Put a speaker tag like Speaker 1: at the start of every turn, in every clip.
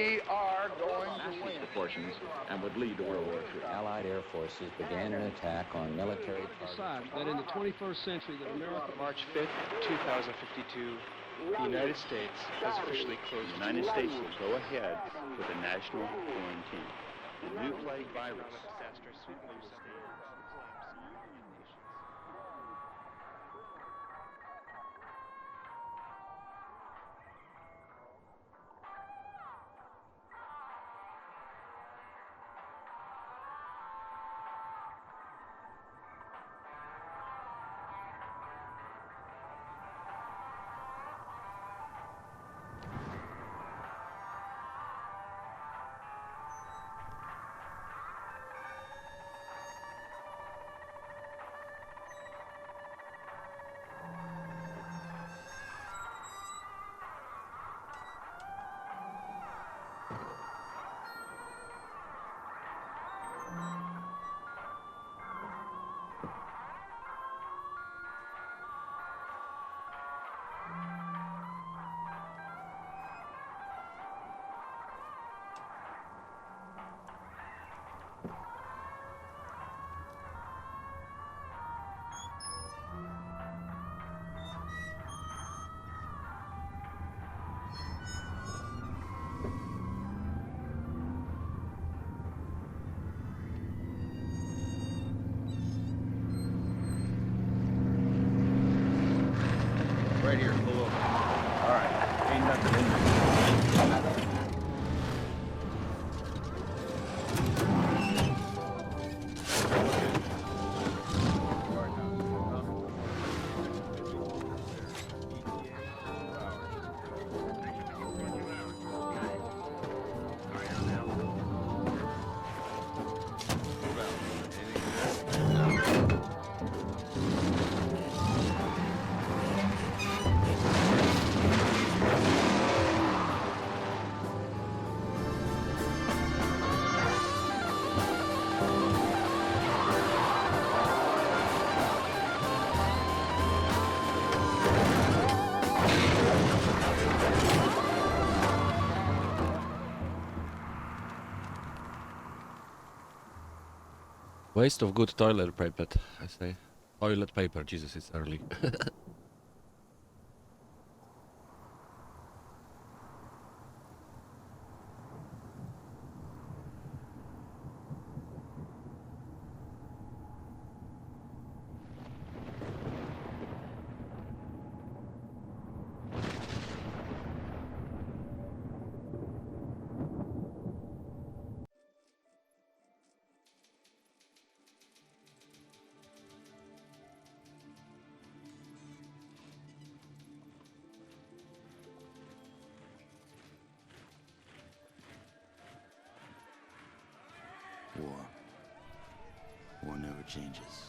Speaker 1: We are going to win.
Speaker 2: Proportions and would lead to World War III.
Speaker 3: Allied air forces began an attack on military
Speaker 4: Decide that in the 21st century that America...
Speaker 5: March 5th, 2052, the United States has officially closed.
Speaker 2: The United States will go ahead with a national quarantine. The new plague virus.
Speaker 1: Right here, pull over. All right, ain't nothing in there.
Speaker 6: Waste of good toilet paper, I say. Toilet paper, Jesus, it's early.
Speaker 7: War never changes.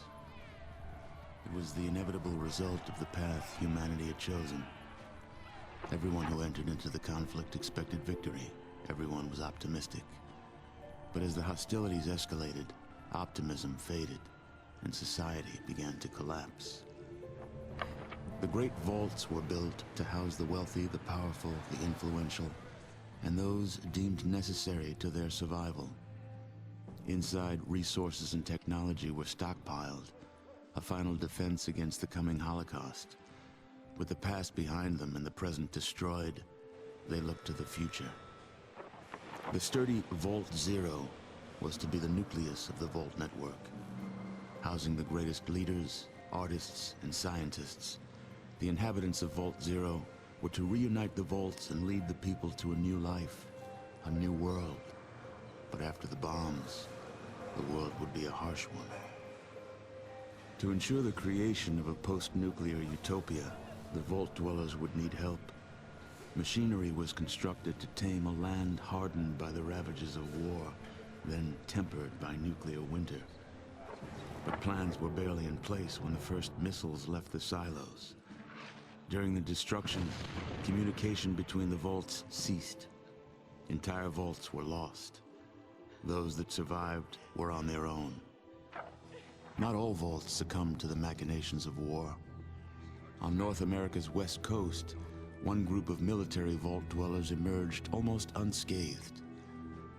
Speaker 7: It was the inevitable result of the path humanity had chosen. Everyone who entered into the conflict expected victory. Everyone was optimistic. But as the hostilities escalated, optimism faded, and society began to collapse. The great vaults were built to house the wealthy, the powerful, the influential, and those deemed necessary to their survival. Inside, resources and technology were stockpiled, a final defense against the coming Holocaust. With the past behind them and the present destroyed, they looked to the future. The sturdy Vault Zero was to be the nucleus of the Vault network, housing the greatest leaders, artists, and scientists. The inhabitants of Vault Zero were to reunite the vaults and lead the people to a new life, a new world. But after the bombs, the world would be a harsh one. To ensure the creation of a post-nuclear utopia, the Vault dwellers would need help. Machinery was constructed to tame a land hardened by the ravages of war, then tempered by nuclear winter. But plans were barely in place when the first missiles left the silos. During the destruction, communication between the vaults ceased. Entire vaults were lost. Those that survived were on their own. Not all vaults succumbed to the machinations of war. On North America's west coast, one group of military vault dwellers emerged almost unscathed.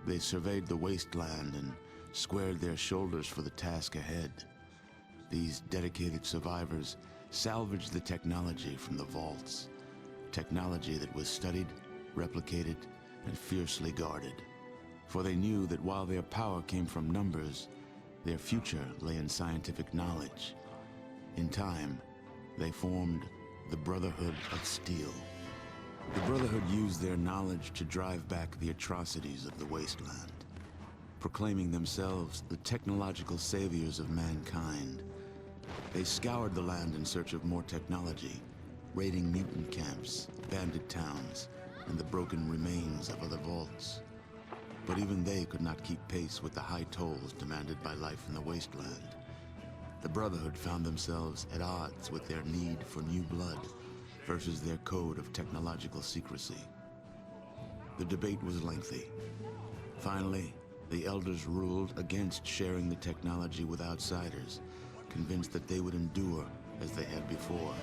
Speaker 7: They surveyed the wasteland and squared their shoulders for the task ahead. These dedicated survivors salvaged the technology from the vaults. Technology that was studied, replicated, and fiercely guarded. For they knew that while their power came from numbers, their future lay in scientific knowledge. In time, they formed the Brotherhood of Steel. The Brotherhood used their knowledge to drive back the atrocities of the wasteland, proclaiming themselves the technological saviors of mankind. They scoured the land in search of more technology, raiding mutant camps, bandit towns, and the broken remains of other vaults. But even they could not keep pace with the high tolls demanded by life in the wasteland. The Brotherhood found themselves at odds with their need for new blood versus their code of technological secrecy. The debate was lengthy. Finally, the Elders ruled against sharing the technology with outsiders, convinced that they would endure as they had before.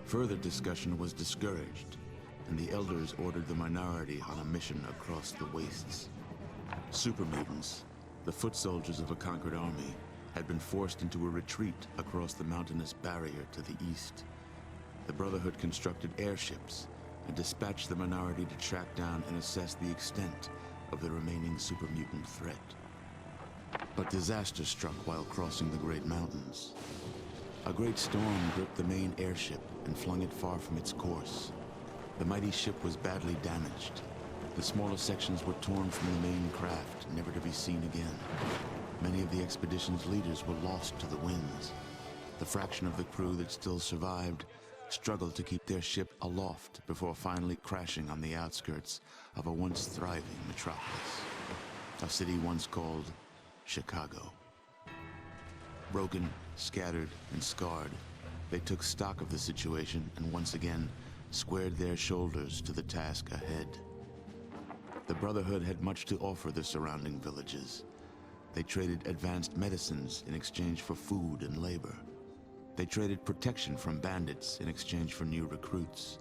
Speaker 7: Further discussion was discouraged, and the Elders ordered the minority on a mission across the wastes. Super mutants, the foot soldiers of a conquered army, had been forced into a retreat across the mountainous barrier to the east. The Brotherhood constructed airships and dispatched the minority to track down and assess the extent of the remaining super mutant threat. But disaster struck while crossing the Great Mountains. A great storm gripped the main airship and flung it far from its course. The mighty ship was badly damaged. The smaller sections were torn from the main craft, never to be seen again. Many of the expedition's leaders were lost to the winds. The fraction of the crew that still survived struggled to keep their ship aloft before finally crashing on the outskirts of a once thriving metropolis. A city once called Chicago. Broken, scattered, and scarred, they took stock of the situation and once again squared their shoulders to the task ahead. The Brotherhood had much to offer the surrounding villages. They traded advanced medicines in exchange for food and labor. They traded protection from bandits in exchange for new recruits.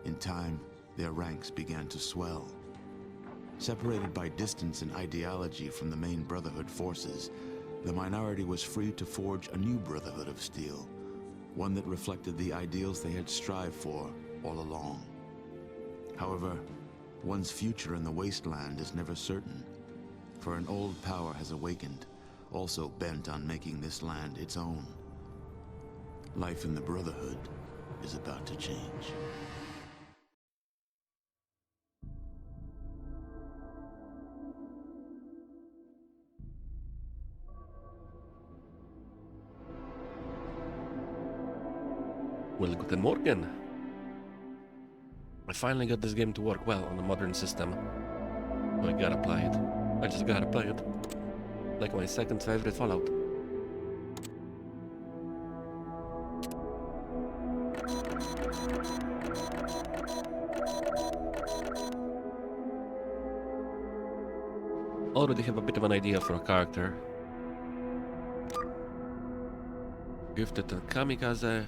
Speaker 7: In time, their ranks began to swell. Separated by distance and ideology from the main Brotherhood forces, the minority was free to forge a new Brotherhood of Steel, one that reflected the ideals they had strived for all along. However, one's future in the wasteland is never certain, for an old power has awakened, also bent on making this land its own. Life in the Brotherhood is about to change.
Speaker 6: Well, guten Morgen. I finally got this game to work well on a modern system. So I gotta play it. I just gotta play it. Like my second favorite Fallout. Already have a bit of an idea for a character. Gifted and Kamikaze.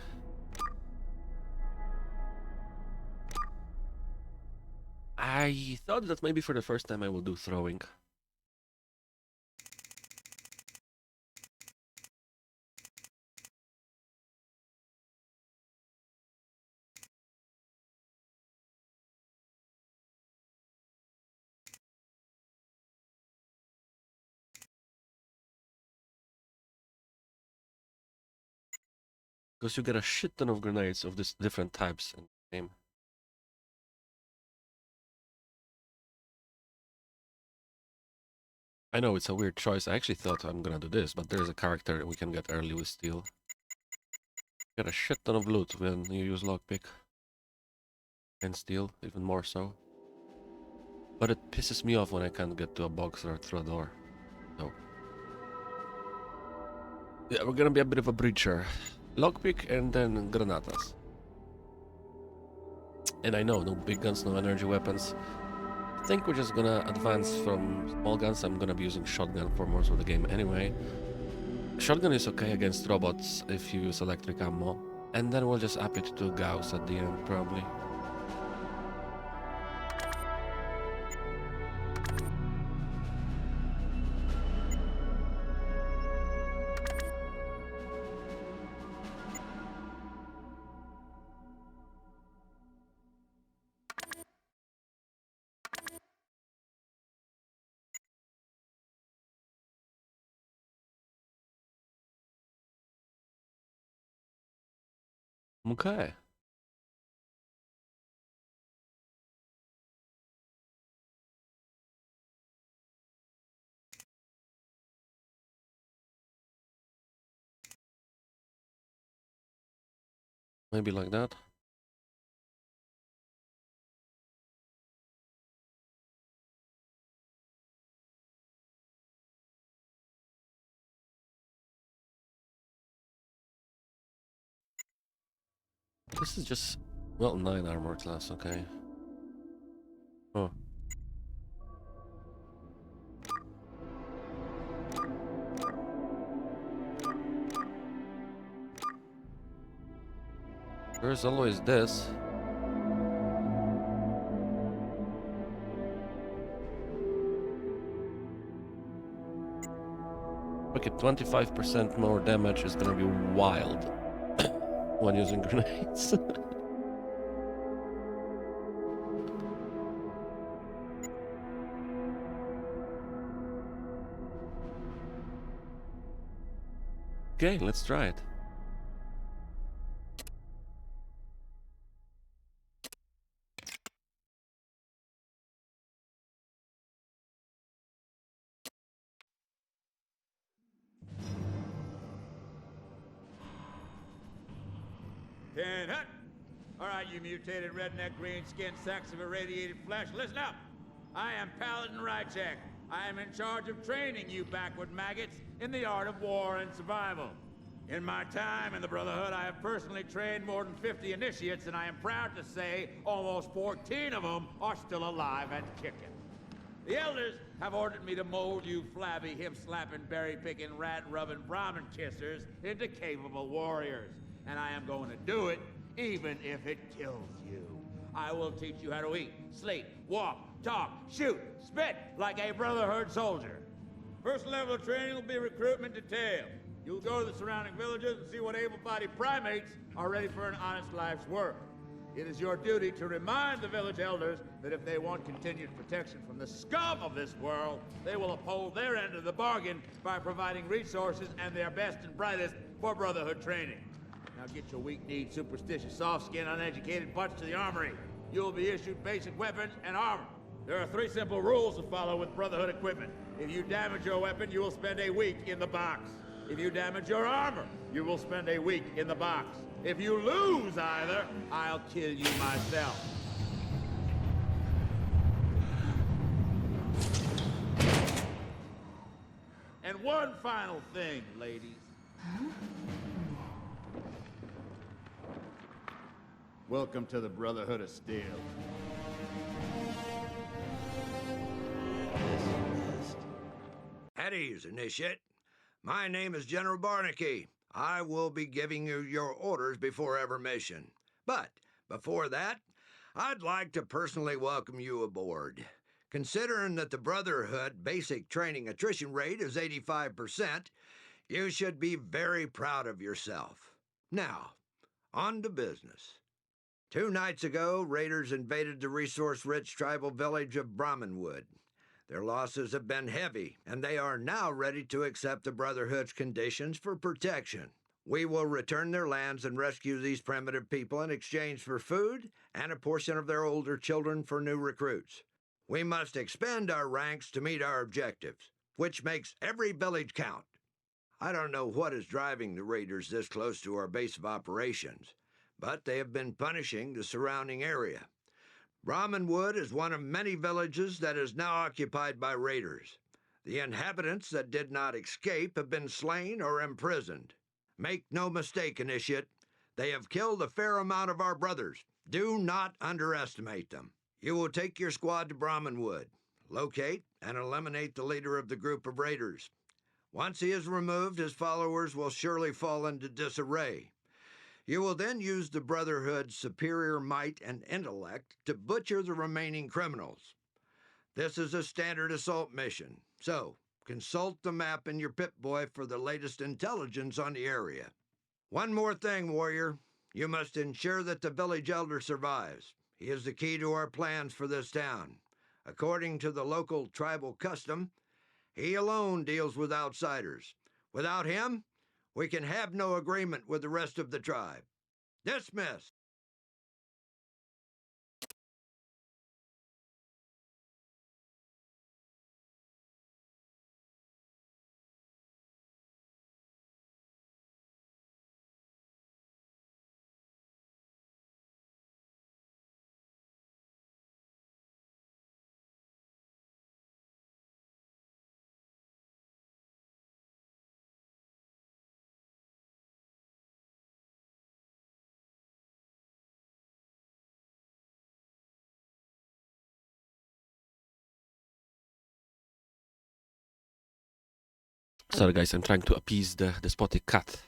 Speaker 6: I thought that maybe for the first time I will do throwing. Because you get a shit ton of grenades of this different types in the game. I know it's a weird choice. I actually thought I'm gonna do this, but there's a character we can get early with steel. Get a shit ton of loot when you use lockpick. And steel, even more so. But it pisses me off when I can't get to a box or through a door. So. Yeah, we're gonna be a bit of a breacher. Lockpick and then granatas. And I know, no big guns, no energy weapons. I think we're just gonna advance from small guns. I'm gonna be using shotgun for most of the game anyway. Shotgun is okay against robots if you use electric ammo. And then we'll just up it to Gauss at the end, probably. Okay. Maybe like that. This is just, well, 9 armor class, okay. Oh. There's always this. Okay, 25% more damage is gonna be wild when using grenades. Okay, let's try it.
Speaker 1: Ten hut! All right, you mutated redneck green-skinned sacks of irradiated flesh, listen up! I am Paladin Rychek. I am in charge of training you backward maggots in the art of war and survival. In my time in the Brotherhood, I have personally trained more than 50 initiates, and I am proud to say almost 14 of them are still alive and kicking. The elders have ordered me to mold you flabby, hip-slapping, berry-picking, rat-rubbing Brahmin kissers into capable warriors. And I am going to do it, even if it kills you. I will teach you how to eat, sleep, walk, talk, shoot, spit like a Brotherhood soldier. First level of training will be recruitment detail. You'll go to the surrounding villages and see what able-bodied primates are ready for an honest life's work. It is your duty to remind the village elders that if they want continued protection from the scum of this world, they will uphold their end of the bargain by providing resources and their best and brightest for Brotherhood training. Now get your weak-kneed, superstitious, soft-skinned, uneducated butts to the armory. You will be issued basic weapons and armor. There are 3 simple rules to follow with Brotherhood equipment. If you damage your weapon, you will spend a week in the box. If you damage your armor, you will spend a week in the box. If you lose either, I'll kill you myself. And one final thing, ladies. Welcome to the Brotherhood of Steel.
Speaker 8: At ease, Initiate. My name is General Barnaky. I will be giving you your orders before every mission. But before that, I'd like to personally welcome you aboard. Considering that the Brotherhood basic training attrition rate is 85%, you should be very proud of yourself. Now, on to business. 2 nights ago, raiders invaded the resource-rich tribal village of Brahmanwood. Their losses have been heavy, and they are now ready to accept the Brotherhood's conditions for protection. We will return their lands and rescue these primitive people in exchange for food and a portion of their older children for new recruits. We must expand our ranks to meet our objectives, which makes every village count. I don't know what is driving the raiders this close to our base of operations, but they have been punishing the surrounding area. Brahmanwood is one of many villages that is now occupied by raiders. The inhabitants that did not escape have been slain or imprisoned. Make no mistake, Initiate, they have killed a fair amount of our brothers. Do not underestimate them. You will take your squad to Brahmanwood, locate and eliminate the leader of the group of raiders. Once he is removed, his followers will surely fall into disarray. You will then use the Brotherhood's superior might and intellect to butcher the remaining criminals. This is a standard assault mission, so consult the map in your Pip-Boy for the latest intelligence on the area. One more thing, warrior. You must ensure that the village elder survives. He is the key to our plans for this town. According to the local tribal custom, he alone deals with outsiders. Without him, we can have no agreement with the rest of the tribe. Dismiss.
Speaker 6: Sorry guys, I'm trying to appease the despotic cat.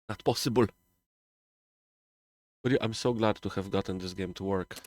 Speaker 6: Not possible. But yeah, I'm so glad to have gotten this game to work.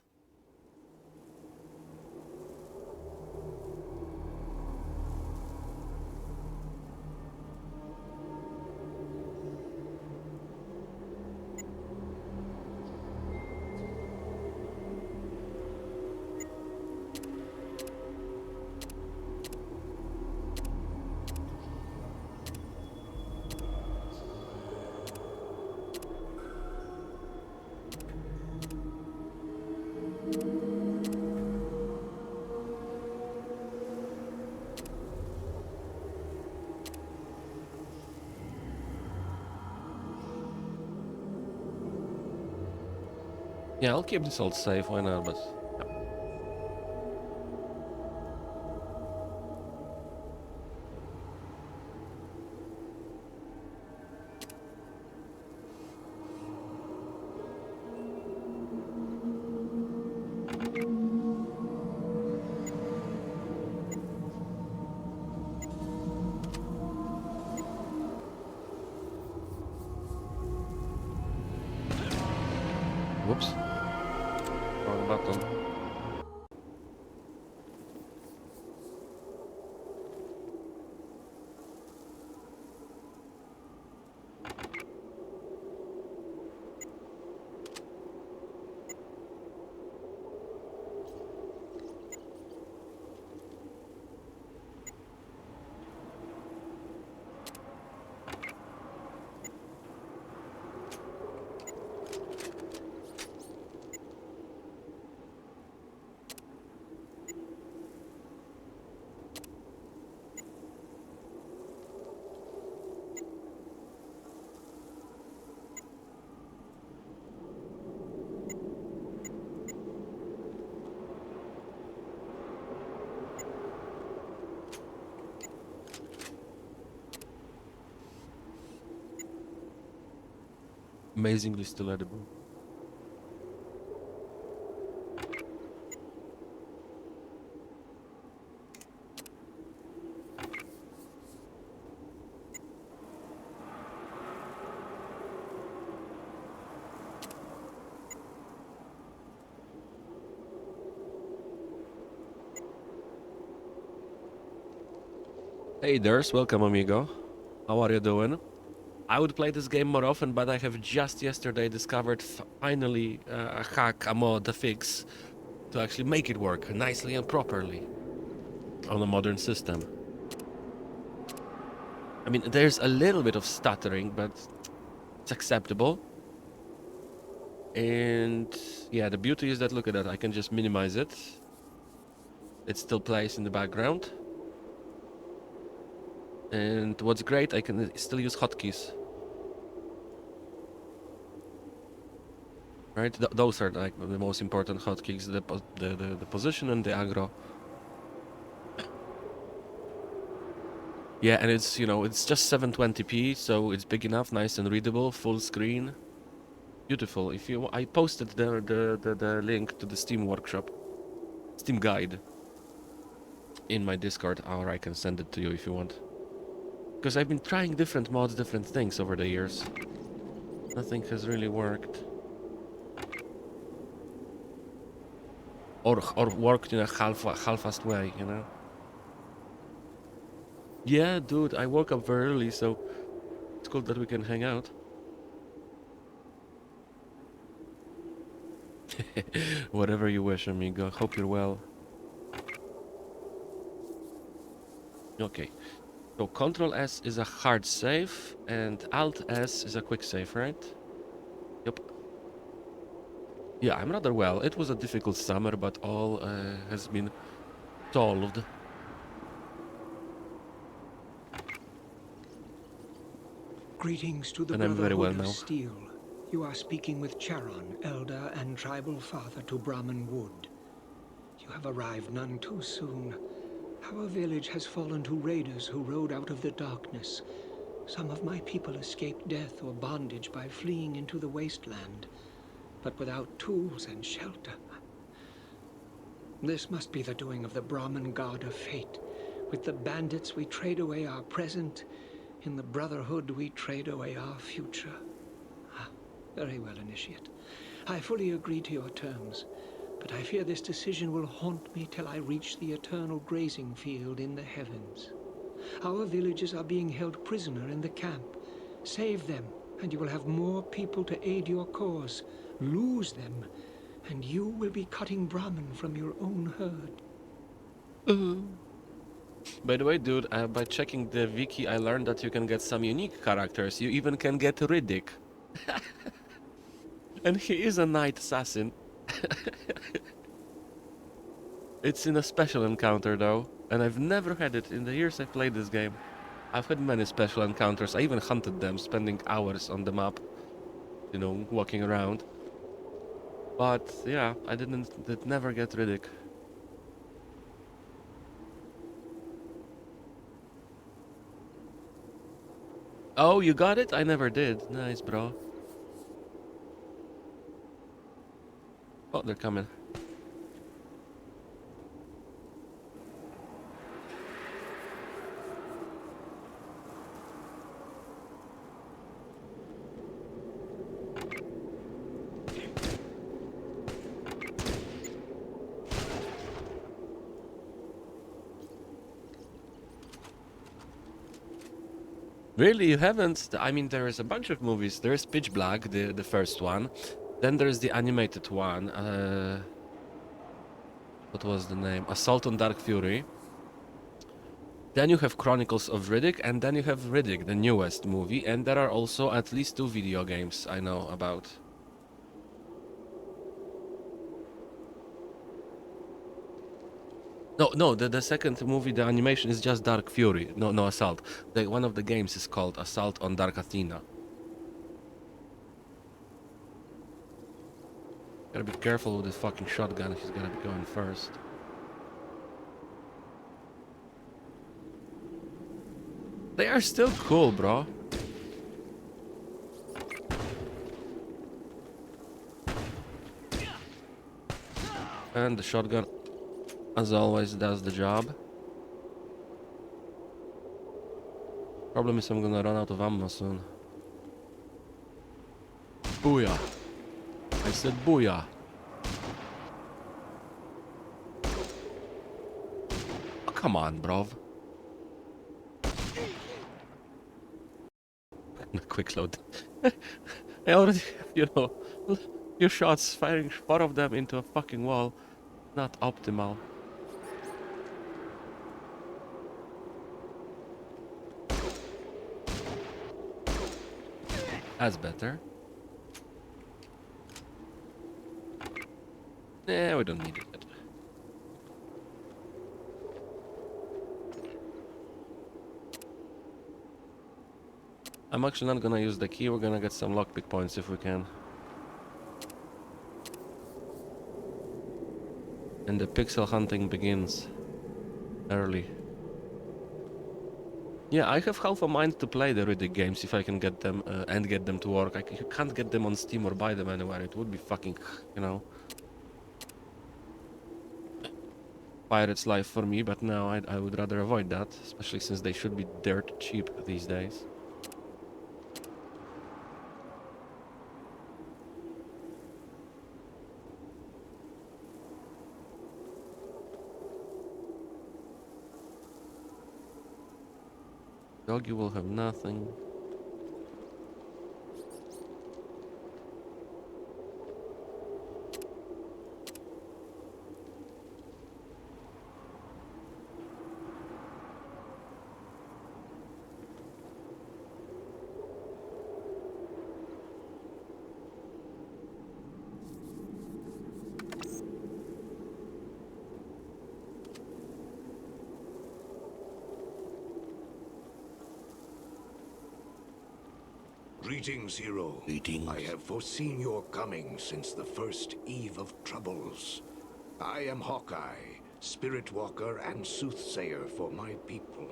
Speaker 6: Yeah, I'll keep this all safe, why not, but... Whoops. Wrong button. Amazingly still edible. Hey there's, welcome amigo. How are you doing? I would play this game more often, but I have just yesterday discovered finally a hack, a mod, a fix to actually make it work nicely and properly on a modern system. I mean, there's a little bit of stuttering, but it's acceptable. And yeah, the beauty is that, look at that, I can just minimize it. It still plays in the background. And what's great, I can still use hotkeys. Right, those are like the most important hotkeys: the position and the aggro. Yeah, and it's, you know, it's just 720p, so it's big enough, nice and readable, full screen, beautiful. If you, I posted the link to the Steam workshop, Steam guide, in my Discord, or I can send it to you if you want. Because I've been trying different mods, different things over the years. Nothing has really worked. Or worked in a half-assed way, you know? Yeah, dude, I woke up very early, so it's cool that we can hang out. Whatever you wish, amigo. Hope you're well. Okay. So Control S is a hard save, and Alt S is a quick save, right? Yep. Yeah, I'm rather well. It was a difficult summer, but all has been solved.
Speaker 9: Greetings to the
Speaker 6: And I'm very well
Speaker 9: Brotherhood of
Speaker 6: now.
Speaker 9: Steel. You are speaking with Charon, elder and tribal father to Brahmin Wood. You have arrived none too soon. Our village has fallen to raiders who rode out of the darkness. Some of my people escaped death or bondage by fleeing into the wasteland, but without tools and shelter. This must be the doing of the Brahmin god of fate. With the bandits we trade away our present. In the Brotherhood we trade away our future. Ah, very well, Initiate. I fully agree to your terms, but I fear this decision will haunt me till I reach the eternal grazing field in the heavens. Our villages are being held prisoner in the camp. Save them, and you will have more people to aid your cause. Lose them, and you will be cutting Brahmin from your own herd.
Speaker 6: By the way, dude, by checking the wiki, I learned that you can get some unique characters. You even can get Riddick. And he is a knight assassin. It's in a special encounter, though. And I've never had it in the years I played this game. I've had many special encounters. I even hunted them, spending hours on the map. You know, walking around. But, yeah, I did never get Riddick. Oh, you got it? I never did. Nice, bro. Oh, they're coming. Really, you haven't? I mean, there is a bunch of movies. There is Pitch Black, the first one. Then there's the animated one. What was the name? Assault on Dark Fury. Then you have Chronicles of Riddick, and then you have Riddick, the newest movie. And there are also at least 2 video games I know about. No, the second movie, the animation is just Dark Fury. No Assault. One of the games is called Assault on Dark Athena. Gotta be careful with this fucking shotgun. He's gonna be going first. They are still cool, bro. And the shotgun, as always, does the job. Problem is I'm gonna run out of ammo soon. Booyah. I said booyah. Oh, come on, bro. Quick load. I already have, you know, few shots, firing 4 of them into a fucking wall. Not optimal. That's better. Yeah, we don't need it yet. I'm actually not gonna use the key, we're gonna get some lockpick points if we can. And the pixel hunting begins early. Yeah, I have half a mind to play the Riddick games if I can get them and get them to work. You can't get them on Steam or buy them anywhere. It would be fucking, you know, pirate's life for me, but now I would rather avoid that, especially since they should be dirt cheap these days. Doggy will have nothing.
Speaker 10: Greetings, hero.
Speaker 7: Greetings.
Speaker 10: I have foreseen your coming since the first eve of troubles. I am Hawkeye, spirit walker and soothsayer for my people.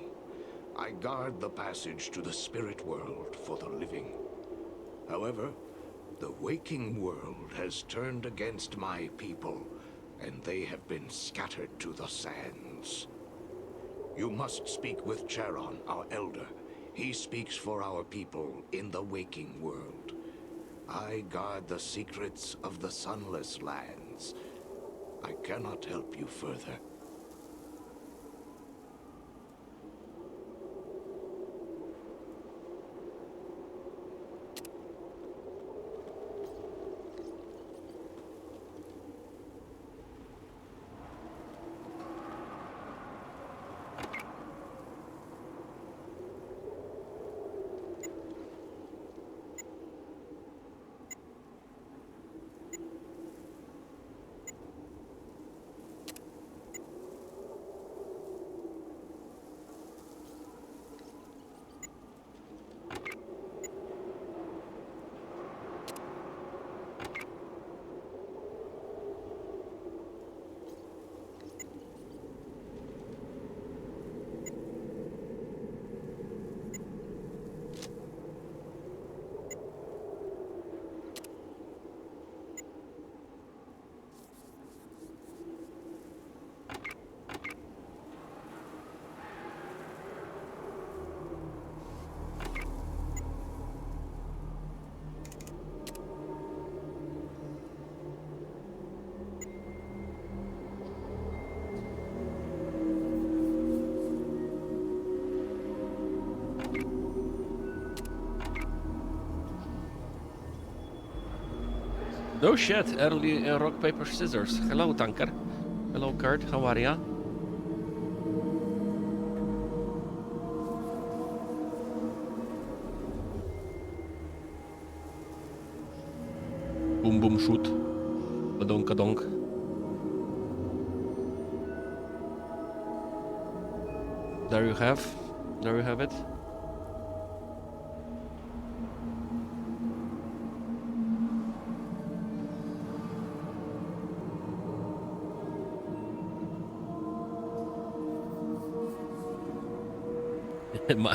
Speaker 10: I guard the passage to the spirit world for the living. However, the waking world has turned against my people, and they have been scattered to the sands. You must speak with Charon, our elder. He speaks for our people in the waking world. I guard the secrets of the sunless lands. I cannot help you further.
Speaker 6: No shit, early rock, paper, scissors. Hello, Tanker. Hello, Kurt. How are ya? Boom, boom, shoot. Kadonk, kadonk. There you have it.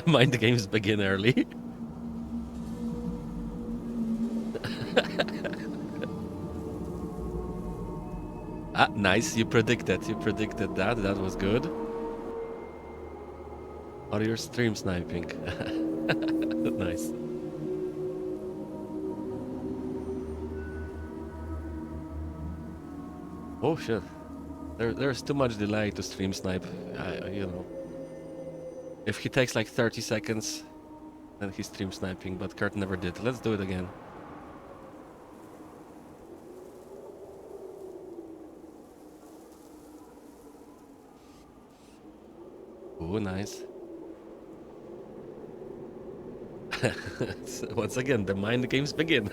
Speaker 6: Mind games begin early. Ah, nice. You predicted that. That was good. Or you're stream sniping. Nice. Oh shit. There's too much delay to stream snipe. You know. If he takes like 30 seconds, then he's stream sniping, but Kurt never did. Let's do it again. Oh, nice. Once again, the mind games begin.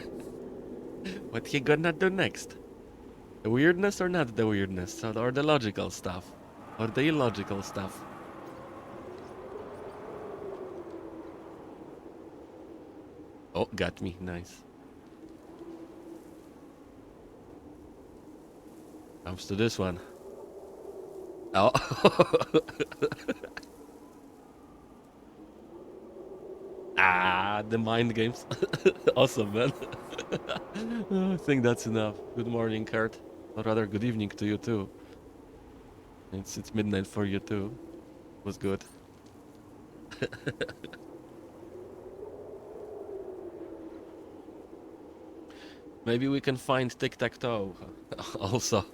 Speaker 6: What he gonna do next? The weirdness or not the weirdness? Or the logical stuff? Or the illogical stuff? Oh, got me. Nice. Comes to this one. Oh. Ah, the mind games. Awesome, man. I think that's enough. Good morning, Kurt. Or rather, good evening to you too. It's midnight for you too. Was good. Maybe we can find tic-tac-toe also.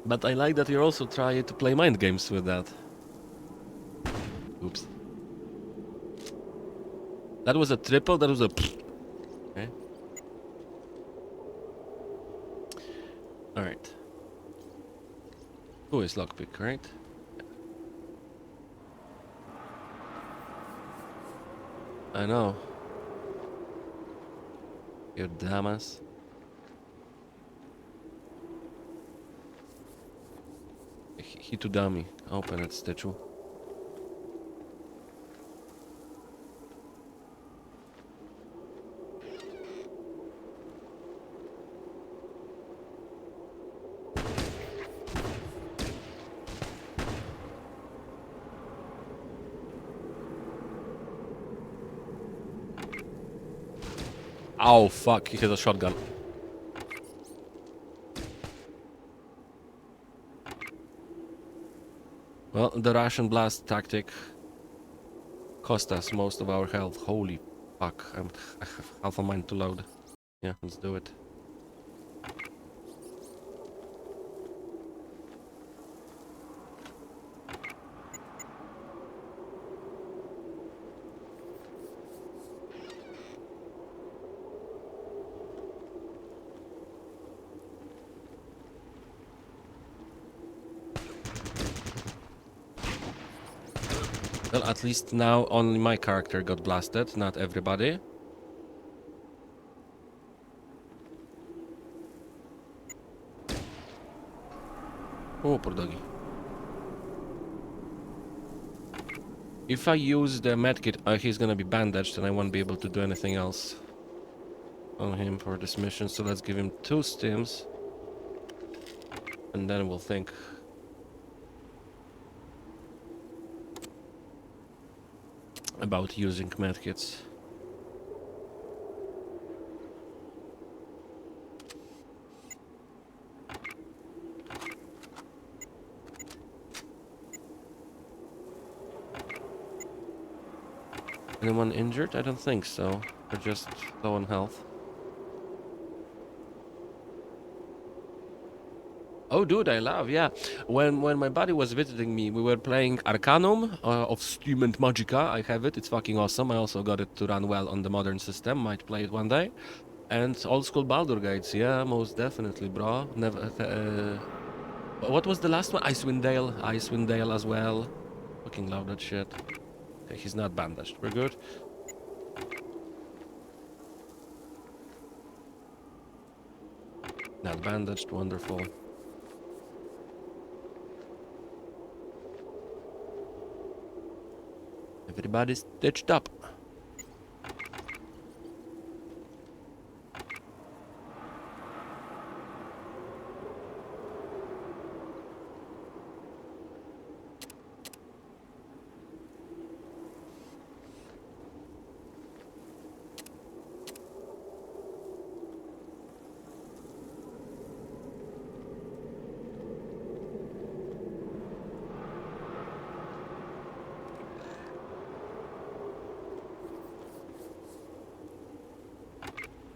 Speaker 6: But I like that you're also trying to play mind games with that. Oops. That was a triple, that was a... Okay. Alright. Who is lockpick, right? I know. You dumbass. He too dummy. Open it, statue. Oh fuck, he has a shotgun. Well, the Russian blast tactic cost us most of our health. Holy fuck, I have half a mind to load. Yeah, let's do it. Well, at least now only my character got blasted, not everybody. Oh, poor doggy. If I use the medkit, he's gonna be bandaged and I won't be able to do anything else on him for this mission. So let's give him 2 stims. And then we'll think. About using medkits. Anyone injured? I don't think so. They're just low on health. Oh, dude, I love, yeah. When my buddy was visiting me, we were playing Arcanum of Steam and Magica. I have it. It's fucking awesome. I also got it to run well on the modern system. Might play it one day. And old school Baldur Gates. Yeah, most definitely, bro. Never. What was the last one? Icewind Dale as well. Fucking love that shit. Okay, he's not bandaged. We're good. Not bandaged. Wonderful. Everybody's stitched up.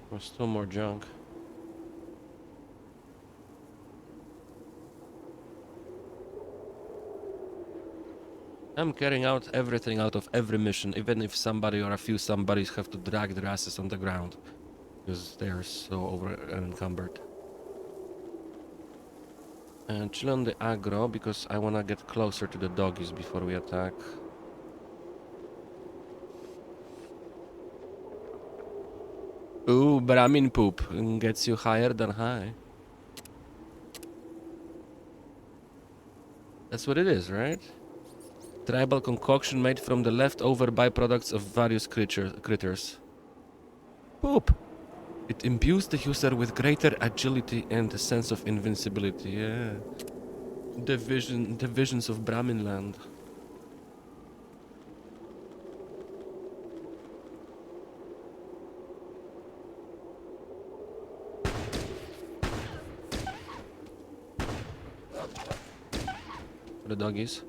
Speaker 6: There's still more junk. I'm carrying out everything out of every mission, even if somebody or a few somebodies have to drag their asses on the ground. Because they are so over encumbered. And chill on the aggro, because I wanna get closer to the doggies before we attack. Ooh, Brahmin poop gets you higher than high. That's what it is, right? Tribal concoction made from the leftover byproducts of various critters. Poop! It imbues the user with greater agility and a sense of invincibility. Yeah. The visions of Brahmin land. For the doggies.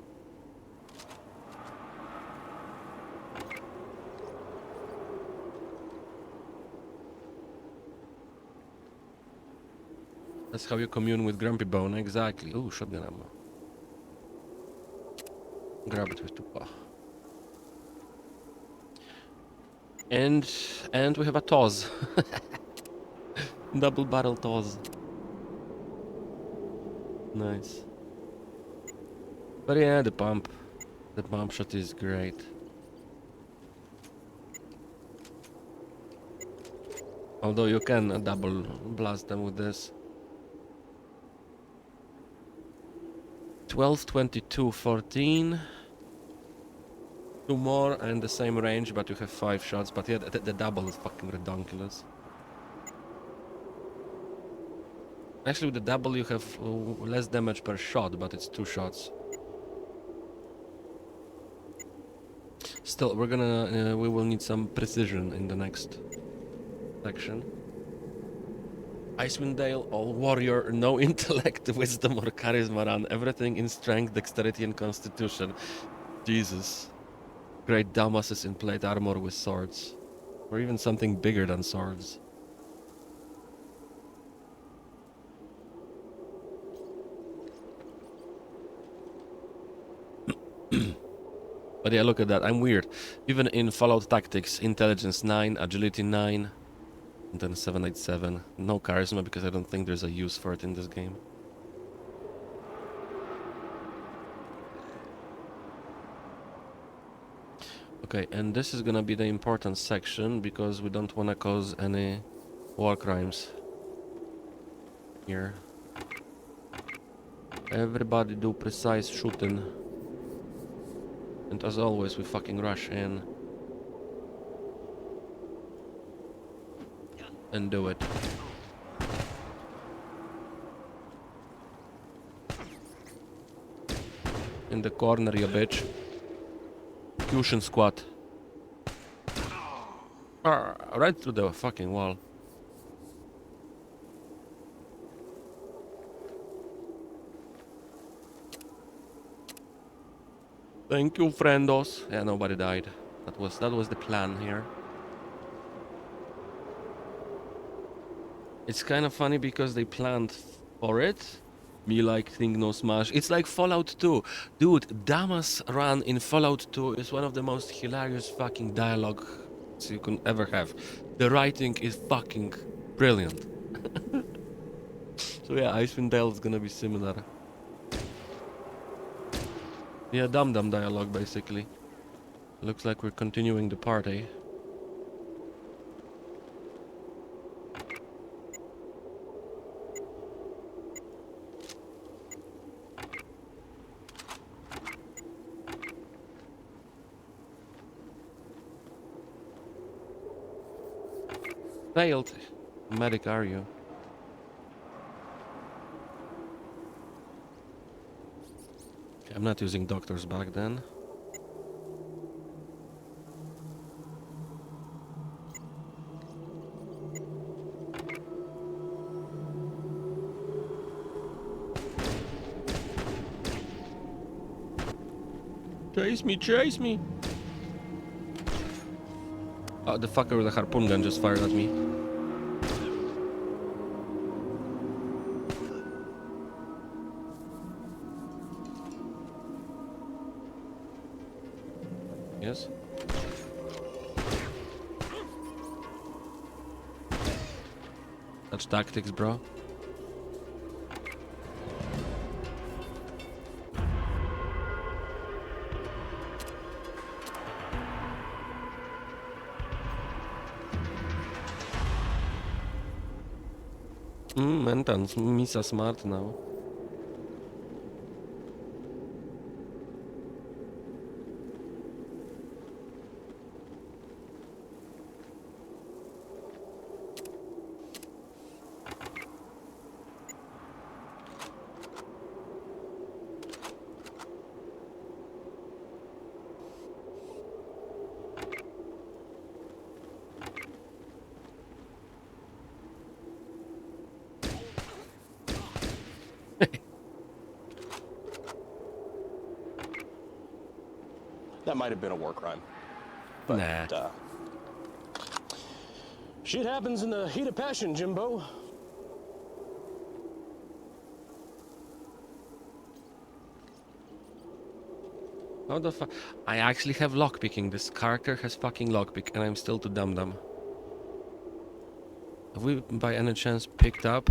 Speaker 6: That's how you commune with Grumpy Bone, exactly. Ooh, shotgun ammo. Grab it with 2 paw. And we have a Toz. Double barrel Toz. Nice. But yeah, the pump shot is great. Although you can double blast them with this. 12, 22, 14. 2 more and the same range, but you have 5 shots. But yeah, the double is fucking ridiculous. Actually, with the double you have less damage per shot, but it's 2 shots. Still, we will need some precision in the next section. Icewind Dale, all warrior, no intellect, wisdom or charisma run. Everything in strength, dexterity and constitution. Jesus. Great dumbasses in plate armor with swords. Or even something bigger than swords. But yeah, look at that. I'm weird. Even in Fallout Tactics, Intelligence 9, Agility 9, and then 787. No charisma because I don't think there's a use for it in this game. Okay, and this is gonna be the important section because we don't wanna cause any war crimes here. Everybody do precise shooting. And as always, we fucking rush in. And do it. In the corner, you bitch. Fusion squad. Right through the fucking wall. Thank you, friendos. Yeah, nobody died. That was the plan here. It's kind of funny because they planned for it. Me like think no smash. It's like Fallout 2. Dude, Damas run in Fallout 2 is one of the most hilarious fucking dialogue you can ever have. The writing is fucking brilliant. So yeah, Icewind Dale is gonna be similar. Yeah, dumb dialogue basically. Looks like we're continuing the party. Failed. Medic, are you? Okay, I'm not using doctors back then. Chase me, chase me! Oh, the fucker with the harpoon gun just fired at me. Yes? That's tactics, bro. Mentans, Misa smart now.
Speaker 11: That might have been a war crime. But,
Speaker 6: nah.
Speaker 11: Shit happens in the heat of passion, Jimbo.
Speaker 6: How the fuck? I actually have lockpicking. This character has fucking lockpick, and I'm still too dumb. Have we, by any chance, picked up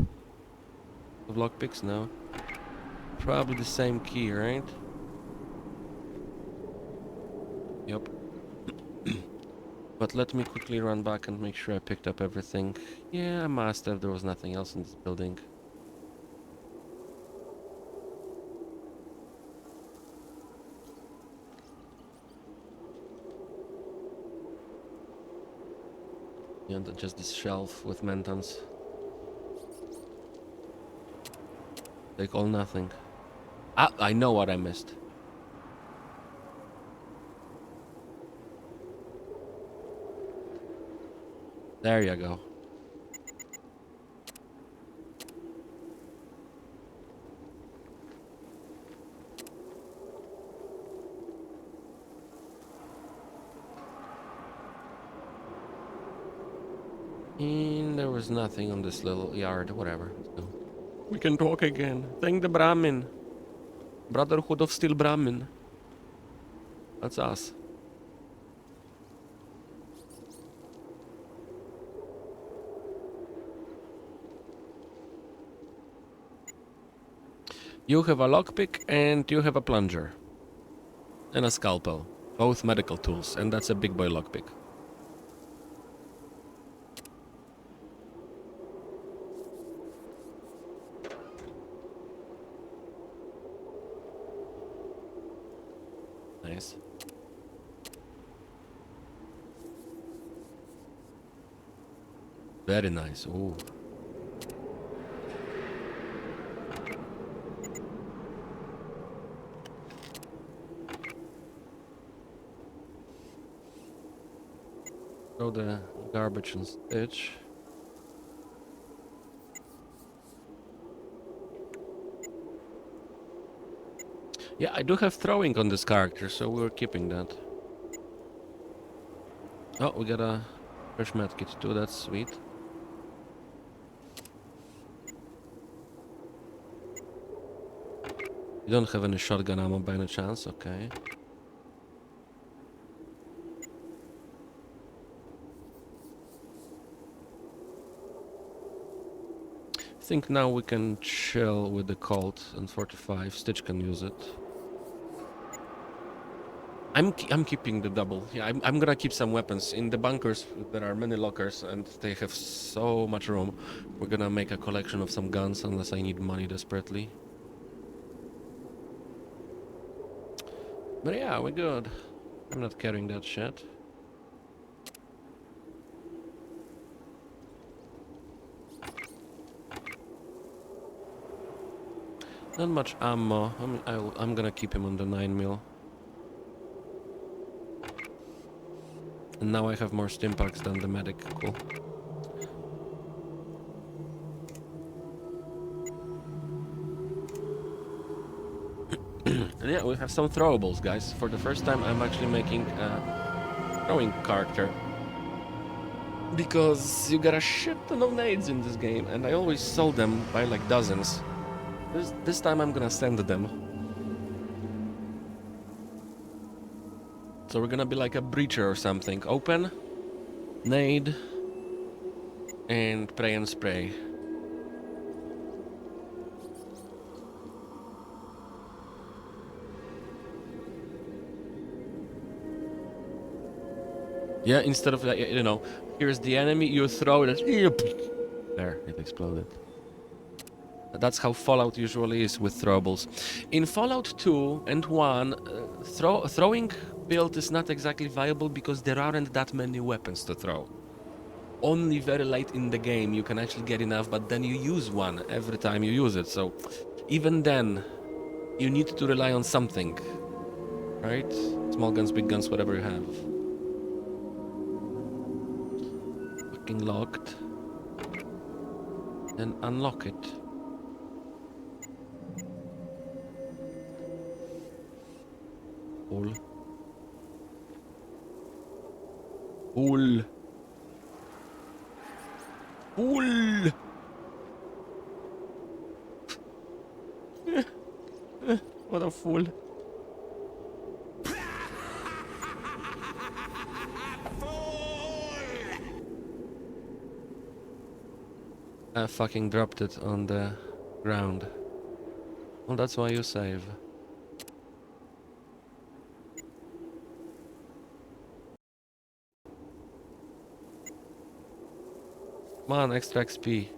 Speaker 6: lockpicks? No. Probably the same key, right? Yep. But let me quickly run back and make sure I picked up everything. Yeah, I must have. There was nothing else in this building. Yeah, just this shelf with mentons. Take all nothing. Ah, I know what I missed. There you go. And there was nothing on this little yard, whatever. So we can talk again. Thank the Brahmin. Brotherhood of Steel Brahmin. That's us. You have a lockpick and you have a plunger. And a scalpel. Both medical tools, and that's a big boy lockpick. Nice. Very nice. Ooh. Throw the garbage and stitch. Yeah, I do have throwing on this character, so we're keeping that. Oh, we got a fresh medkit too, that's sweet. You don't have any shotgun ammo by any chance, okay. I think now we can chill with the Colt and 45. Stitch can use it. I'm keeping the double. Yeah, I'm gonna keep some weapons in the bunkers. There are many lockers and they have so much room. We're gonna make a collection of some guns unless I need money desperately. But yeah, we're good. I'm not carrying that shit. Not much ammo. I'm gonna keep him on the 9mm. And now I have more stimpaks than the medic. Cool. And yeah, we have some throwables, guys. For the first time, I'm actually making a throwing character. Because you got a shit ton of nades in this game, and I always sold them by like dozens. This time I'm gonna send them. So we're gonna be like a breacher or something. Open, nade, and pray and spray. Yeah, instead of, you know, here's the enemy, you throw it, there, it exploded. That's how Fallout usually is with throwables. In Fallout 2 and 1, throwing build is not exactly viable because there aren't that many weapons to throw. Only very late in the game you can actually get enough, but then you use one every time you use it, so even then, you need to rely on something, right? Small guns, big guns, whatever you have. Fucking locked. Then unlock it. Pull. Pull. Pull. What a fool. I fucking dropped it on the ground. Well, that's why you save. Come on, extra XP.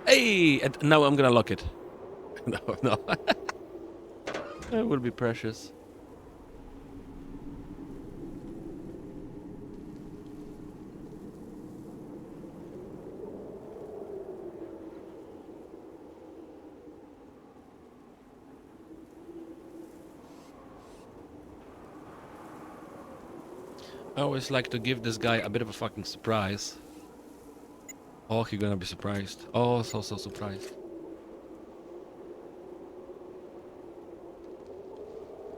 Speaker 6: Hey! And now I'm gonna lock it. No, no. That would be precious. I always like to give this guy a bit of a fucking surprise. Oh, he's gonna be surprised. Oh, so surprised.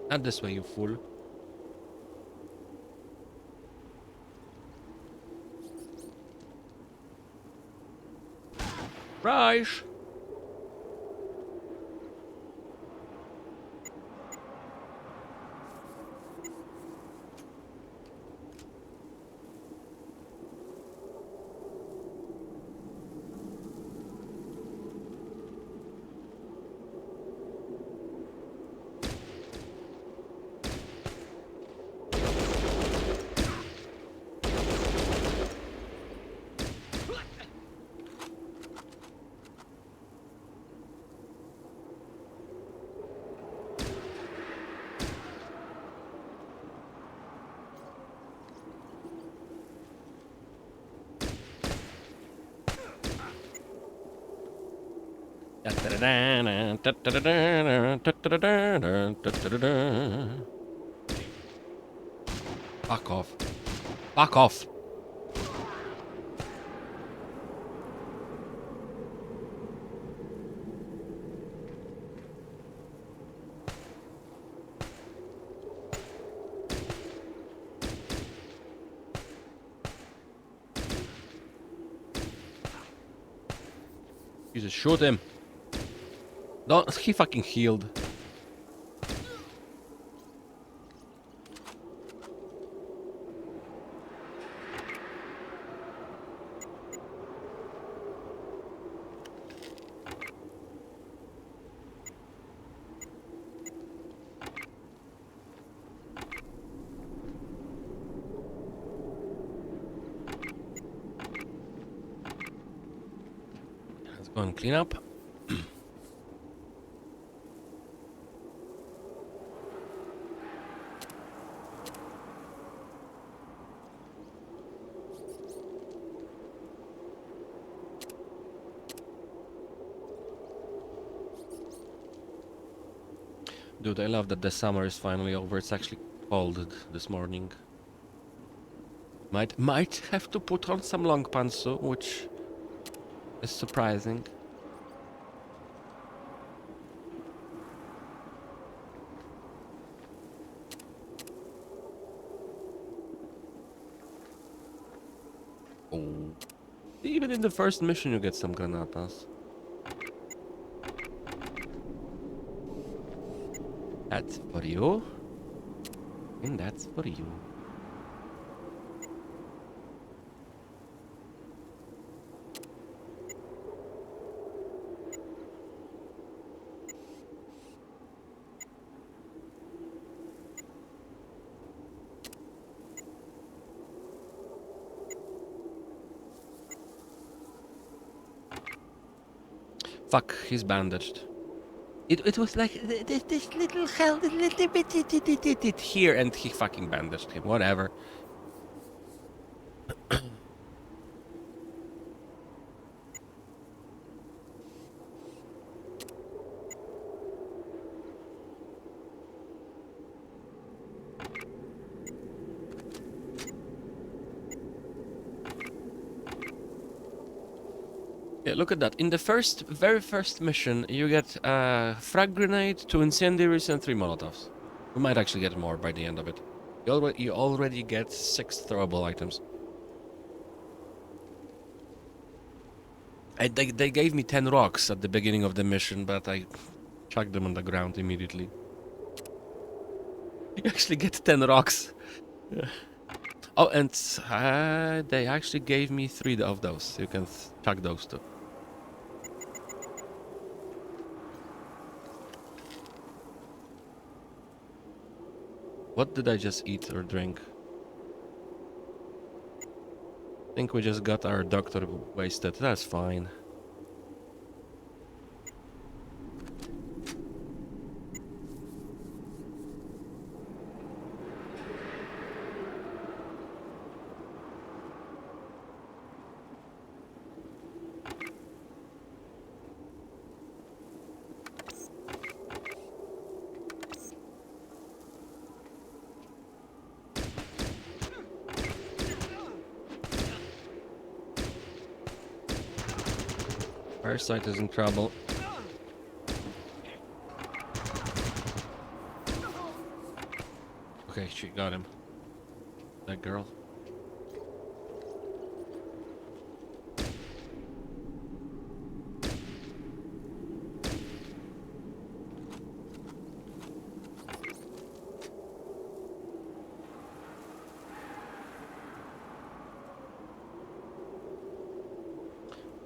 Speaker 6: Not this way, you fool. Surprise! Fuck off. Fuck off. Jesus, shoot him. Don't, he fucking healed. Let's go and clean up. Dude, I love that the summer is finally over. It's actually cold this morning. Might have to put on some long pants soon, which is surprising. Oh. Even in the first mission you get some granatas. That's for you. And that's for you. Fuck, he's bandaged. It was like this little hell, this little bit here, and he fucking bandaged him. Whatever. Yeah, look at that. In the very first mission, you get a frag grenade, 2 incendiaries, and 3 molotovs. We might actually get more by the end of it. You already get 6 throwable items. They gave me 10 rocks at the beginning of the mission, but I chucked them on the ground immediately. You actually get 10 rocks. Oh, and they actually gave me 3 of those. You can chuck those too. What did I just eat or drink? I think we just got our doctor wasted. That's fine. Parasite is in trouble. Okay, she got him. That girl.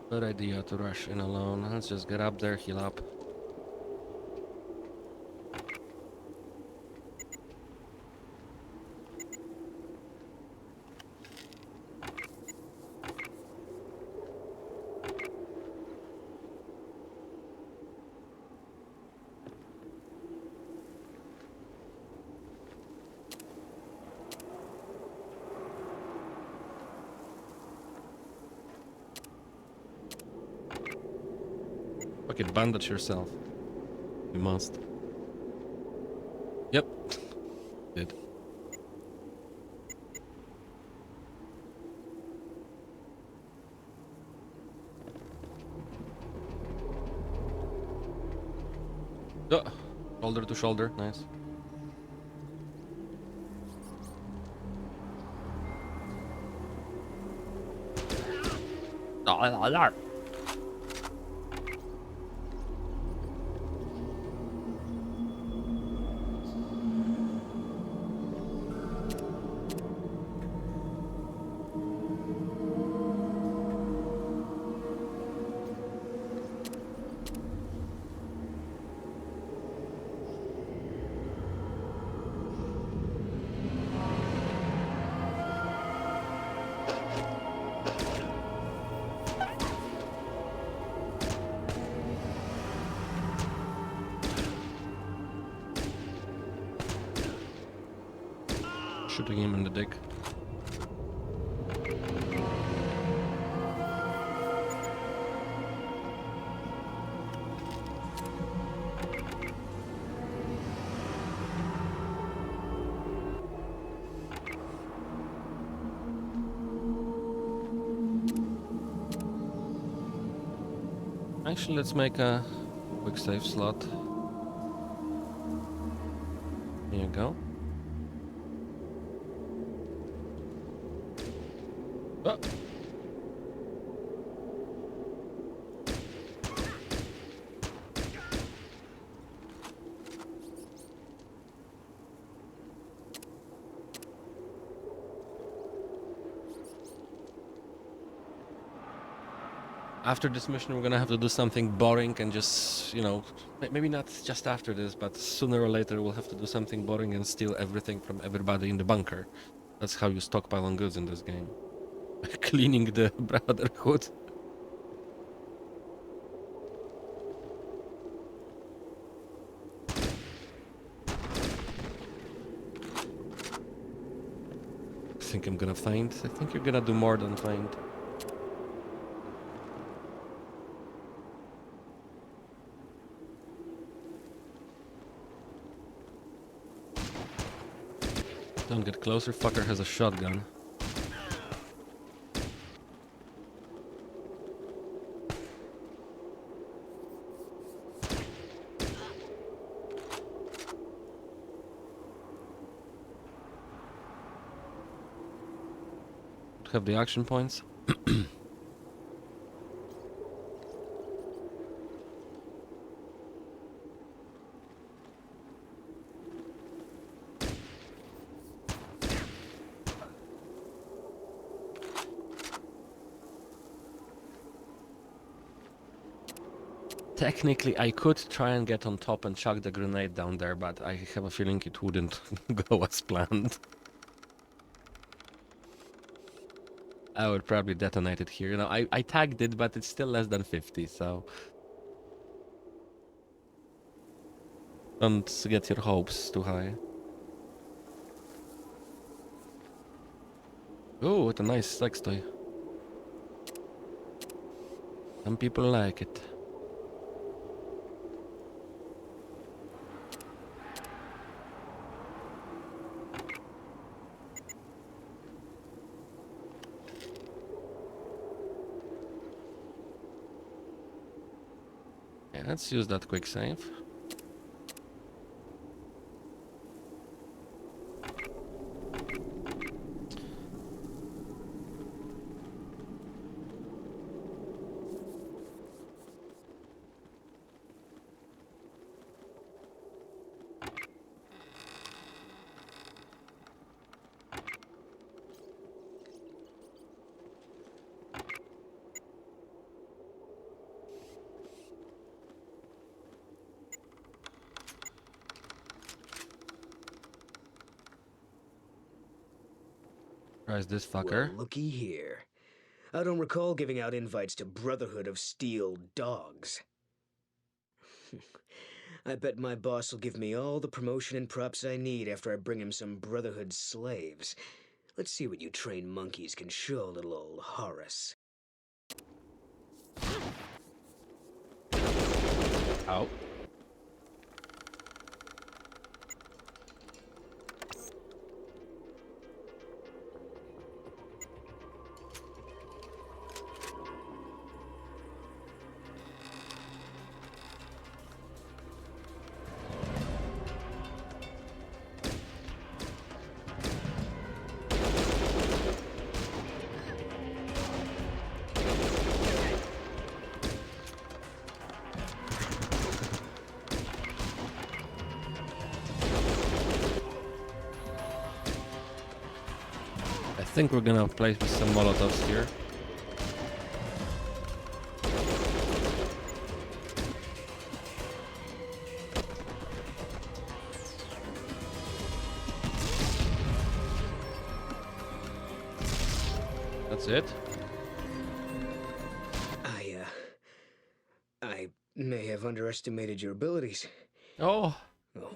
Speaker 6: Good idea to rush in alone. Let's just get up there, heal up. Fuck it, bandage yourself. You must. Yep. Good. Oh, shoulder to shoulder, nice. Shooting him in the dick. Actually, let's make a quick save slot. Here you go. Oh. After this mission, we're gonna have to do something boring and just, you know, maybe not just after this, but sooner or later we'll have to do something boring and steal everything from everybody in the bunker. That's how you stockpile on goods in this game. Cleaning the Brotherhood. I think I'm gonna find. I think you're gonna do more than find. Don't get closer, fucker has a shotgun. Have the action points. Technically, I could try and get on top and chuck the grenade down there, but I have a feeling it wouldn't go as planned. I would probably detonate it here. You know, I tagged it, but it's still less than 50, so... Don't get your hopes too high. Oh, what a nice sex toy. Some people like it. Yeah, let's use that quick save. is this fucker?
Speaker 12: Well, looky here. I don't recall giving out invites to Brotherhood of Steel Dogs. I bet my boss will give me all the promotion and props I need after I bring him some Brotherhood slaves. Let's see what you trained monkeys can show little old Horace.
Speaker 6: Ow. I think we're gonna play with some Molotovs here. That's it.
Speaker 12: I may have underestimated your abilities.
Speaker 6: Oh.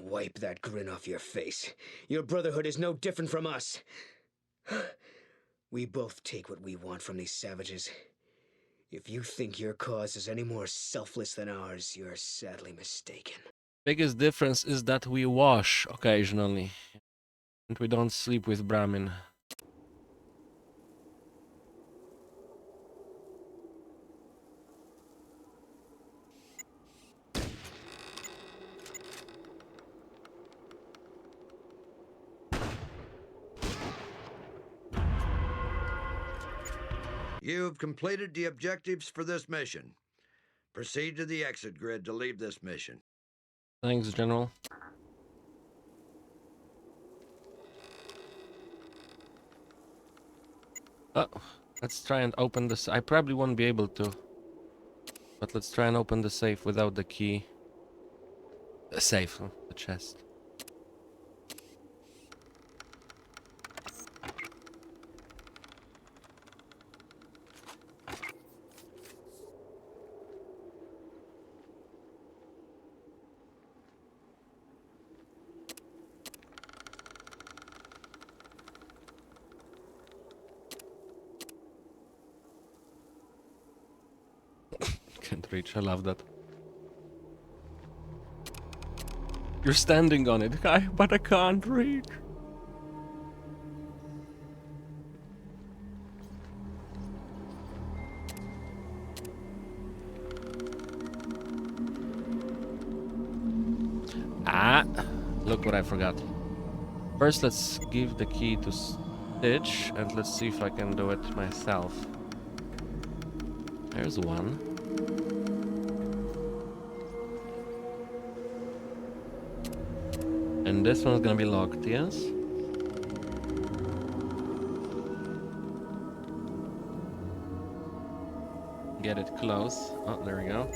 Speaker 12: Wipe that grin off your face. Your Brotherhood is no different from us. We both take what we want from these savages. If you think your cause is any more selfless than ours, you're sadly mistaken.
Speaker 6: Biggest difference is that we wash occasionally. And we don't sleep with Brahmin.
Speaker 8: You've completed the objectives for this mission. Proceed to the exit grid to leave this mission.
Speaker 6: Thanks, General. Oh, let's try and open this. I probably won't be able to. But let's try and open the safe without the key. The safe, the chest. Can't reach, I love that. You're standing on it, guy, but I can't reach. Ah, look what I forgot. First, let's give the key to Stitch, and let's see if I can do it myself. There's one. And this one's gonna be locked, yes? Get it close. Oh, there we go.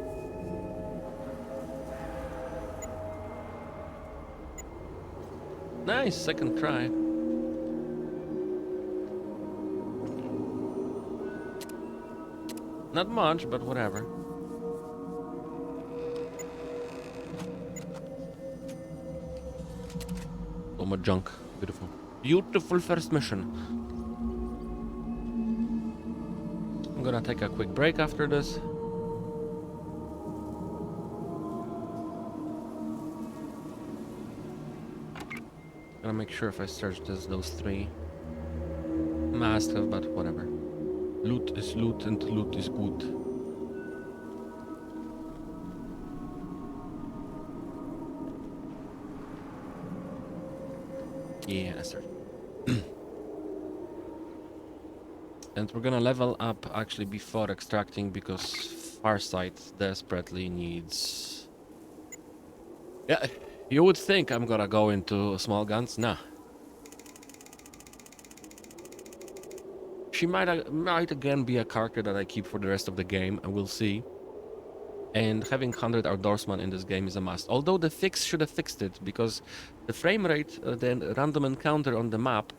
Speaker 6: Nice, second try. Not much, but whatever. Oh, my junk. Beautiful. Beautiful first mission. I'm gonna take a quick break after this. Gonna make sure if I search those three. Must have, but whatever. Loot is loot and loot is good. Yeah, sir. And we're gonna level up actually before extracting because Farsight desperately needs... Yeah, you would think I'm gonna go into small guns. Nah. She might again be a character that I keep for the rest of the game, and we'll see. And having 100 outdoorsman in this game is a must. Although the fix should have fixed it, because the frame rate, the random encounter on the map,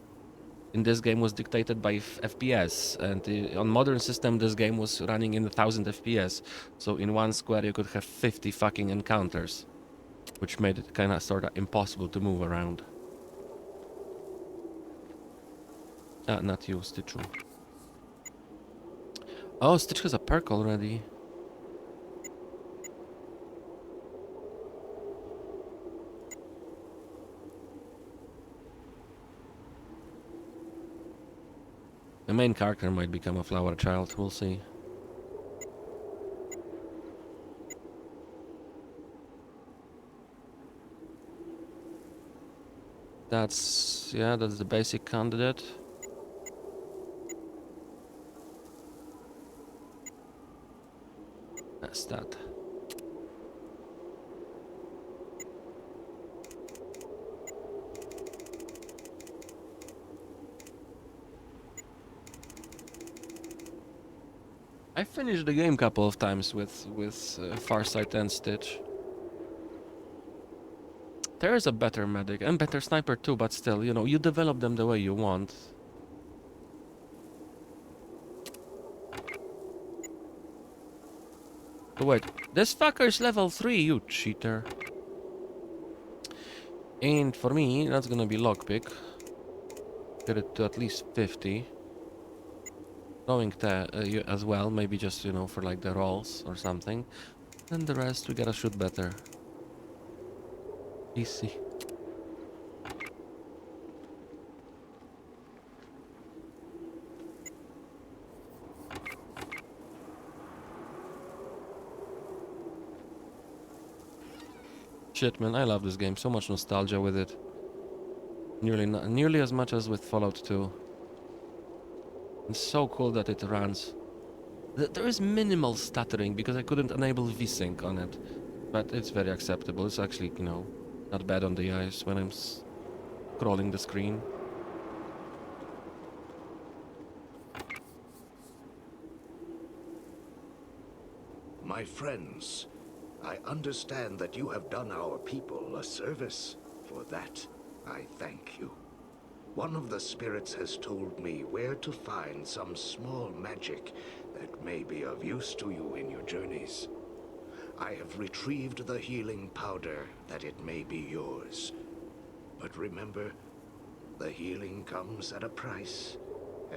Speaker 6: in this game was dictated by FPS, and on modern system this game was running in 1000 FPS. So in one square you could have 50 fucking encounters, which made it kind of sort of impossible to move around. Not you, Stitchu. Oh, Stitch has a perk already. The main character might become a flower child, we'll see. That's the basic candidate. That's that. I finished the game a couple of times with Farsight and Stitch. There is a better medic and better sniper too, but still, you know, you develop them the way you want. But wait, this fucker's level 3, you cheater. And for me, that's gonna be lockpick. Get it to at least 50. Knowing that you as well, maybe just, you know, for like the rolls or something. And the rest, we gotta shoot better. Easy. Shit, man, I love this game. So much nostalgia with it. Nearly as much as with Fallout 2. It's so cool that it runs. There is minimal stuttering because I couldn't enable VSync on it. But it's very acceptable. It's actually, you know, not bad on the eyes when I'm scrolling the screen.
Speaker 10: My friends, I understand that you have done our people a service. For that, I thank you. One of the spirits has told me where to find some small magic that may be of use to you in your journeys. I have retrieved the healing powder that it may be yours. But remember, the healing comes at a price,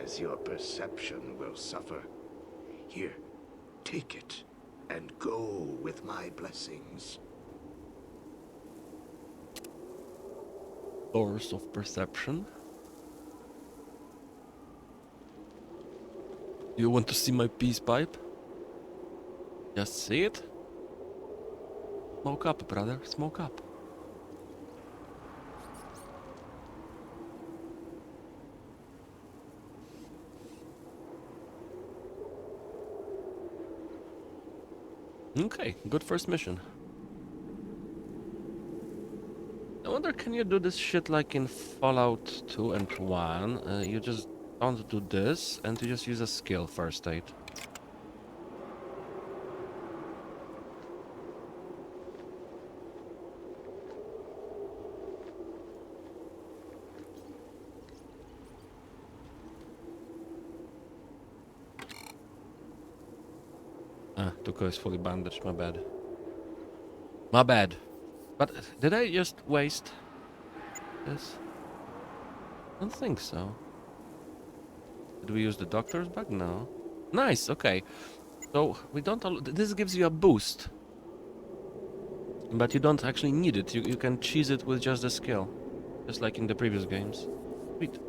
Speaker 10: as your perception will suffer. Here, take it, and go with my blessings.
Speaker 6: Source of perception. You want to see my peace pipe? Just see it? Smoke up, brother, smoke up. Okay, good first mission. I wonder, can you do this shit like in Fallout 2 and 1? You just don't do this, and you just use a skill first aid. Tuko is fully bandaged, my bad. My bad. But did I just waste this? I don't think so. Did we use the doctor's bag? No. Nice, okay. So, we don't... This gives you a boost. But you don't actually need it. You can cheese it with just the skill. Just like in the previous games. Sweet.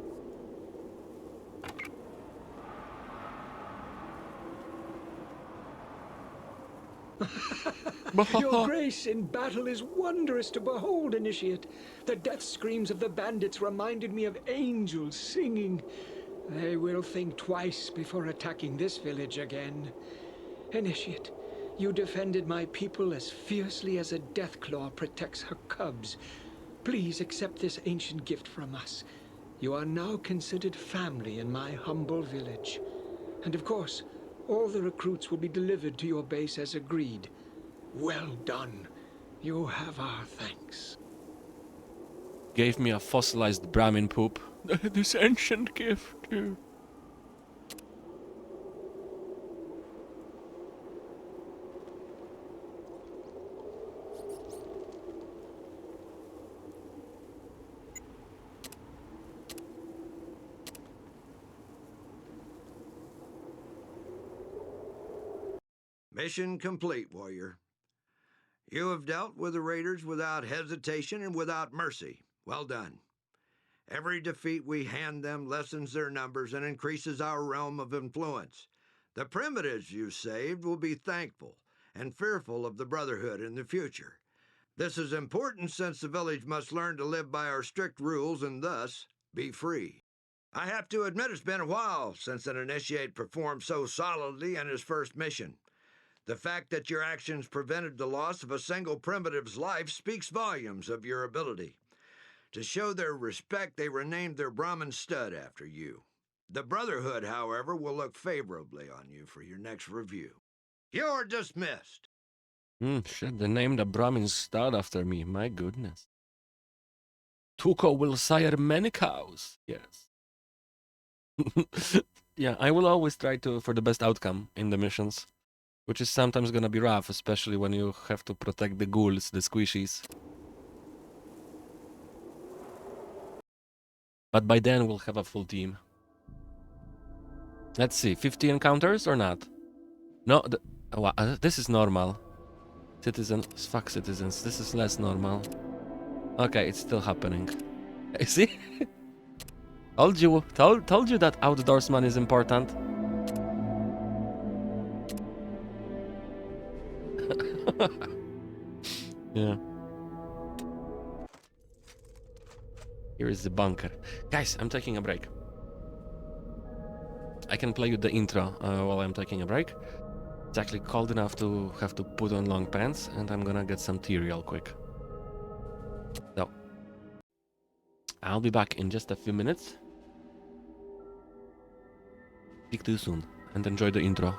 Speaker 9: Your grace in battle is wondrous to behold, Initiate. The death screams of the bandits reminded me of angels singing. They will think twice before attacking this village again. Initiate, you defended my people as fiercely as a deathclaw protects her cubs. Please accept this ancient gift from us. You are now considered family in my humble village. And of course, all the recruits will be delivered to your base as agreed. Well done. You have our thanks.
Speaker 6: Gave me a fossilized Brahmin poop. This ancient gift.
Speaker 8: Mission complete, warrior. You have dealt with the raiders without hesitation and without mercy. Well done. Every defeat we hand them lessens their numbers and increases our realm of influence. The primitives you saved will be thankful and fearful of the Brotherhood in the future. This is important since the village must learn to live by our strict rules and thus be free. I have to admit it's been a while since an initiate performed so solidly in his first mission. The fact that your actions prevented the loss of a single primitive's life speaks volumes of your ability. To show their respect, they renamed their Brahmin stud after you. The Brotherhood, however, will look favorably on you for your next review. You're dismissed.
Speaker 6: Shit, they named a Brahmin stud after me, my goodness. Tuco will sire many cows, yes. Yeah, I will always try for the best outcome in the missions. Which is sometimes gonna be rough, especially when you have to protect the ghouls, the squishies. But by then we'll have a full team. Let's see, 50 encounters or not? No, this is normal. Citizens, fuck citizens, this is less normal. Okay, it's still happening. See? Told you that outdoorsman is important. Yeah. Here is the bunker. Guys, I'm taking a break. I can play you the intro while I'm taking a break. It's actually cold enough to have to put on long pants, and I'm gonna get some tea real quick. So, I'll be back in just a few minutes. Speak to you soon, and enjoy the intro.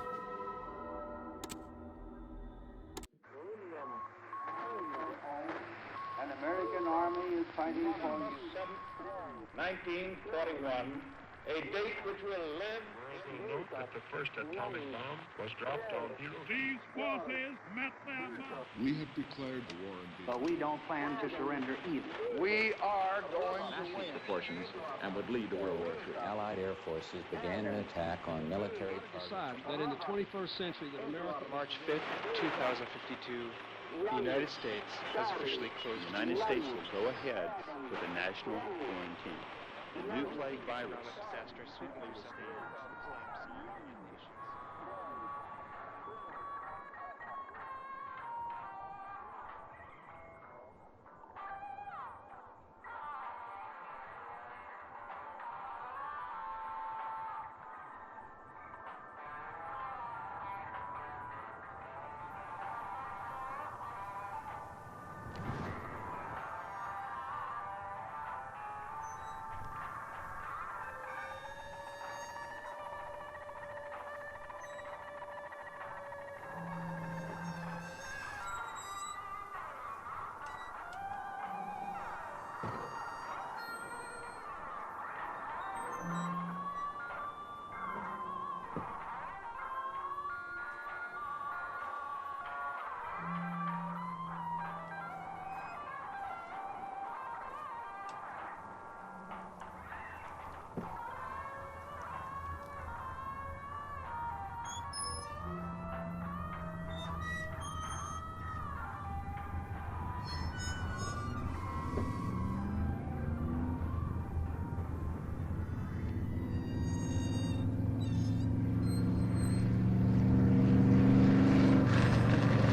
Speaker 13: An American army is fighting for 1941, a date which will live.
Speaker 14: Note that the first atomic bomb was dropped on Hiroshima. These forces met their mark. We have declared the war in Vietnam.
Speaker 13: But we don't plan to surrender either. We are going to win.
Speaker 3: Proportions and would lead to World War III. Allied air forces began an attack on military targets.
Speaker 4: Decide that in the 21st century that America...
Speaker 5: March 5th, 2052, the United States has officially closed.
Speaker 2: The United States will go ahead with a national quarantine. The new plague virus.
Speaker 5: Disaster sweeping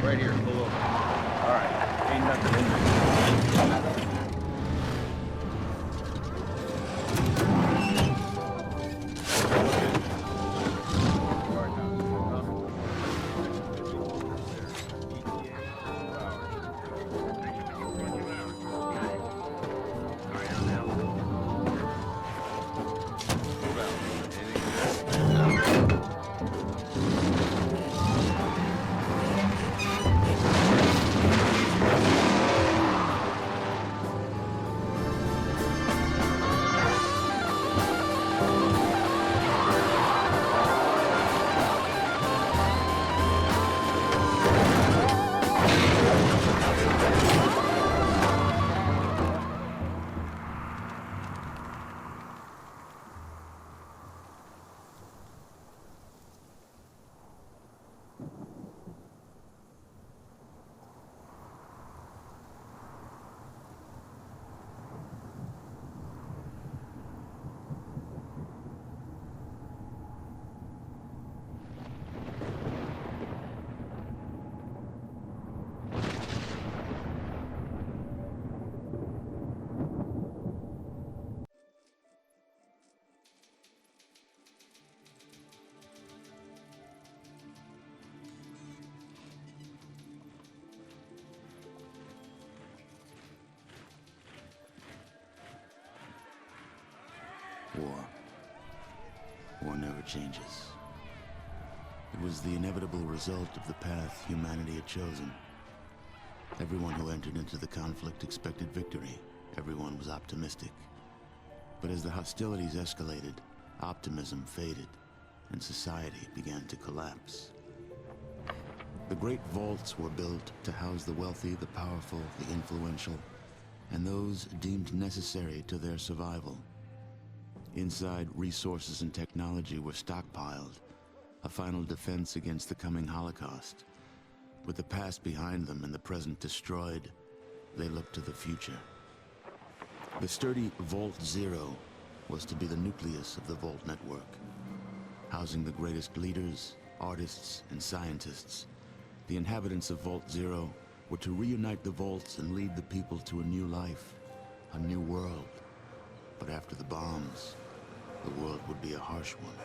Speaker 14: Right here, pull over. All right, ain't nothing in there.
Speaker 7: war. War never changes. It was the inevitable result of the path humanity had chosen. Everyone who entered into the conflict expected victory. Everyone was optimistic. But as the hostilities escalated, optimism faded, and society began to collapse. The great vaults were built to house the wealthy, the powerful, the influential, and those deemed necessary to their survival. Inside, resources and technology were stockpiled, a final defense against the coming Holocaust. With the past behind them and the present destroyed, they looked to the future. The sturdy Vault Zero was to be the nucleus of the Vault network, housing the greatest leaders, artists, and scientists. The inhabitants of Vault Zero were to reunite the vaults and lead the people to a new life, a new world. But after the bombs, the world would be a harsh one.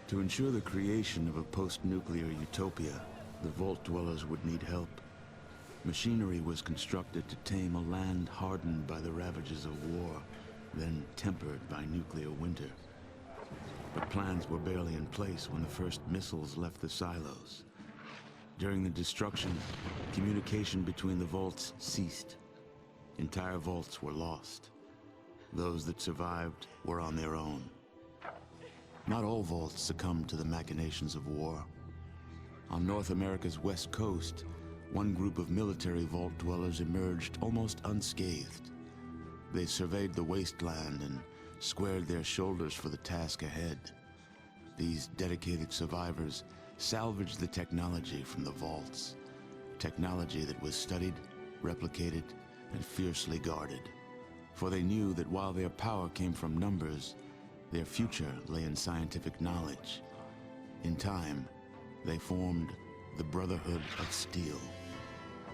Speaker 7: To ensure the creation of a post-nuclear utopia, the Vault dwellers would need help. Machinery was constructed to tame a land hardened by the ravages of war, then tempered by nuclear winter. But plans were barely in place when the first missiles left the silos. During the destruction, communication between the vaults ceased. Entire vaults were lost. Those that survived were on their own. Not all vaults succumbed to the machinations of war. On North America's west coast, one group of military vault dwellers emerged almost unscathed. They surveyed the wasteland and squared their shoulders for the task ahead. These dedicated survivors salvaged the technology from the vaults, technology that was studied, replicated, and fiercely guarded. For they knew that while their power came from numbers, their future lay in scientific knowledge. In time, they formed the Brotherhood of Steel.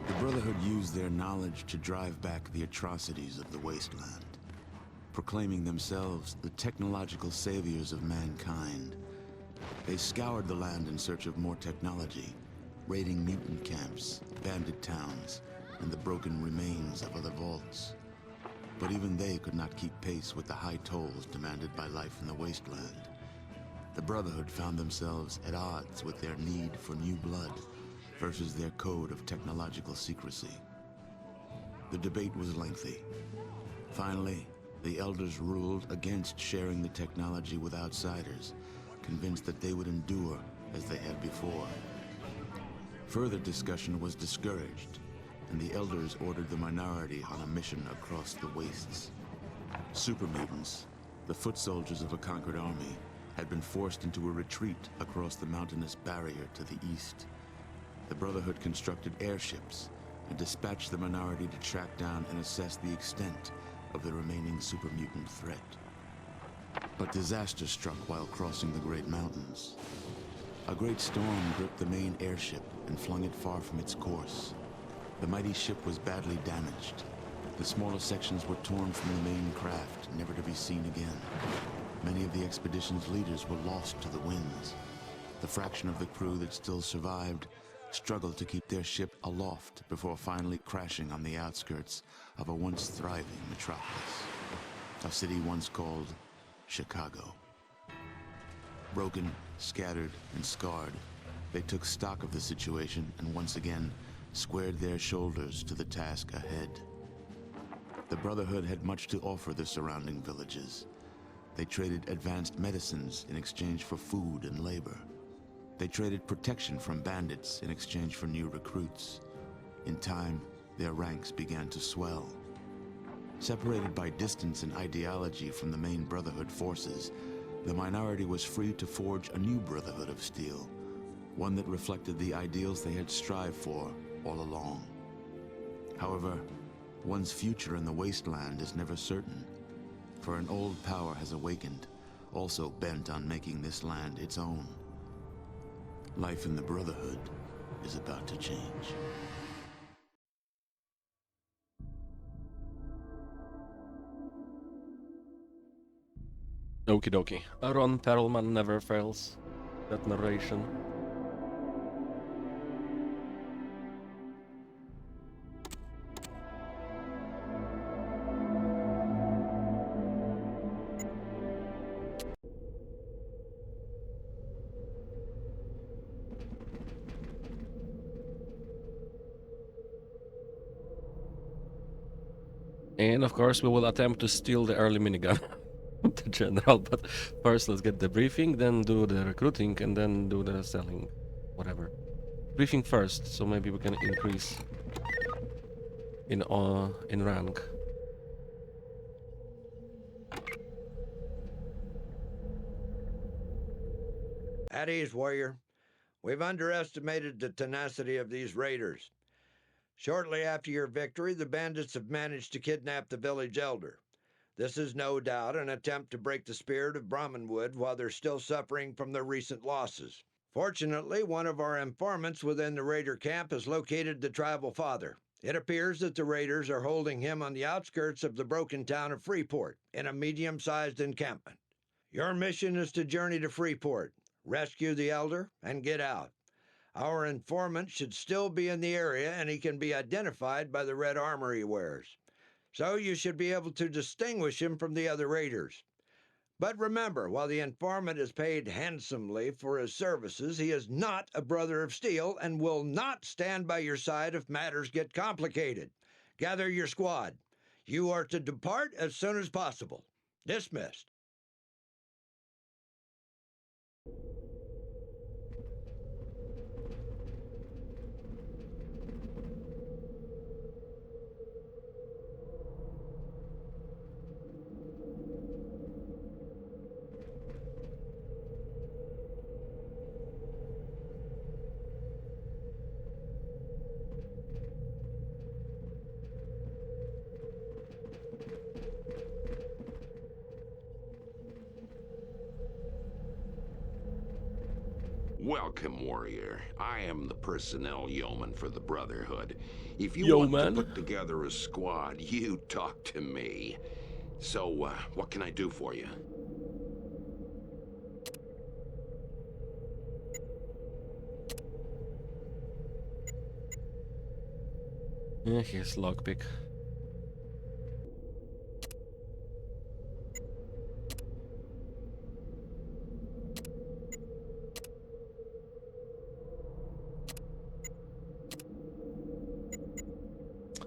Speaker 7: The Brotherhood used their knowledge to drive back the atrocities of the wasteland, proclaiming themselves the technological saviors of mankind. They scoured the land in search of more technology, raiding mutant camps, bandit towns, and the broken remains of other vaults. But even they could not keep pace with the high tolls demanded by life in the wasteland. The Brotherhood found themselves at odds with their need for new blood versus their code of technological secrecy. The debate was lengthy. Finally, the elders ruled against sharing the technology with outsiders, convinced that they would endure as they had before. Further discussion was discouraged, and the elders ordered the minority on a mission across the wastes. Super mutants, the foot soldiers of a conquered army, had been forced into a retreat across the mountainous barrier to the east. The Brotherhood constructed airships and dispatched the minority to track down and assess the extent of the remaining super mutant threat. But disaster struck while crossing the Great Mountains. A great storm gripped the main airship and flung it far from its course. The mighty ship was badly damaged. The smaller sections were torn from the main craft, never to be seen again. Many of the expedition's leaders were lost to the winds. The fraction of the crew that still survived struggled to keep their ship aloft before finally crashing on the outskirts of a once thriving metropolis, a city once called Chicago. Broken, scattered, and scarred, they took stock of the situation and once again squared their shoulders to the task ahead. The Brotherhood had much to offer the surrounding villages. They traded advanced medicines in exchange for food and labor. They traded protection from bandits in exchange for new recruits. In time, their ranks began to swell. Separated by distance and ideology from the main Brotherhood forces, the minority was free to forge a new Brotherhood of Steel, one that reflected the ideals they had strived for all along. However, one's future in the wasteland is never certain, for an old power has awakened, also bent on making this land its own. Life in the Brotherhood is about to change.
Speaker 6: Okie dokie. Ron Perlman never fails. That narration. And of course we will attempt to steal the early minigun. The general, but first let's get the briefing, then do the recruiting, and then do the selling. Whatever. Briefing first, so maybe we can increase in rank.
Speaker 8: At ease, warrior. We've underestimated the tenacity of these raiders. Shortly after your victory, the bandits have managed to kidnap the village elder. This is no doubt an attempt to break the spirit of Brahmanwood while they're still suffering from their recent losses. Fortunately, one of our informants within the raider camp has located the tribal father. It appears that the raiders are holding him on the outskirts of the broken town of Freeport in a medium-sized encampment. Your mission is to journey to Freeport, rescue the elder, and get out. Our informant should still be in the area, and he can be identified by the red armor he wears. So you should be able to distinguish him from the other raiders. But remember, while the informant is paid handsomely for his services, he is not a brother of steel and will not stand by your side if matters get complicated. Gather your squad. You are to depart as soon as possible. Dismissed.
Speaker 15: Welcome, warrior. I am the personnel yeoman for the Brotherhood. If you want to put together a squad, you talk to me. So, what can I do for you?
Speaker 6: Yeah, here's lockpick.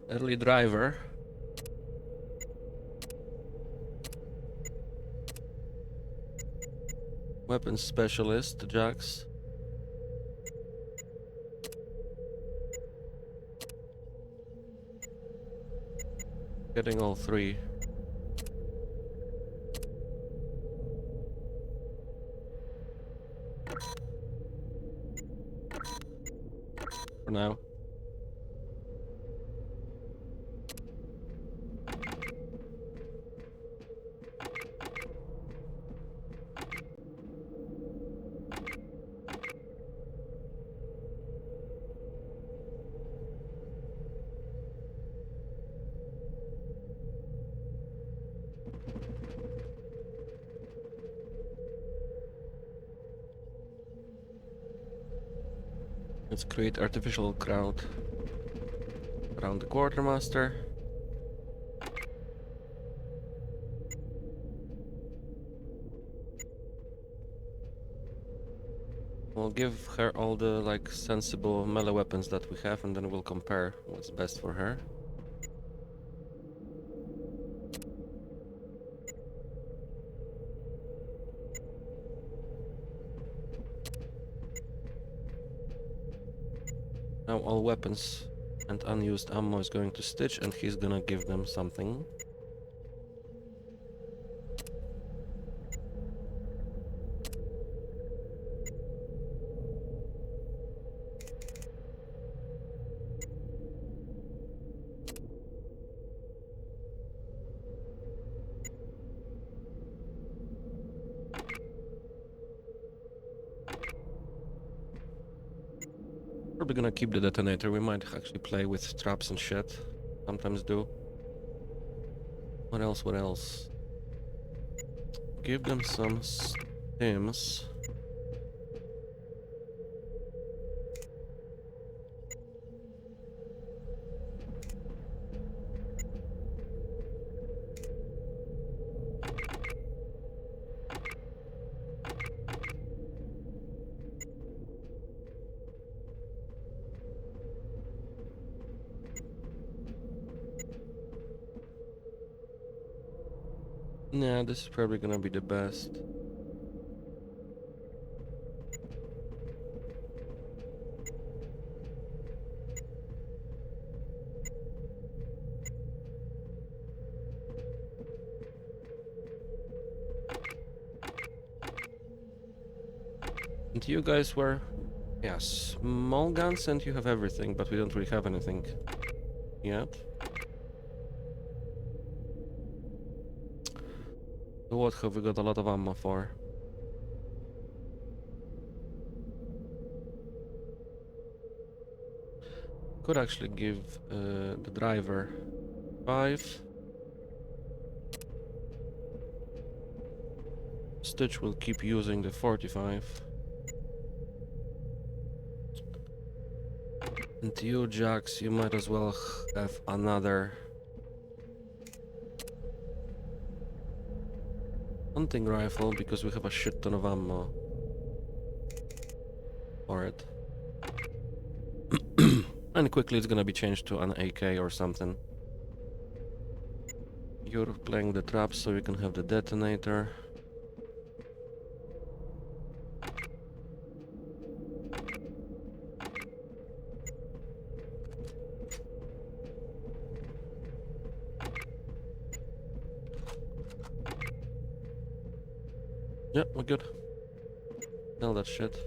Speaker 6: Early driver. Weapons specialist, Jax. Getting all three. For now. Let's create artificial crowd around the quartermaster. We'll give her all the sensible melee weapons that we have, and then we'll compare what's best for her. Now all weapons and unused ammo is going to Stitch, and he's gonna give them something. Probably gonna keep the detonator. We might actually play with traps and shit. Sometimes do. What else? What else? Give them some stims. Nah, this is probably gonna be the best. And you guys were, yeah, small guns, and you have everything, but we don't really have anything yet. So what have we got a lot of ammo for? Could actually give the driver 5. Stitch will keep using the 45. And you, Jax, you might as well have another hunting rifle, because we have a shit ton of ammo for it. And quickly it's gonna be changed to an AK or something. You're playing the traps so you can have the detonator. Yeah, we're good. Sell that shit.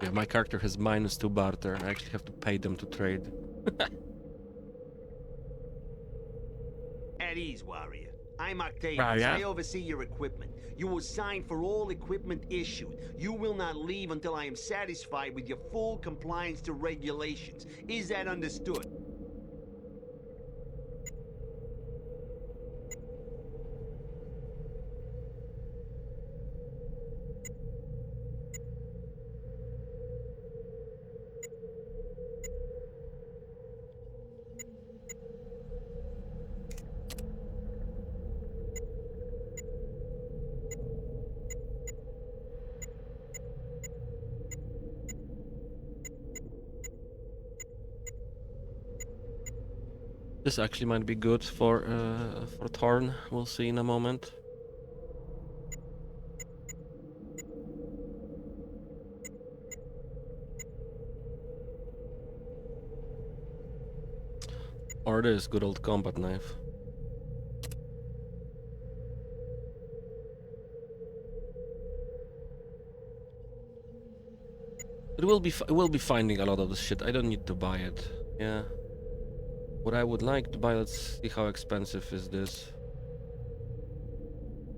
Speaker 6: Yeah, my character has -2 barter. I actually have to pay them to trade.
Speaker 16: At ease, warrior. I'm Octavius.
Speaker 6: Ah, yeah?
Speaker 16: I oversee your equipment. You will sign for all equipment issued. You will not leave until I am satisfied with your full compliance to regulations. Is that understood?
Speaker 6: This actually might be good for Thorn. We'll see in a moment. Or this good old combat knife. We'll be finding a lot of this shit. I don't need to buy it. Yeah. What I would like to buy, let's see how expensive is this.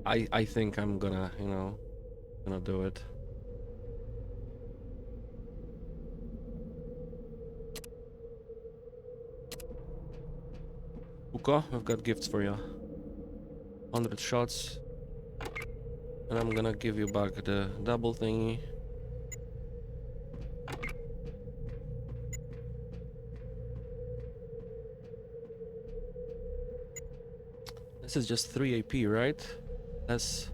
Speaker 6: I think I'm gonna, you know, gonna do it. Uko, I've got gifts for you. 100 shots. And I'm gonna give you back the double thingy. This is just 3 AP, right? It's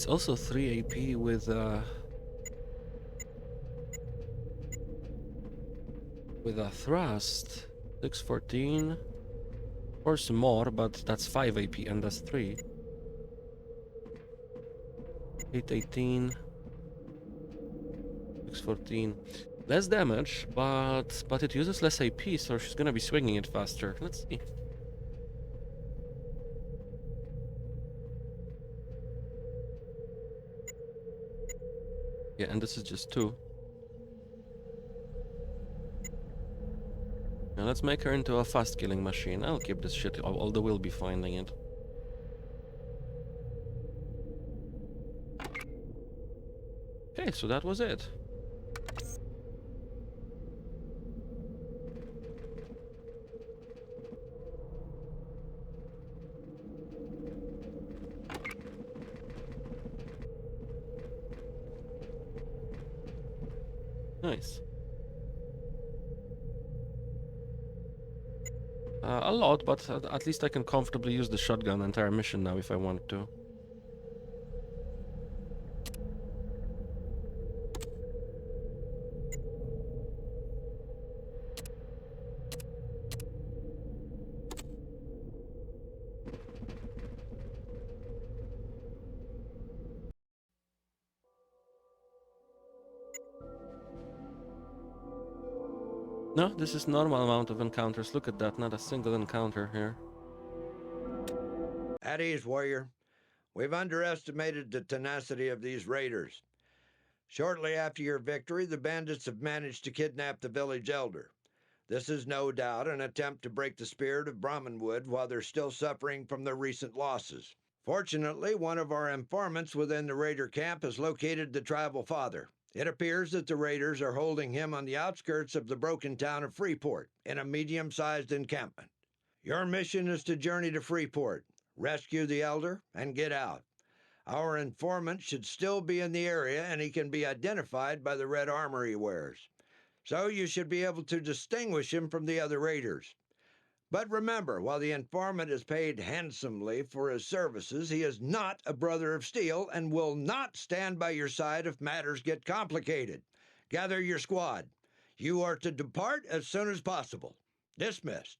Speaker 6: also 3 AP with a thrust. 614. Of course more, but that's 5 AP and that's 3. 818. 614. Less damage, but it uses less AP, so she's gonna be swinging it faster. Let's see. Yeah, and this is just 2. Now let's make her into a fast killing machine. I'll keep this shit, although we'll be finding it. Okay, so that was it. Nice. A lot, but at least I can comfortably use the shotgun entire mission now if I want to. No, this is normal amount of encounters. Look at that, not a single encounter here.
Speaker 8: At ease, warrior. We've underestimated the tenacity of these raiders. Shortly after your victory, the bandits have managed to kidnap the village elder. This is no doubt an attempt to break the spirit of Brahmanwood while they're still suffering from their recent losses. Fortunately, one of our informants within the raider camp has located the tribal father. It appears that the raiders are holding him on the outskirts of the broken town of Freeport in a medium-sized encampment. Your mission is to journey to Freeport, rescue the elder, and get out. Our informant should still be in the area, and he can be identified by the red armor he wears. So you should be able to distinguish him from the other raiders. But remember, while the informant is paid handsomely for his services, he is not a brother of steel and will not stand by your side if matters get complicated. Gather your squad. You are to depart as soon as possible. Dismissed.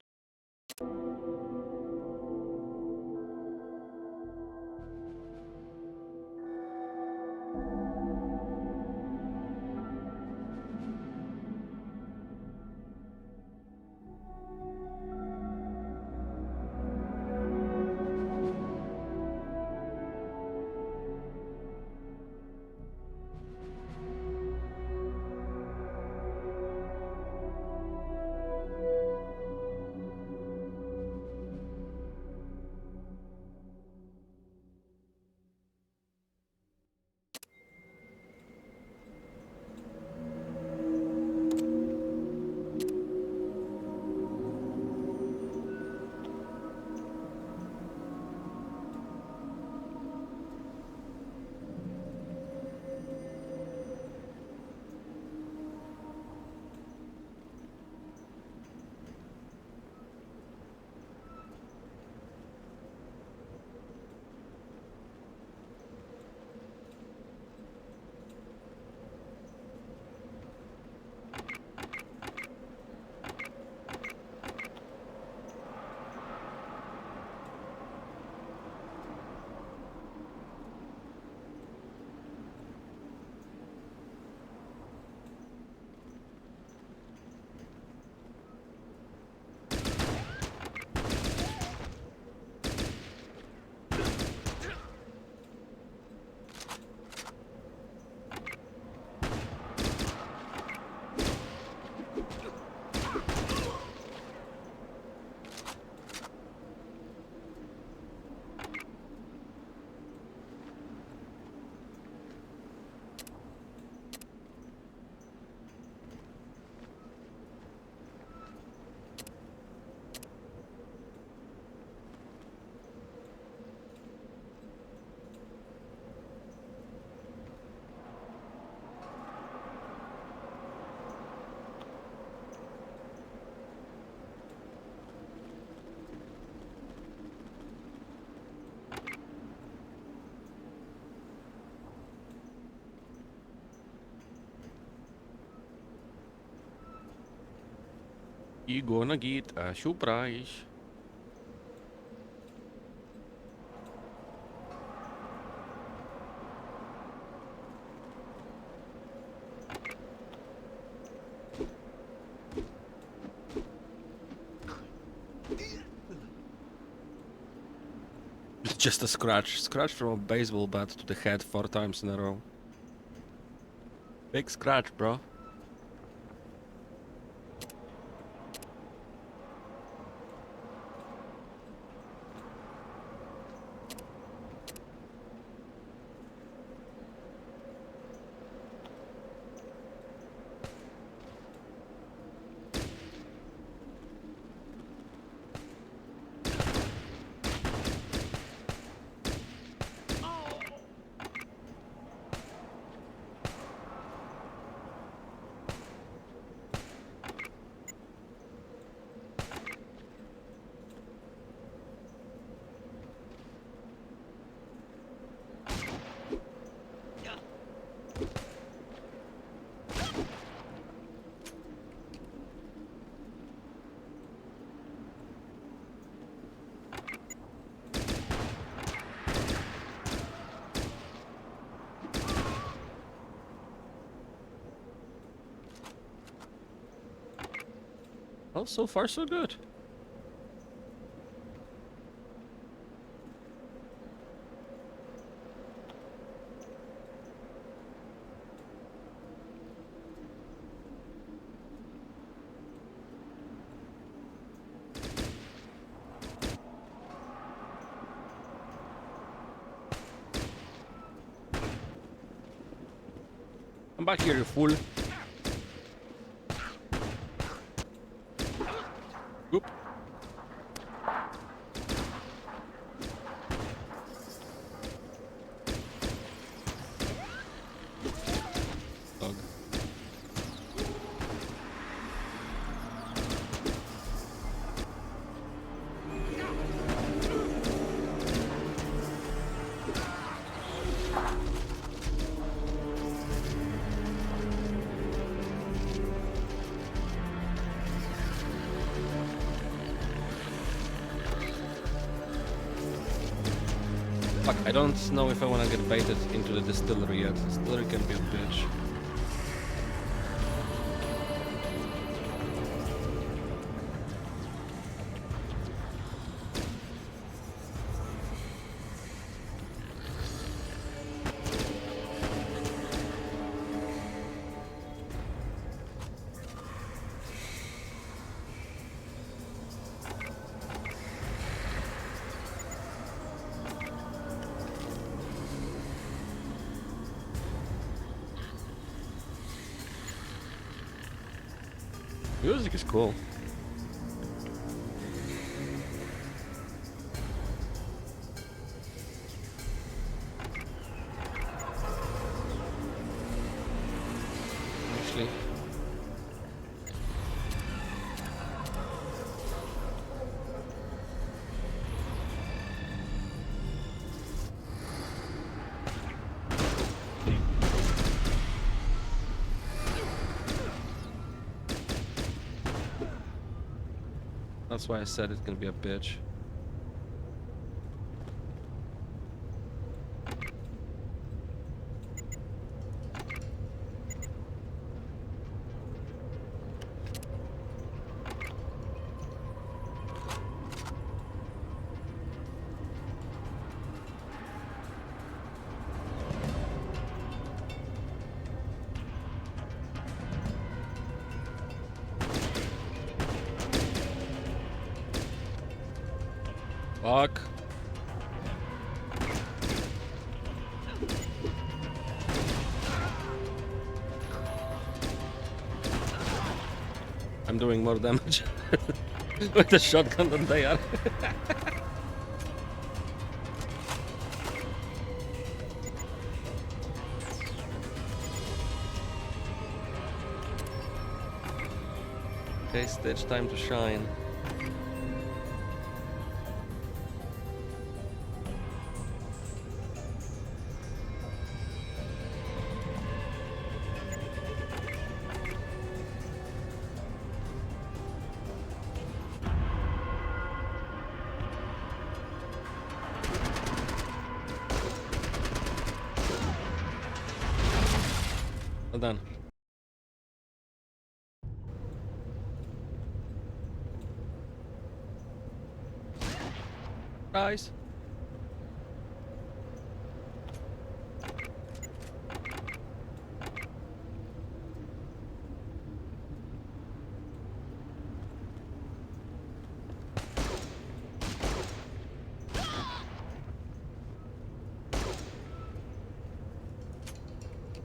Speaker 6: You gonna get a surprise. It's just a scratch. Scratch from a baseball bat to the head 4 times in a row. Big scratch, bro. Oh, so far so good. Come back here, you fool. Oop. Dog. Fuck, I don't know if I want to get baited into the distillery yet. Distillery can be a bitch. Music is cool. Actually, that's why I said it's gonna be a bitch. Fuck. I'm doing more damage with the shotgun than they are. Okay, Stitch, time to shine. Well done. Nice.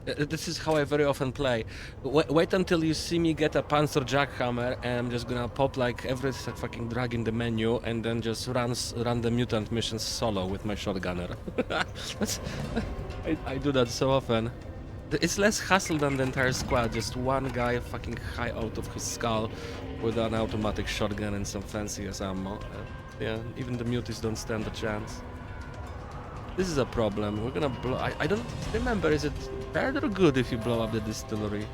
Speaker 6: This is how I very often play. Wait until you see me get a Panzer Jackhammer, and I'm just gonna pop like every fucking drag in the menu, and then just run the mutant missions solo with my shotgunner. I do that so often. It's less hassle than the entire squad. Just one guy fucking high out of his skull with an automatic shotgun and some fancy ass ammo. Yeah, even the muties don't stand a chance. This is a problem. We're gonna blow. I don't remember. Is it bad or good if you blow up the distillery?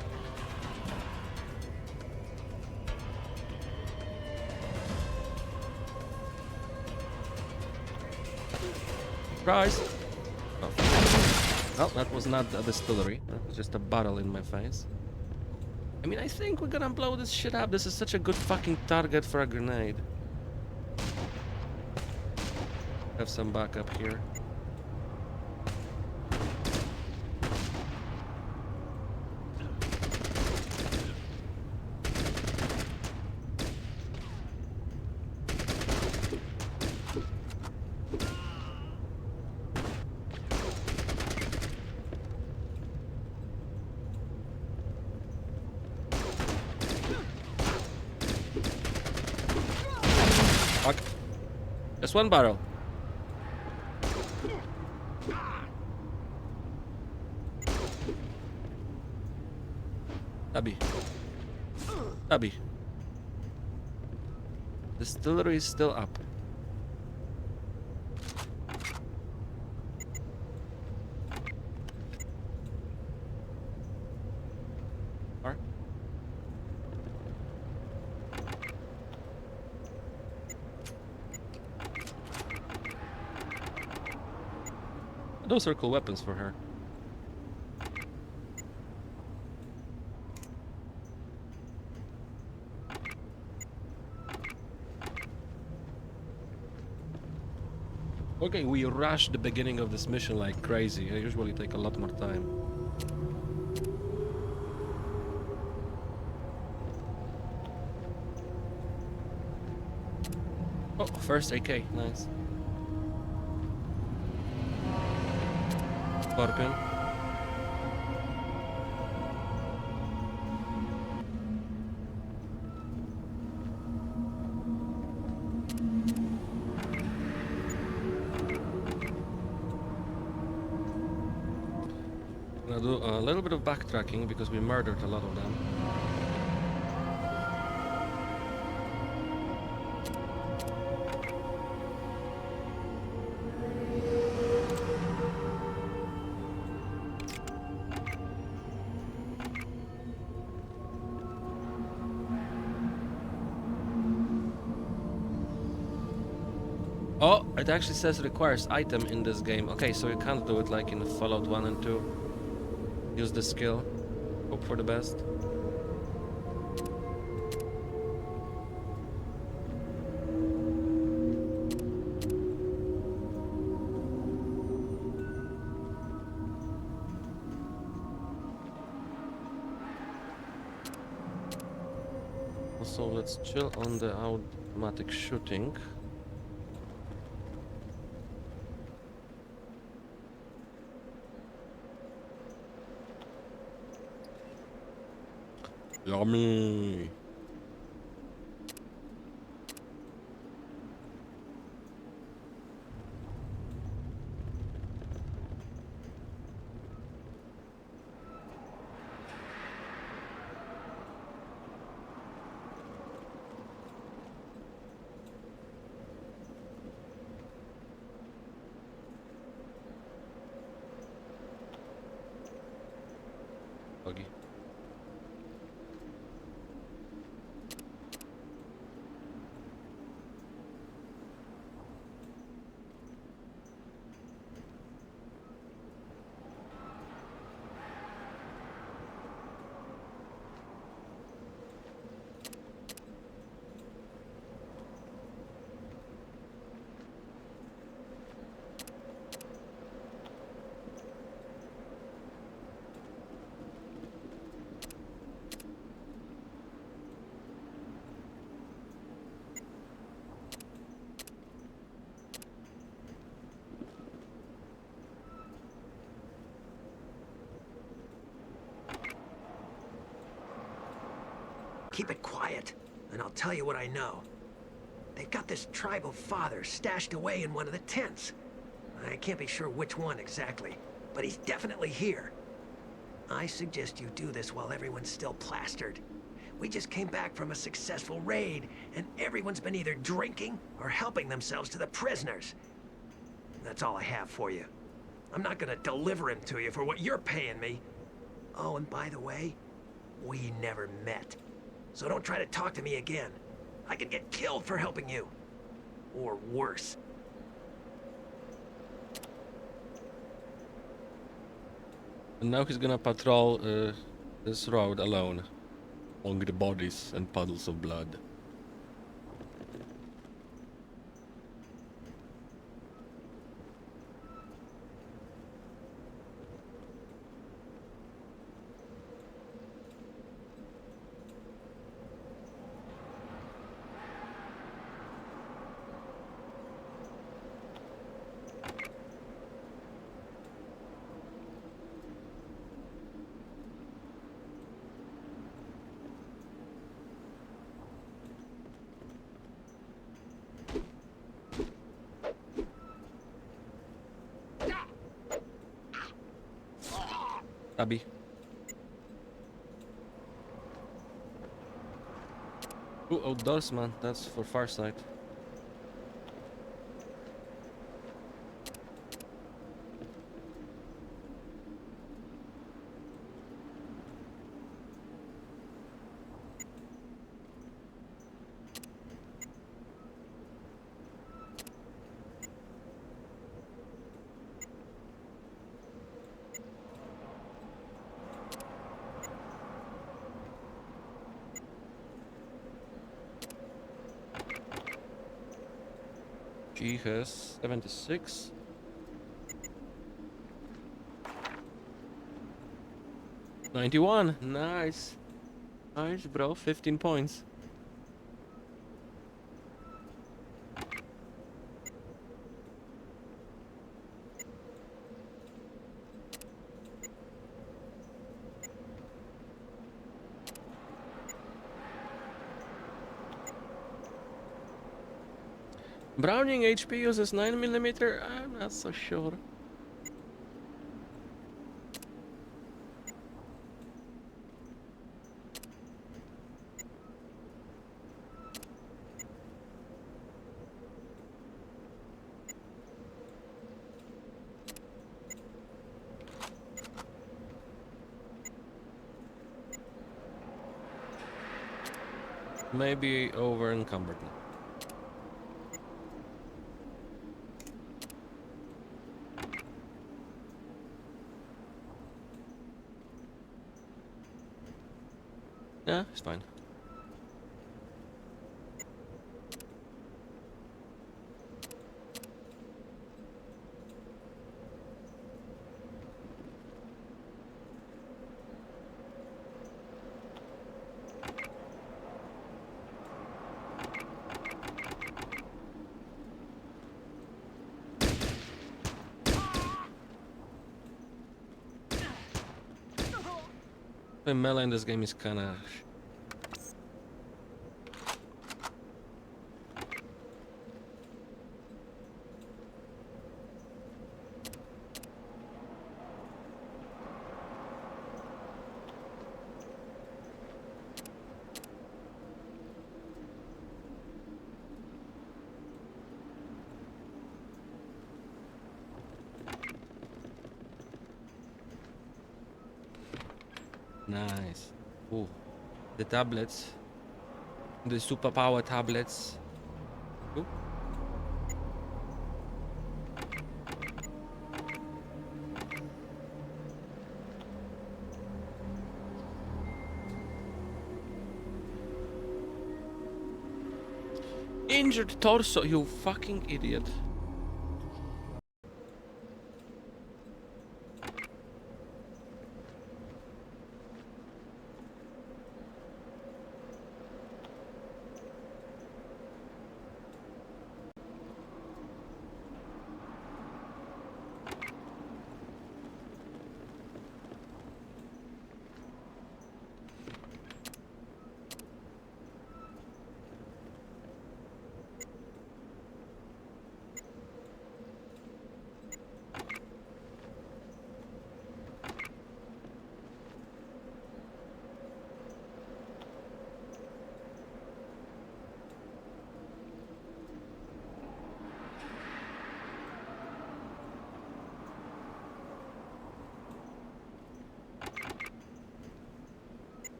Speaker 6: Surprise! Oh. Oh, that was not a distillery. That was just a bottle in my face. I mean, I think we're gonna blow this shit up. This is such a good fucking target for a grenade. Have some backup here. Fuck. Just one barrel. Tabby. Tabby. Distillery is still up. Are? Those are cool weapons for her. Okay, we rushed the beginning of this mission like crazy. I usually take a lot more time. Oh, first AK, nice. Scorpion. Gonna do a little bit of backtracking because we murdered a lot of them. Oh, it actually says requires item in this game. Okay, so you can't do it like in Fallout 1 and 2. Use the skill. Hope for the best. Also, let's chill on the automatic shooting. Yummy. Buggy.
Speaker 17: Keep it quiet, and I'll tell you what I know. They've got this tribal father stashed away in one of the tents. I can't be sure which one exactly, but he's definitely here. I suggest you do this while everyone's still plastered. We just came back from a successful raid, and everyone's been either drinking or helping themselves to the prisoners. That's all I have for you. I'm not gonna deliver him to you for what you're paying me. Oh, and by the way, we never met. So don't try to talk to me again. I could get killed for helping you. Or worse.
Speaker 6: And now he's gonna patrol this road alone. among the bodies and puddles of blood. Abby. Ooh, outdoors, man. That's for Farsight. She has 76. $91. Nice. Nice, bro. 15 points. Browning HP uses 9mm? I'm not so sure. Maybe over encumbered. Yeah, it's fine. The melee in this game is kinda... Nice. Ooh. The tablets. The superpower tablets. Ooh. Injured torso, you fucking idiot.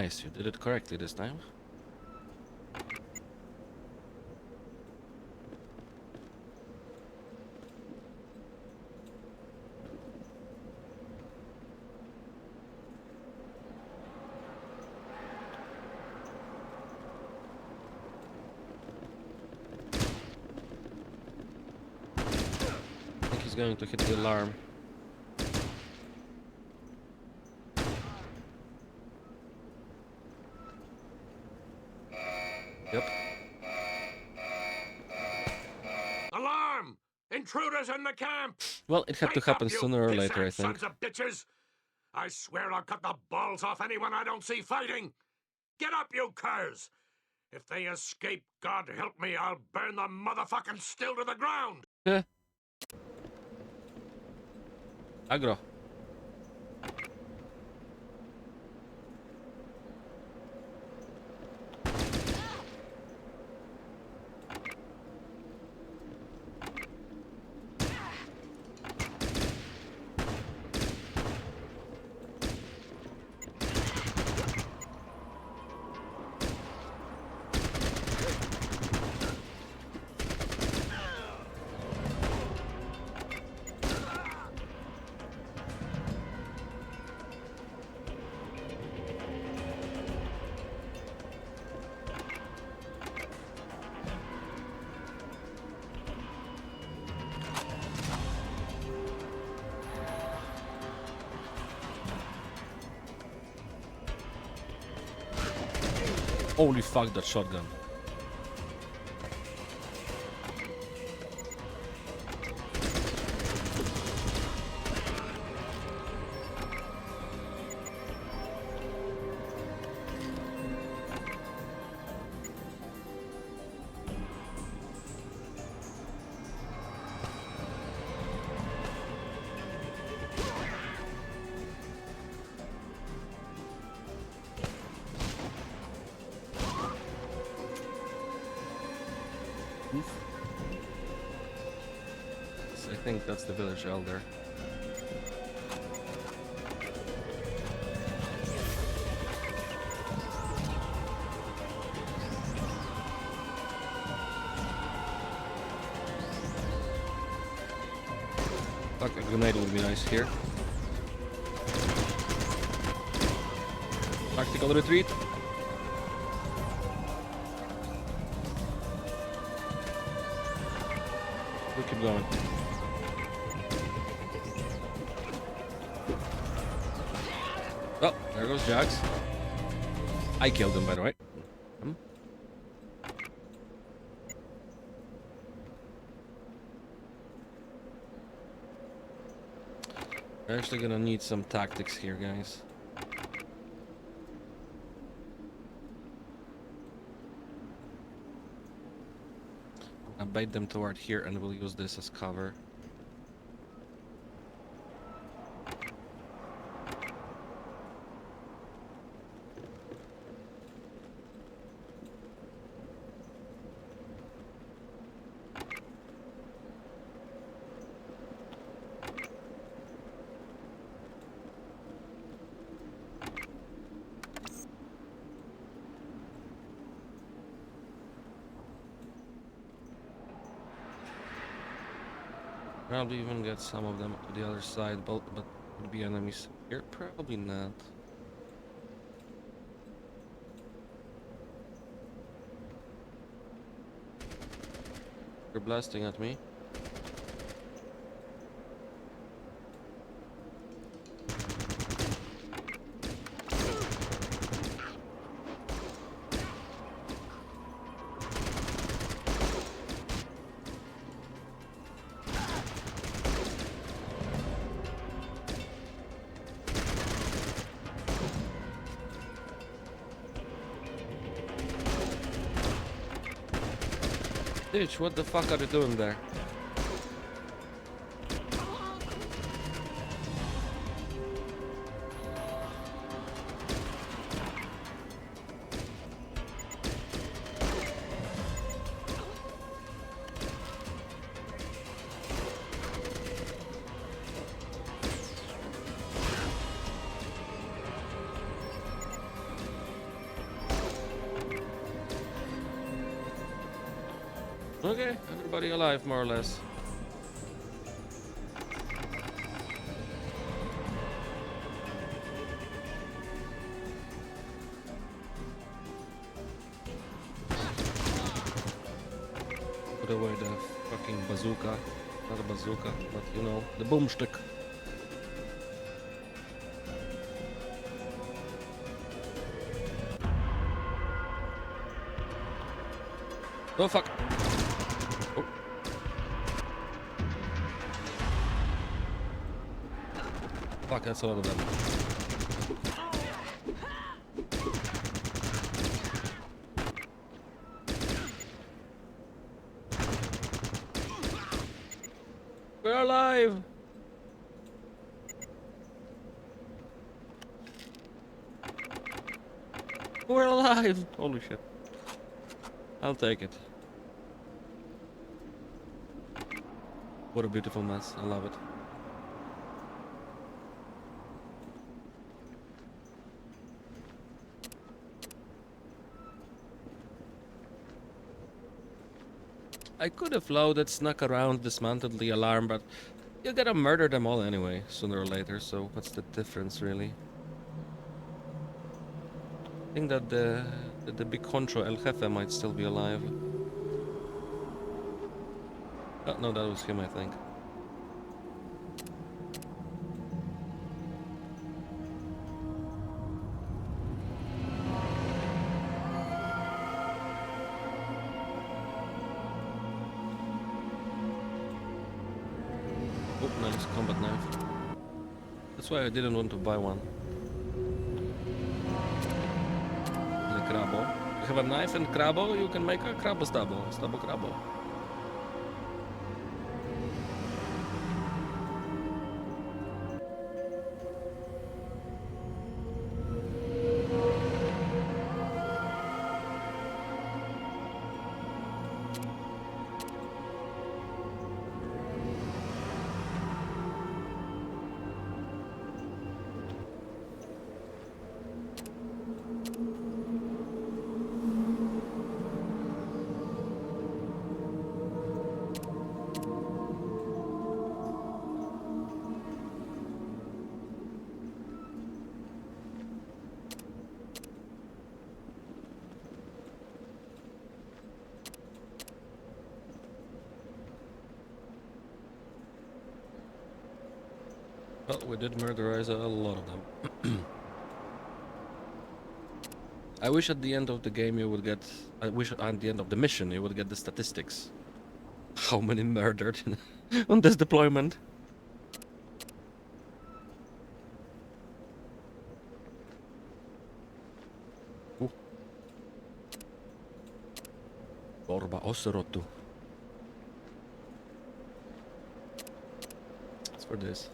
Speaker 6: Nice, you did it correctly this time. I think he's going to hit the alarm. Yep.
Speaker 10: Alarm! Intruders in the camp!
Speaker 6: Well, it had to happen sooner or later, I think.
Speaker 10: Sons of bitches! I swear I'll cut the balls off anyone I don't see fighting! Get up, you curs! If they escape, God help me, I'll burn the motherfucking still to the ground!
Speaker 6: Yeah. Agro. Holy fuck, that shotgun. I think that's the village elder. Fuck, a grenade would be nice here. Tactical retreat. We'll keep going. Oh, there goes Jax. I killed him, by the way. We're actually gonna need some tactics here, guys. I'll bait them toward here and we'll use this as cover. Probably even get some of them to the other side, but would be enemies here? Probably not. You're blasting at me. Bitch, what the fuck are you doing there? Okay, everybody alive, more or less. Put away the fucking bazooka. Not a bazooka, but you know, the boomstick. Oh fuck. Oh. Fuck, that's a lot of them. We're alive! We're alive! Holy shit. I'll take it. What a beautiful mess. I love it. I could have loaded, snuck around, dismantled the alarm, but you're gonna murder them all anyway, sooner or later, so what's the difference, really? I think that the big honcho, El Jefe, might still be alive. Oh, no, that was him, I think. Oh, nice combat knife. That's why I didn't want to buy one. The crabo. You have a knife and crabo, you can make a crabo stabo. Stabo crabo. Well, we did murderize a lot of them. I wish at the end of the game you would get... I wish at the end of the mission you would get the statistics. How many murdered on this deployment? Orba Oserotu. It's for this.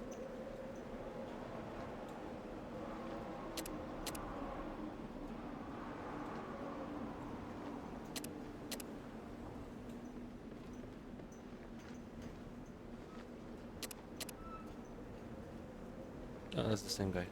Speaker 6: Oh, that's the same guy.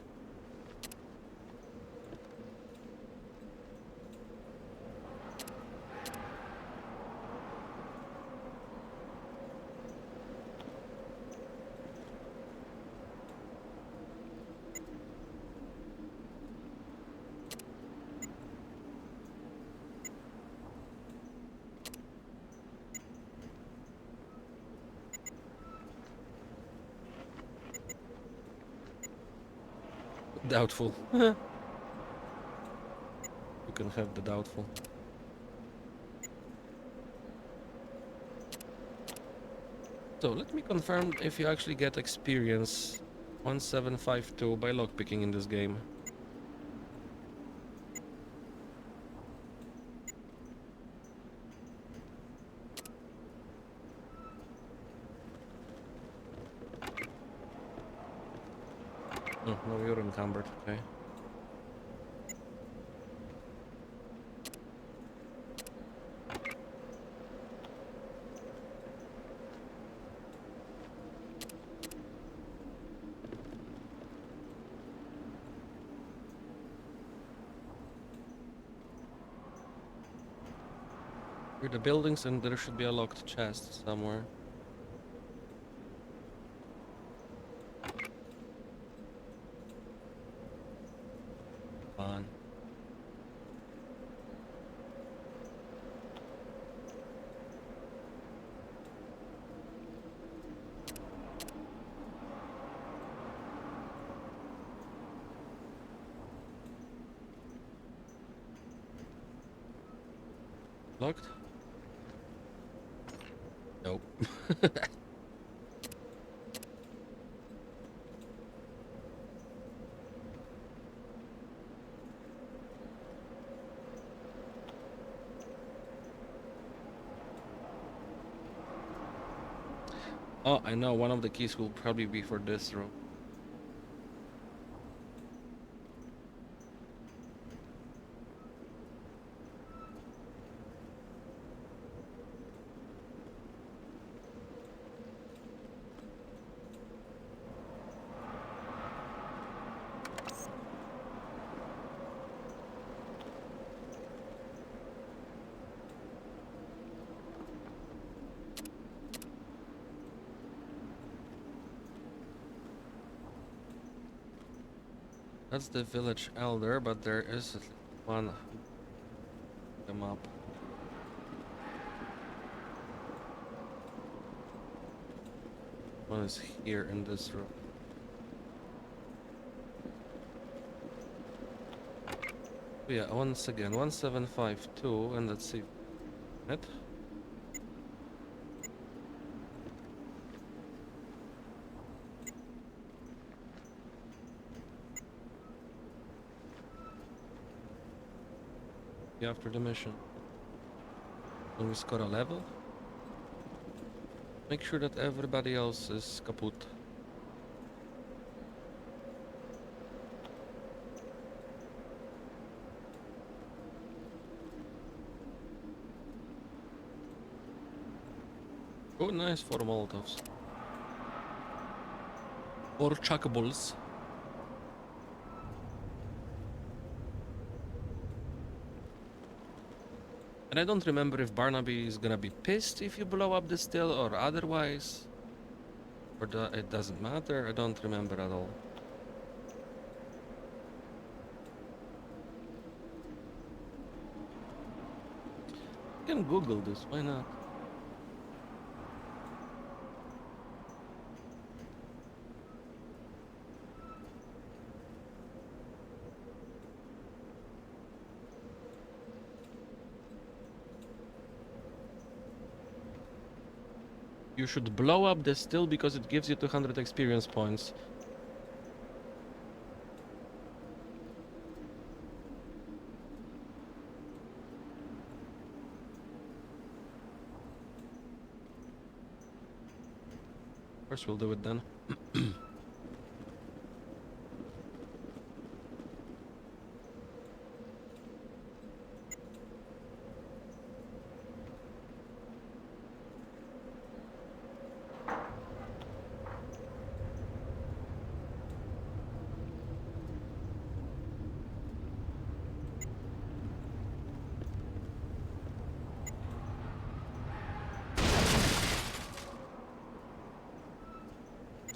Speaker 6: Doubtful. You can have the doubtful. So let me confirm if you actually get experience 1752 by lockpicking in this game. Oh, no, you're encumbered, okay. Here the buildings, and there should be a locked chest somewhere. Fun. Locked? Nope. Oh, I know, one of the keys will probably be for this room. That's the village elder, but there is one. Come up. One is here in this room. Oh yeah, once again, 1752, and let's see. It. After the mission. When we score a level, make sure that everybody else is kaput. Oh, nice, 4 Molotovs. 4 chuckables. And I don't remember if Barnaby is gonna be pissed if you blow up the still or otherwise. Or it doesn't matter, I don't remember at all. You can Google this, why not? You should blow up the still because it gives you 200 experience points. Of course we'll do it then.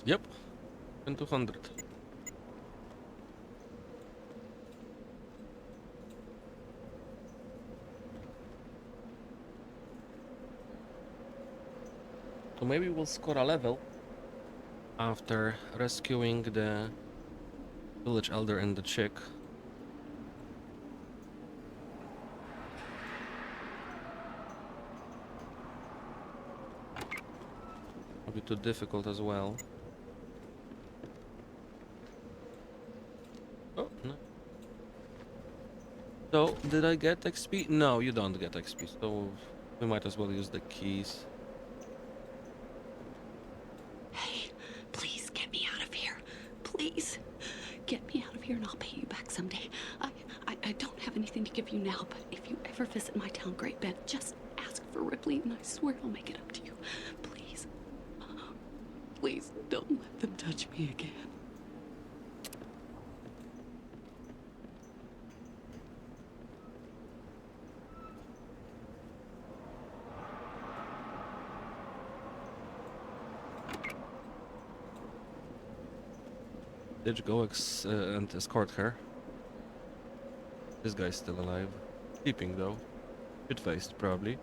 Speaker 6: Yep, and 200. So maybe we'll score a level after rescuing the village elder and the chick. Might be too difficult as well. Oh, no. So, did I get XP? No, you don't get XP, so we might as well use the keys.
Speaker 18: Hey, please get me out of here. Please. Get me out of here and I'll pay you back someday. I don't have anything to give you now, but if you ever visit my town, Great Bend, just ask for Ripley and I swear I'll make it up to you. Please. Please don't let them touch me again.
Speaker 6: Did you go and escort her? This guy's still alive. Sleeping though. Shit-faced, probably.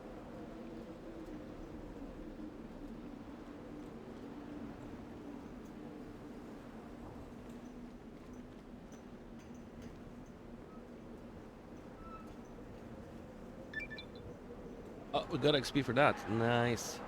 Speaker 6: Oh, we got XP for that. Nice.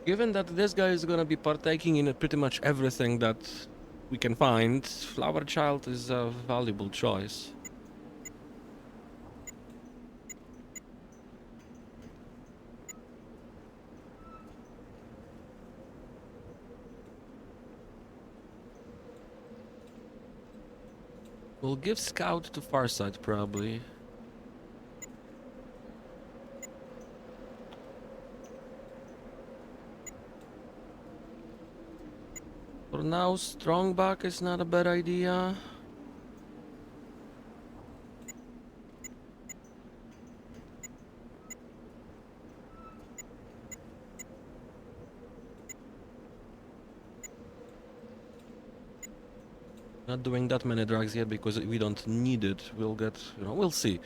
Speaker 6: Given that this guy is gonna be partaking in pretty much everything that we can find, Flower Child is a valuable choice. We'll give Scout to Farsight, probably. For now, Strongback is not a bad idea. Not doing that many drugs yet because we don't need it. We'll get, you know, we'll see.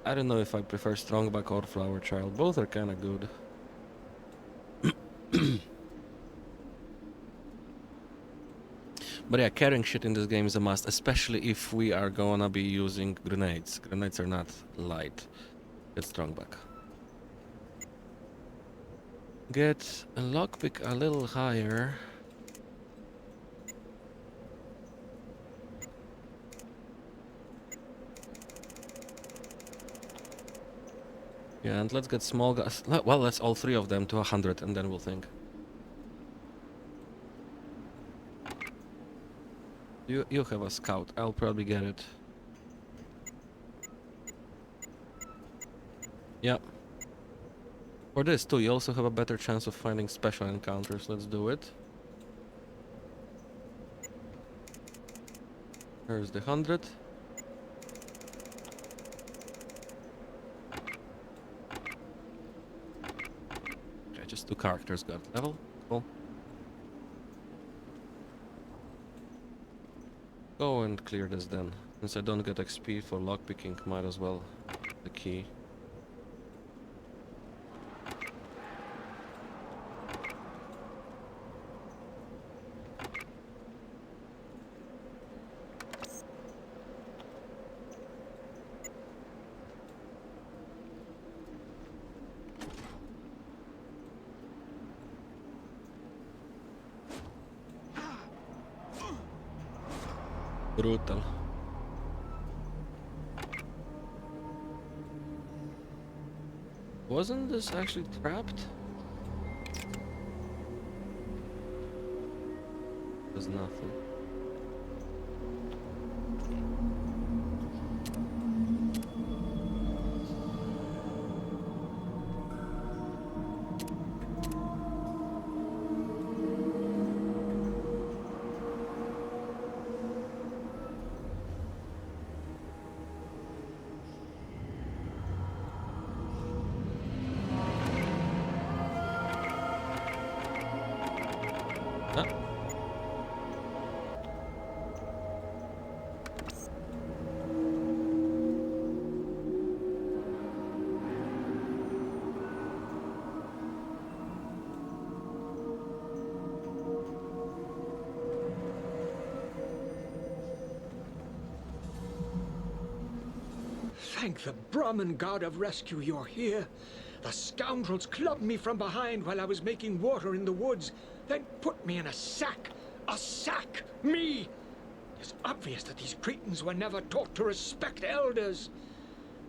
Speaker 6: I don't know if I prefer Strongback or Flower Child. Both are kind of good. But yeah, carrying shit in this game is a must, especially if we are gonna be using grenades. Grenades are not light. Get Strongback. Get a lockpick a little higher. Yeah, and let's get small guys. Well, let's all three of them to 100 and then we'll think. You have a scout. I'll probably get it. Yeah. For this too, you also have a better chance of finding special encounters. Let's do it. Here's the 100. Okay, just 2 characters got level. Cool. Go and clear this then. Since I don't get XP for lockpicking, might as well the key. Brutal. Wasn't this actually trapped? There's nothing.
Speaker 9: Thank the Brahmin god of rescue you're here. The scoundrels clubbed me from behind while I was making water in the woods, then put me in a sack. A sack! Me! It's obvious that these cretins were never taught to respect elders.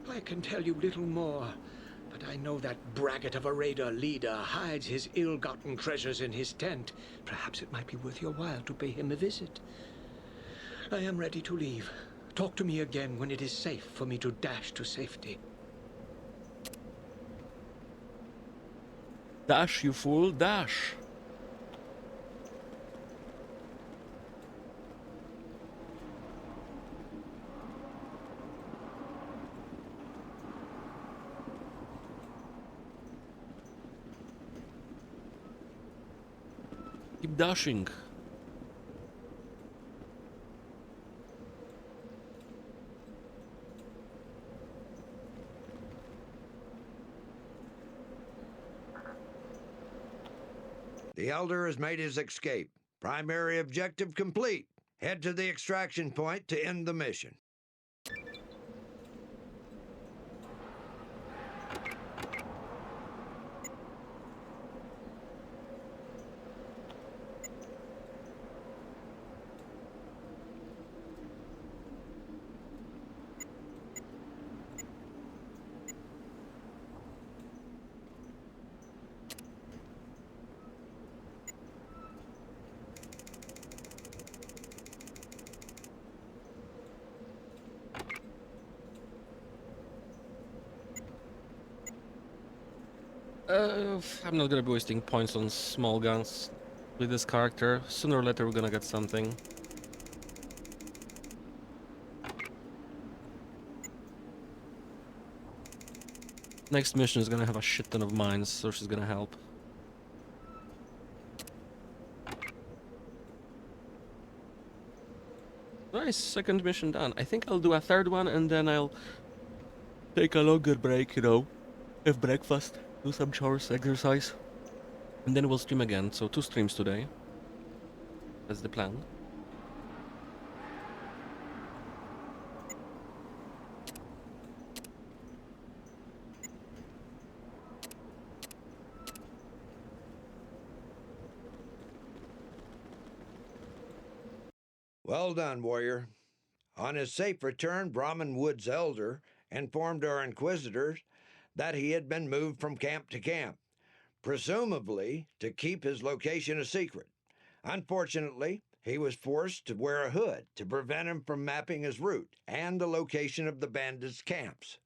Speaker 9: I can tell you little more, But I know that braggart of a raider leader hides his ill-gotten treasures in his tent. Perhaps it might be worth your while to pay him a visit. I am ready to leave. Talk to me again when it is safe for me to dash to safety.
Speaker 6: Dash, you fool, dash! Keep dashing.
Speaker 8: The Elder has made his escape. Primary objective complete. Head to the extraction point to end the mission.
Speaker 6: I'm not gonna be wasting points on small guns with this character. Sooner or later we're gonna get something. Next mission is gonna have a shit ton of mines, so she's gonna help. Nice, second mission done. I think I'll do a third one and then I'll take a longer break, you know, have breakfast, do some chores, exercise, and then we'll stream again. So 2 streams today. That's the plan.
Speaker 8: Well done, warrior. On his safe return, Brahmin Wood's elder informed our inquisitors that he had been moved from camp to camp, presumably to keep his location a secret. Unfortunately, he was forced to wear a hood to prevent him from mapping his route and the location of the bandits' camps.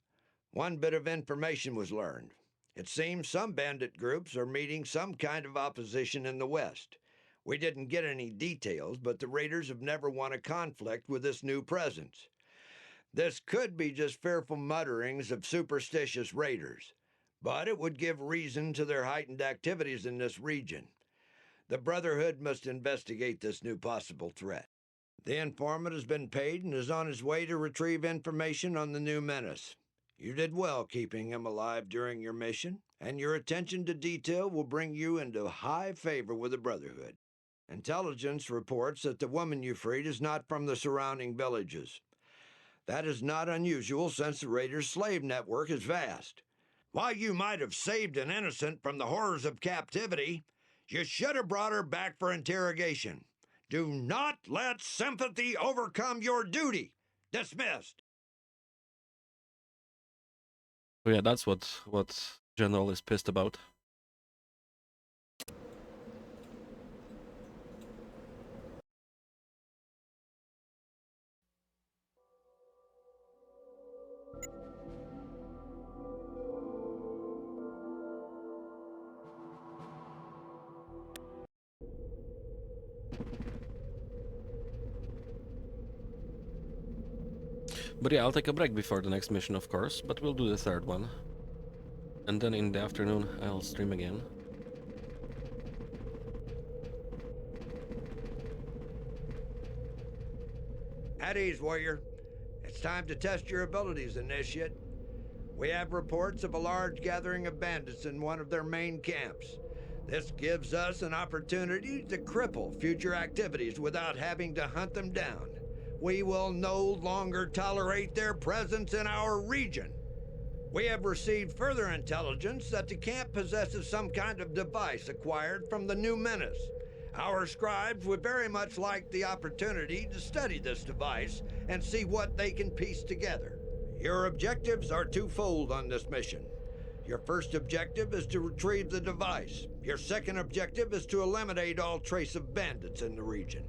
Speaker 8: One bit of information was learned. It seems some bandit groups are meeting some kind of opposition in the west. We didn't get any details, but the raiders have never won a conflict with this new presence. This could be just fearful mutterings of superstitious raiders, but it would give reason to their heightened activities in this region. The Brotherhood must investigate this new possible threat. The informant has been paid and is on his way to retrieve information on the new menace. You did well keeping him alive during your mission, and your attention to detail will bring you into high favor with the Brotherhood. Intelligence reports that the woman you freed is not from the surrounding villages. That is not unusual since the raiders' slave network is vast. While you might have saved an innocent from the horrors of captivity, you should have brought her back for interrogation. Do not let sympathy overcome your duty. Dismissed.
Speaker 6: Oh yeah, that's what General is pissed about. But yeah, I'll take a break before the next mission, of course, but we'll do the third one. And then in the afternoon, I'll stream again.
Speaker 8: At ease, warrior. It's time to test your abilities, initiate. We have reports of a large gathering of bandits in one of their main camps. This gives us an opportunity to cripple future activities without having to hunt them down. We will no longer tolerate their presence in our region. We have received further intelligence that the camp possesses some kind of device acquired from the new menace. Our scribes would very much like the opportunity to study this device and see what they can piece together. Your objectives are twofold on this mission. Your first objective is to retrieve the device. Your second objective is to eliminate all trace of bandits in the region.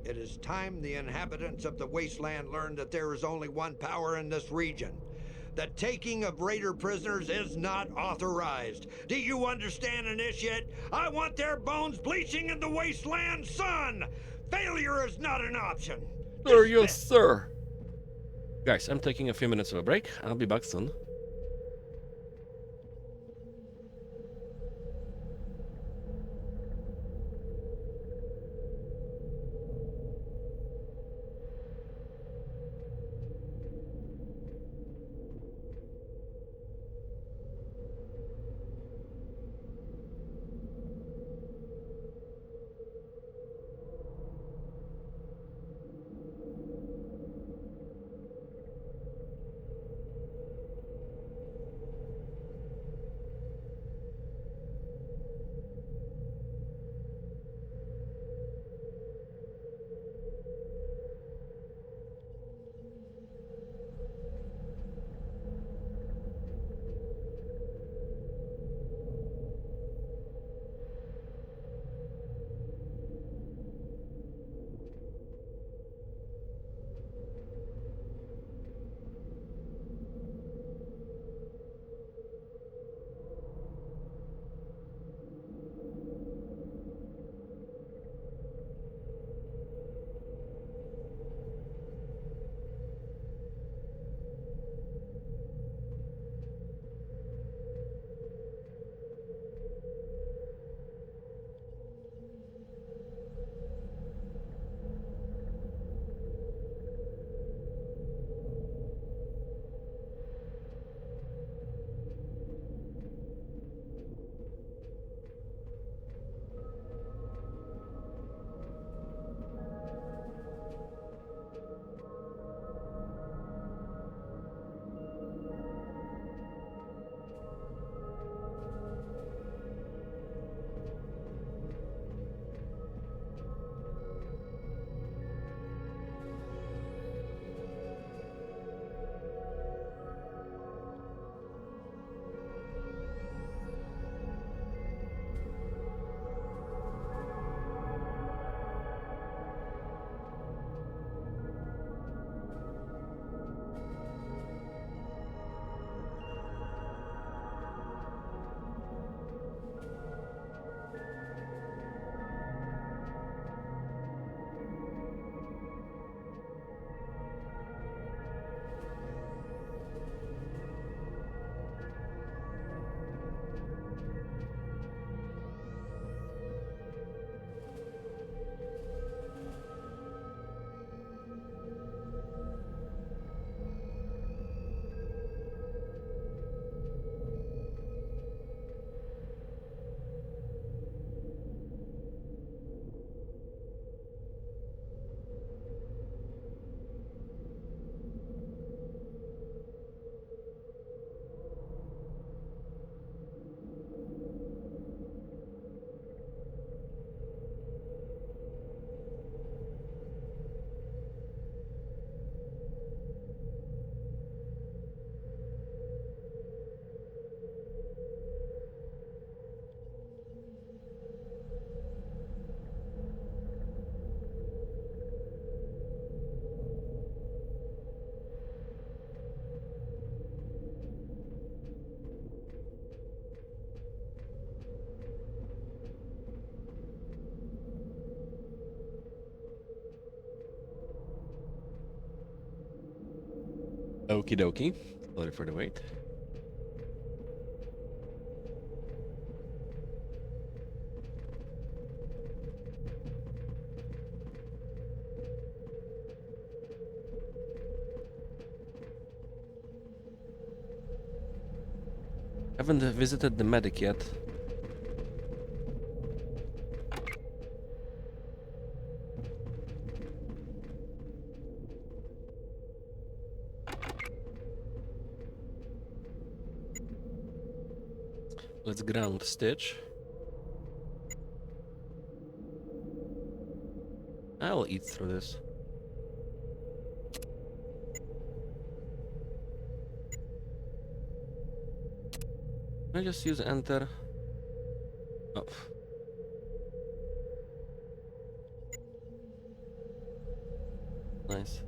Speaker 8: It is time the inhabitants of the wasteland learned that there is only one power in this region. The taking of Raider prisoners is not authorized. Do you understand, Initiate? I want their bones bleaching in the wasteland sun! Failure is not an option!
Speaker 6: Sir, yes, sir. Guys, I'm taking a few minutes of a break. I'll be back soon. Okie dokie. Sorry for the wait. Haven't visited the medic yet. Let's ground Stitch. I'll eat through this. I just use enter. Oh. Nice.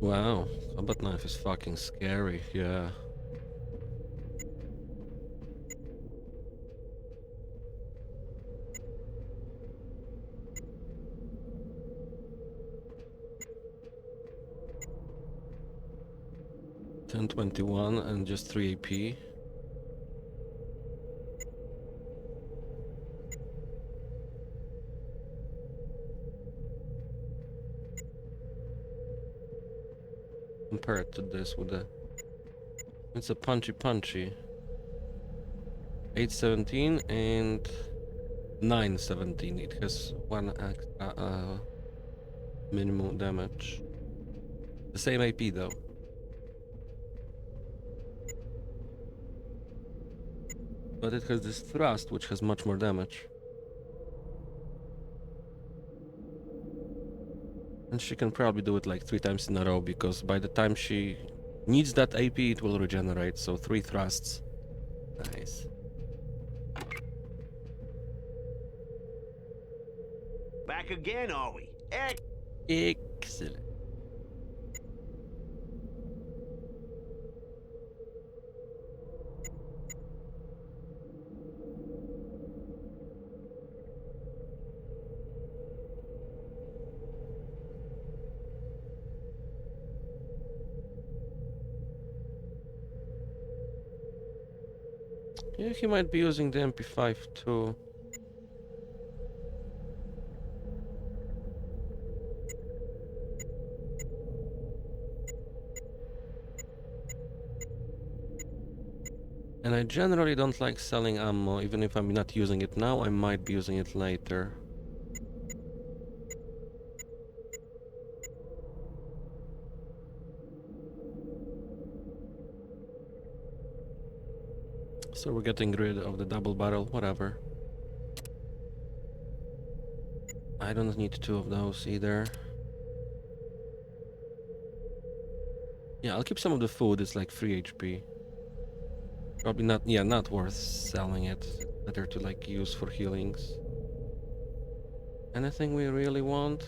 Speaker 6: Wow, combat knife is fucking scary, yeah. $10.21 and just 3 AP. Compare it to this with the... It's a punchy. 817 and 917. It has one extra minimum damage. The same AP though. But it has this thrust which has much more damage. And she can probably do it like 3 times in a row, because by the time she needs that AP it will regenerate, so 3 thrusts. Nice.
Speaker 16: Back again, are we?
Speaker 6: Excellent. Yeah, he might be using the MP5 too. And I generally don't like selling ammo, even if I'm not using it now, I might be using it later. So we're getting rid of the double barrel, whatever. I don't need 2 of those either. Yeah, I'll keep some of the food, it's like 3 HP. Probably not, yeah, not worth selling it. Better to like use for healings. Anything we really want?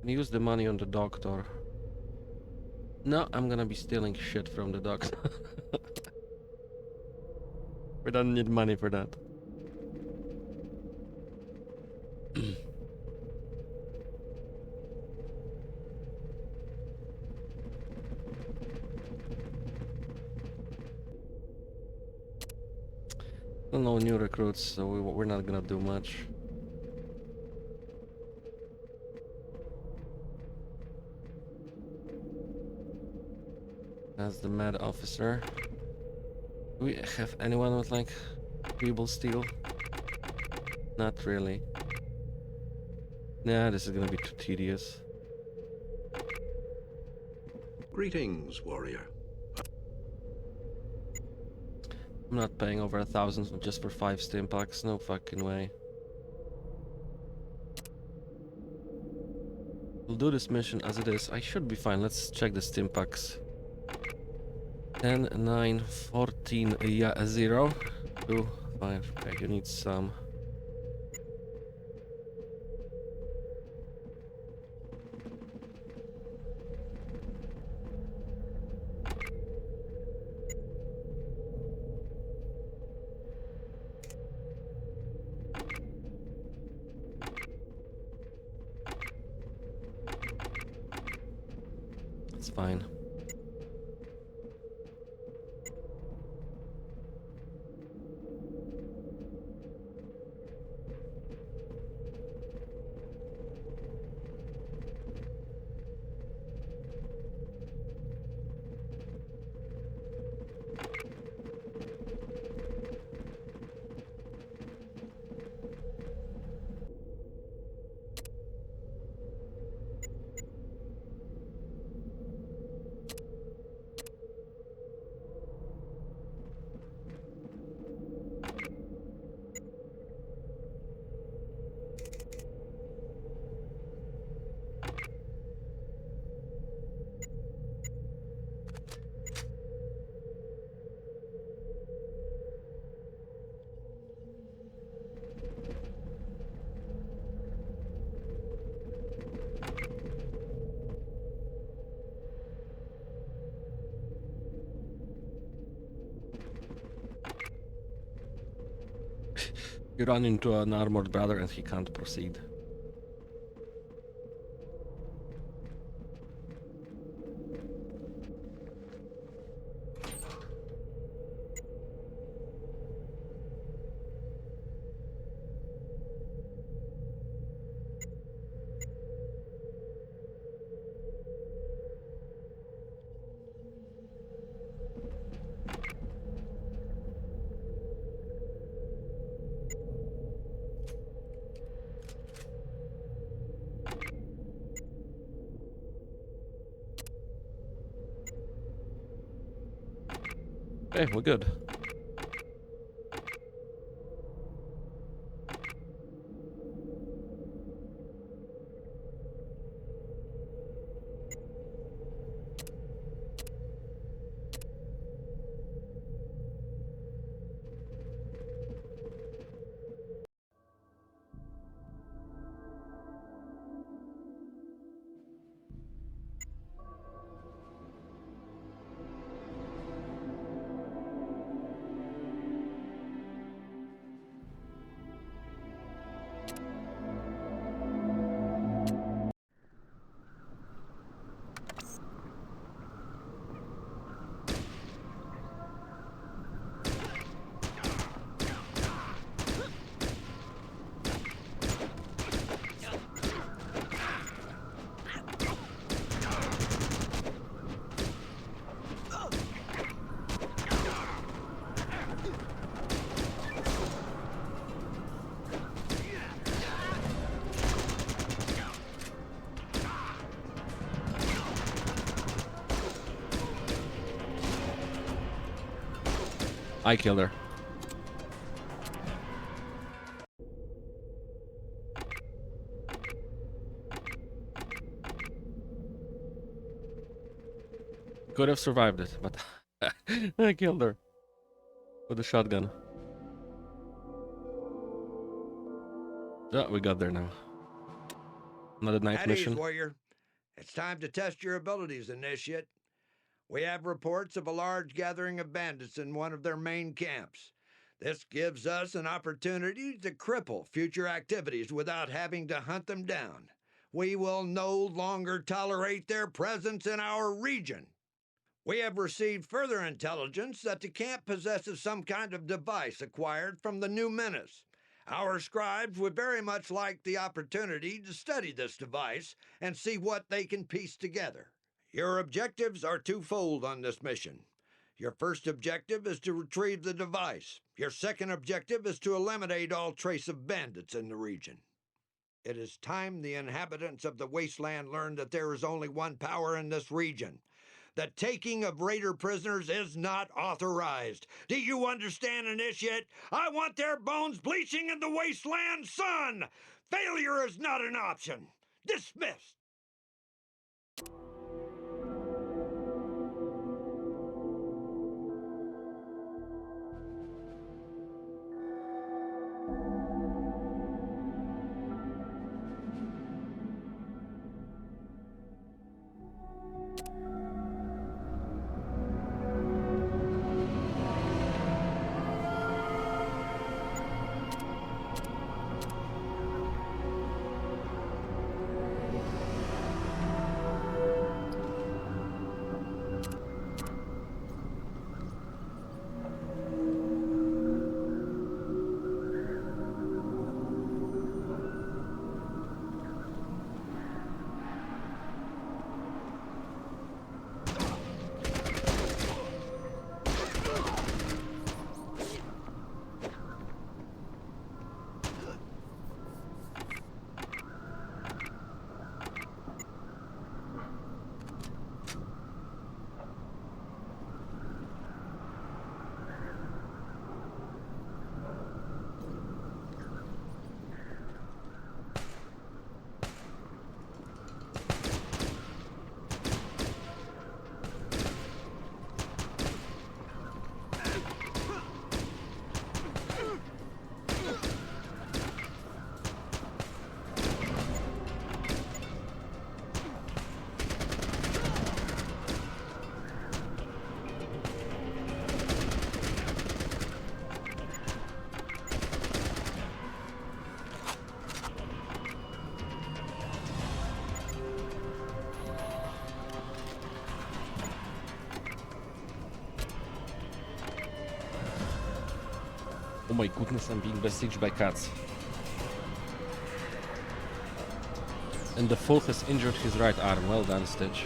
Speaker 6: Use the money on the doctor. No, I'm gonna be stealing shit from the doctor. We don't need money for that. No new recruits, so we're not gonna do much. That's the mad officer. Do we have anyone with like feeble steel? Not really. Nah, this is gonna be too tedious.
Speaker 10: Greetings, warrior.
Speaker 6: I'm not paying over 1,000 just for 5 stim packs, no fucking way. We'll do this mission as it is. I should be fine. Let's check the stim packs. 10, 9, 14, yeah, 0, 2, 5. Okay, you need some. It's fine. You run into an armored brother and he can't proceed. Okay, we're good. I killed her. Could have survived it, but I killed her with a shotgun. Oh, we got there now. Another night
Speaker 8: At
Speaker 6: mission.
Speaker 8: ease, warrior. It's time to test your abilities, Initiate. We have reports of a large gathering of bandits in one of their main camps. This gives us an opportunity to cripple future activities without having to hunt them down. We will no longer tolerate their presence in our region. We have received further intelligence that the camp possesses some kind of device acquired from the new menace. Our scribes would very much like the opportunity to study this device and see what they can piece together. Your objectives are twofold on this mission. Your first objective is to retrieve the device. Your second objective is to eliminate all trace of bandits in the region. It is time the inhabitants of the wasteland learned that there is only one power in this region. The taking of Raider prisoners is not authorized. Do you understand, Initiate? I want their bones bleaching in the wasteland sun! Failure is not an option! Dismissed!
Speaker 6: Oh my goodness, I'm being besieged by cats. And the fool has injured his right arm. Well done, Stitch.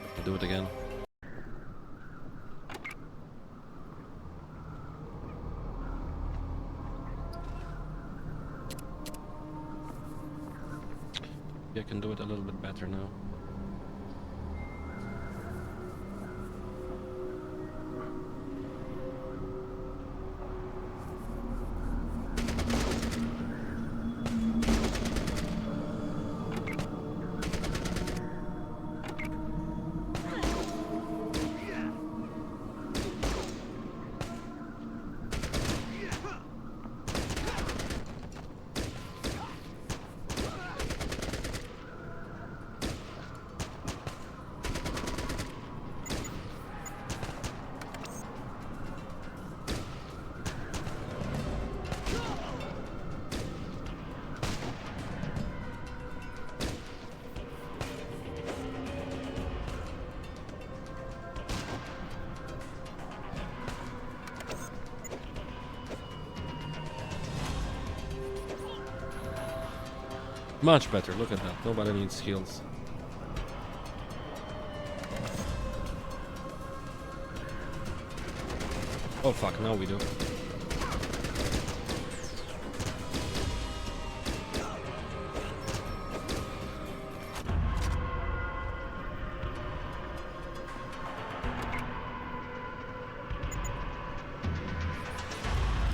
Speaker 6: Have to do it again. I can do it a little bit better now. Much better, look at that. Nobody needs heals. Oh fuck, now we do.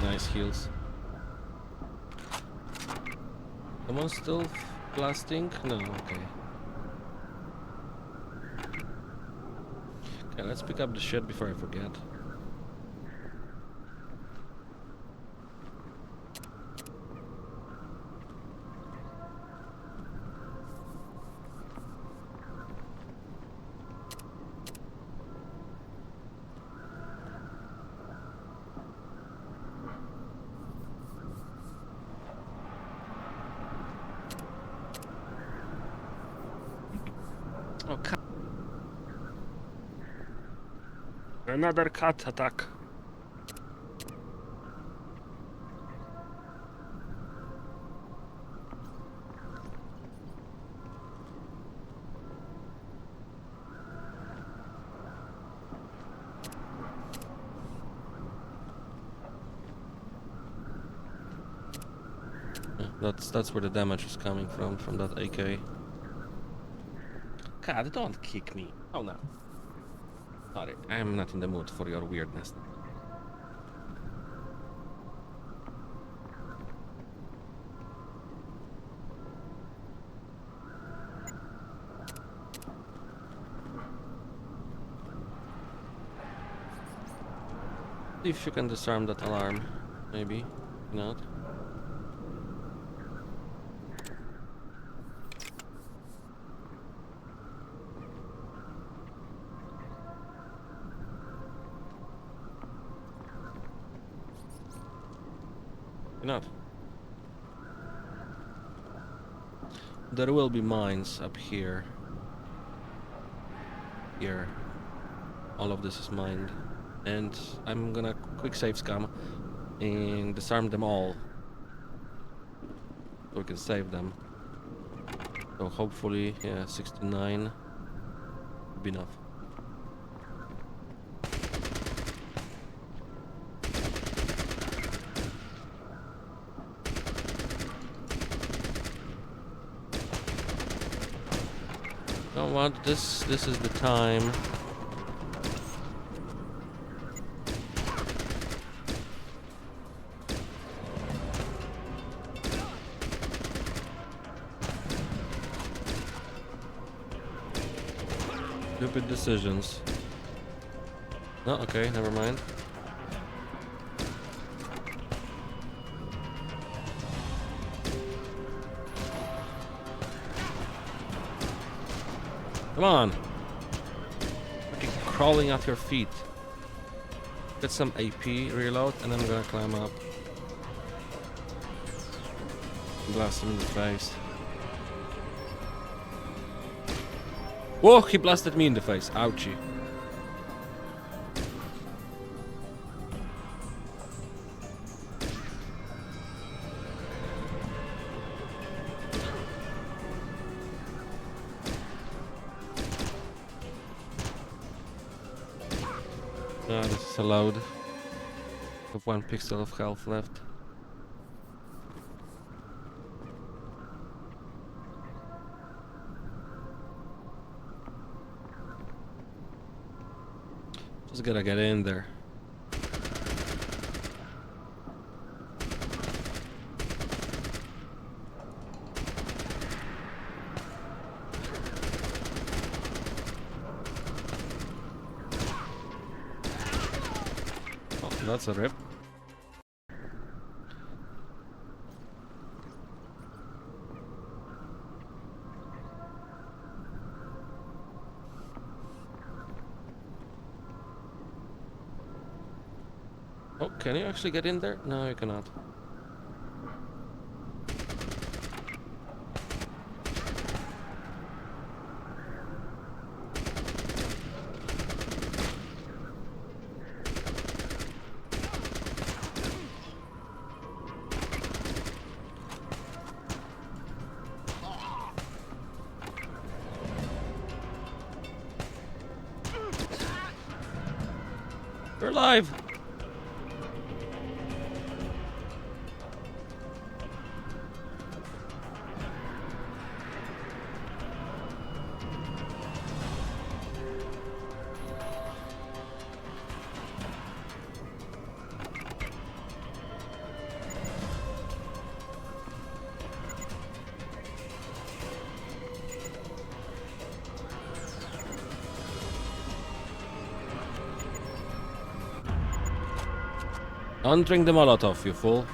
Speaker 6: Nice heals. Someone still blasting? No, okay. Okay, let's pick up the shit before I forget. Oh, cat. Another cat attack. That's where the damage is coming from that AK. God, don't kick me. Oh no. Sorry, I am not in the mood for your weirdness. See if you can disarm that alarm, maybe. Not. Not. There will be mines up here. Here. All of this is mined. And I'm gonna quick save scam and disarm them all. So we can save them. So hopefully, yeah, 69 would be enough. You know what? This is the time. Stupid decisions. No, okay, never mind. Come on! Fucking crawling at your feet. Get some AP, reload, and then I'm gonna climb up. Blast him in the face. Whoa, he blasted me in the face. Ouchie. No, this is allowed. Have 1 pixel of health left. Just gotta get in there. Oh, that's a rip. Oh, can you actually get in there? No, you cannot. You're alive! Don't drink the Molotov, you fool.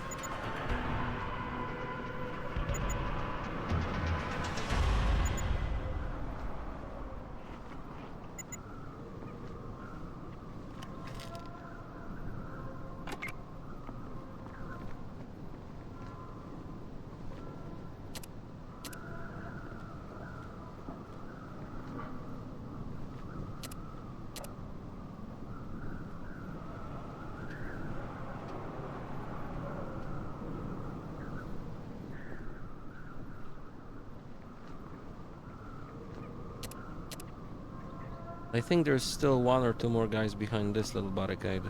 Speaker 6: I think there's still 1 or 2 more guys behind this little barricade.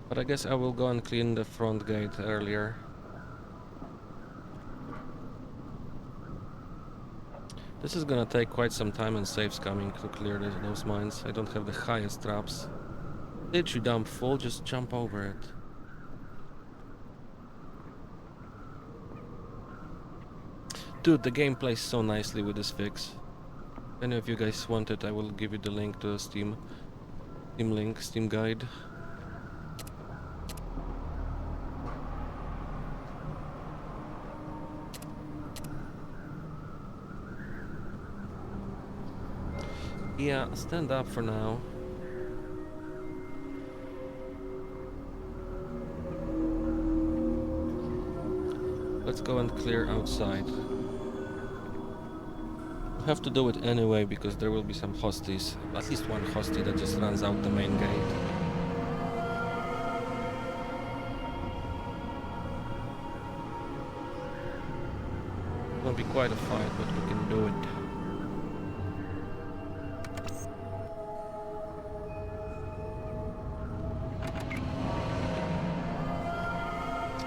Speaker 6: But I guess I will go and clean the front gate earlier. This is gonna take quite some time and saves coming to clear those mines. I don't have the highest traps. Did you dumb fool? Just jump over it. Dude, the game plays so nicely with this fix. If any of you guys want it, I will give you the link to Steam link, Steam guide. Yeah, stand up for now. Let's go and clear outside. We have to do it anyway because there will be some hosties. At least 1 hostie that just runs out the main gate. It won't be quite a fight, but we can do it.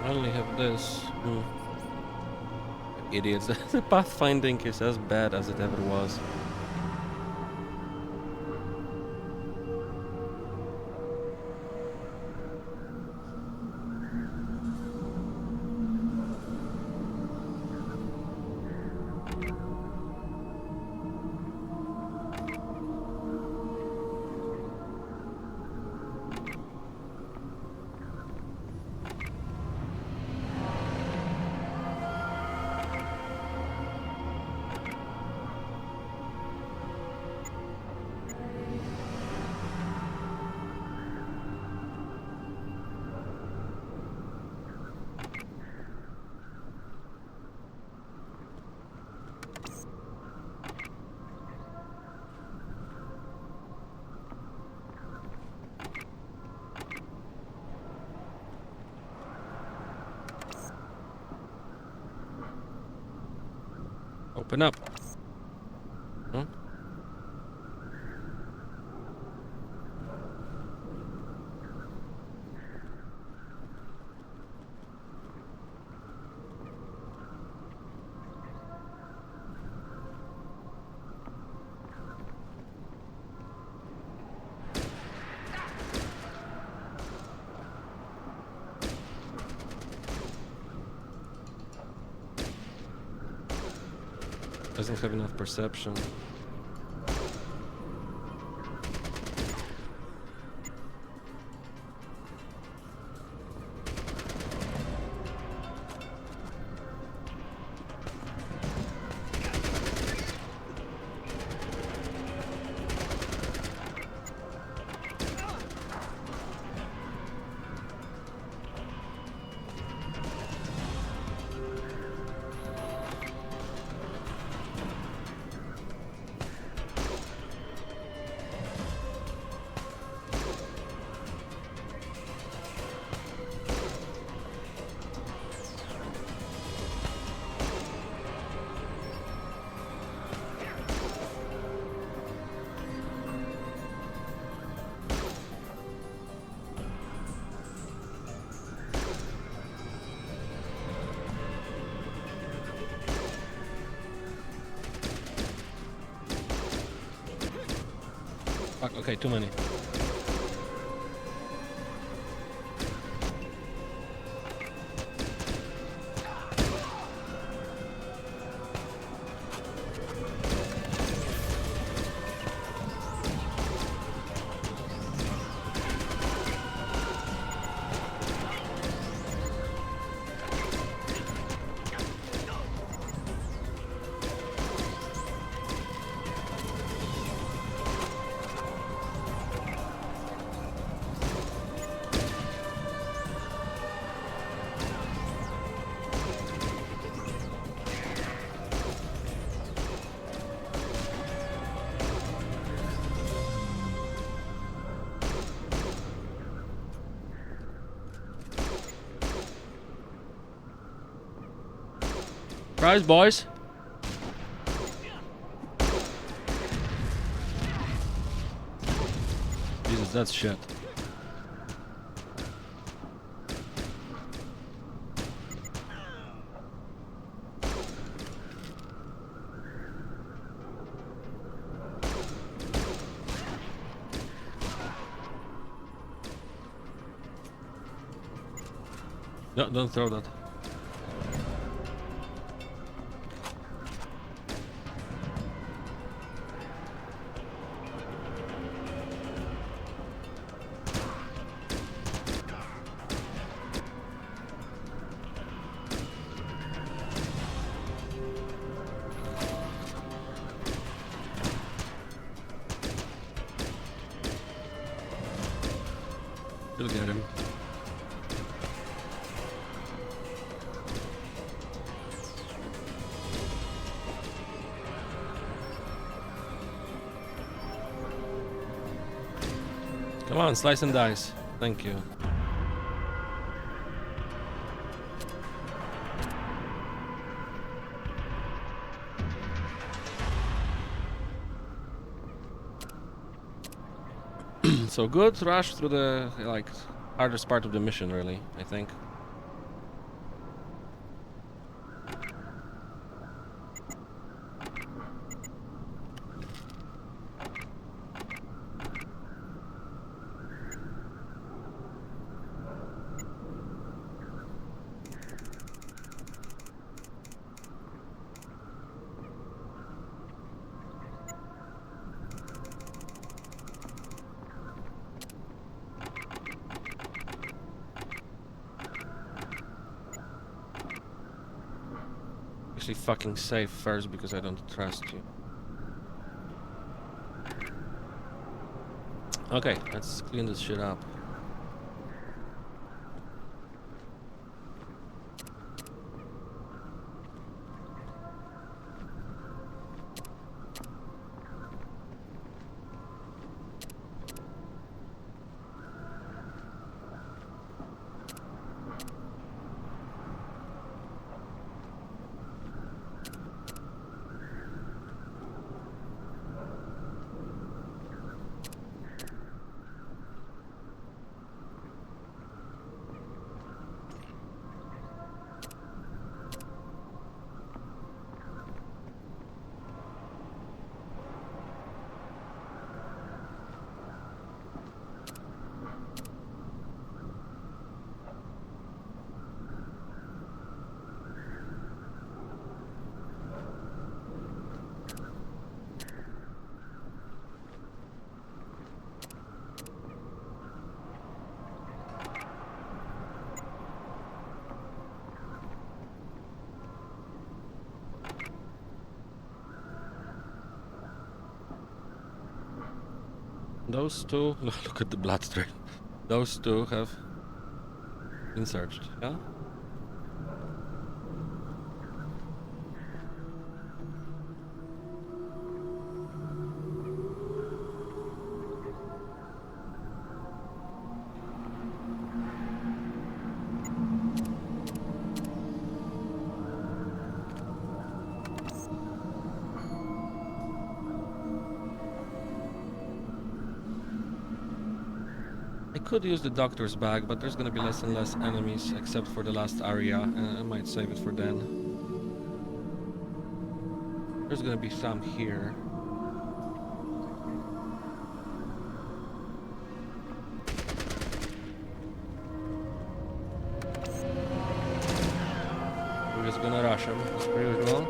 Speaker 6: I only have this. Idiots. The pathfinding is as bad as it ever was. Open up. Huh? Doesn't have enough perception. Fuck, okay, too many. Surprise, boys. Jesus, that's shit. No, don't throw that. You'll get him. Come on, slice and dice. Thank you. So good rush through the like hardest part of the mission, really, I think. Actually fucking save first because I don't trust you. Okay, let's clean this shit up. Those two, look at the blood stain. Those two have been searched, yeah? I could use the doctor's bag, but there's gonna be less and less enemies, except for the last area, and I might save it for then. There's gonna be some here. We're just gonna rush him, as per usual.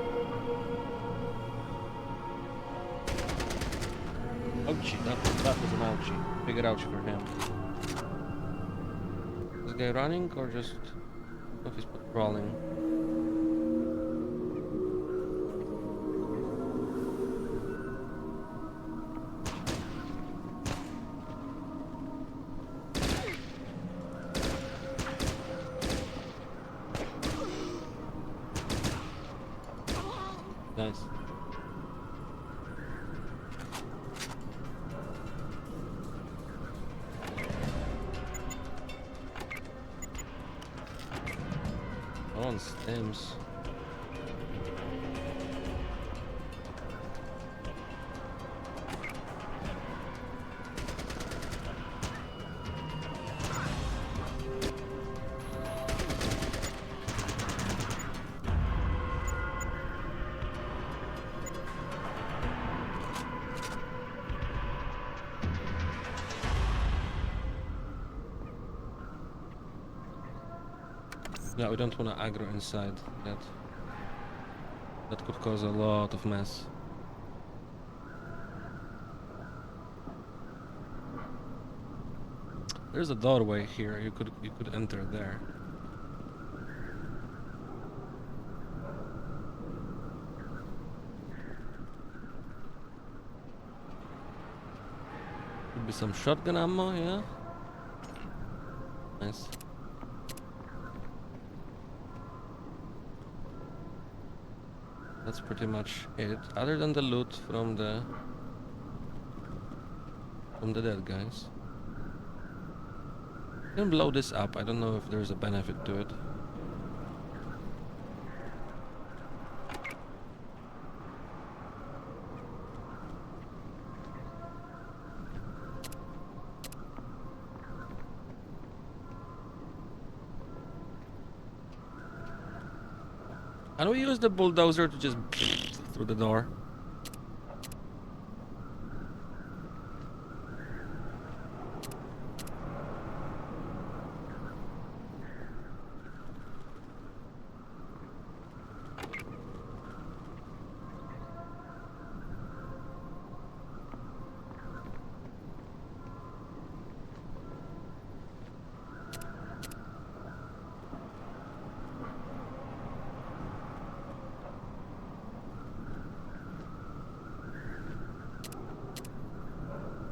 Speaker 6: Ouchie, that was an ouchie. Big ouchie for him. Is this guy running or just... Oh, he's patrolling. Nice. On stems. Yeah, we don't want to aggro inside yet. That could cause a lot of mess. There's a doorway here. You could enter there. Could be some shotgun ammo, yeah. Nice. That's pretty much it, other than the loot from the dead guys. You can blow this up. I don't know if there's a benefit to it. Can we use the bulldozer to just through the door?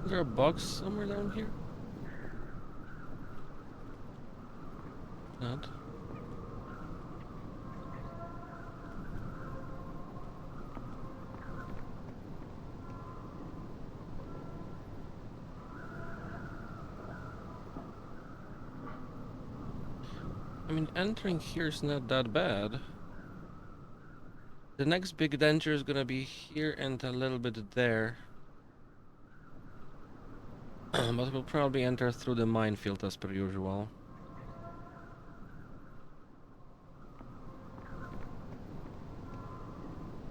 Speaker 6: Is there a box somewhere down here? Not. I mean, entering here is not that bad. The next big danger is gonna be here and a little bit there. But we'll probably enter through the minefield as per usual.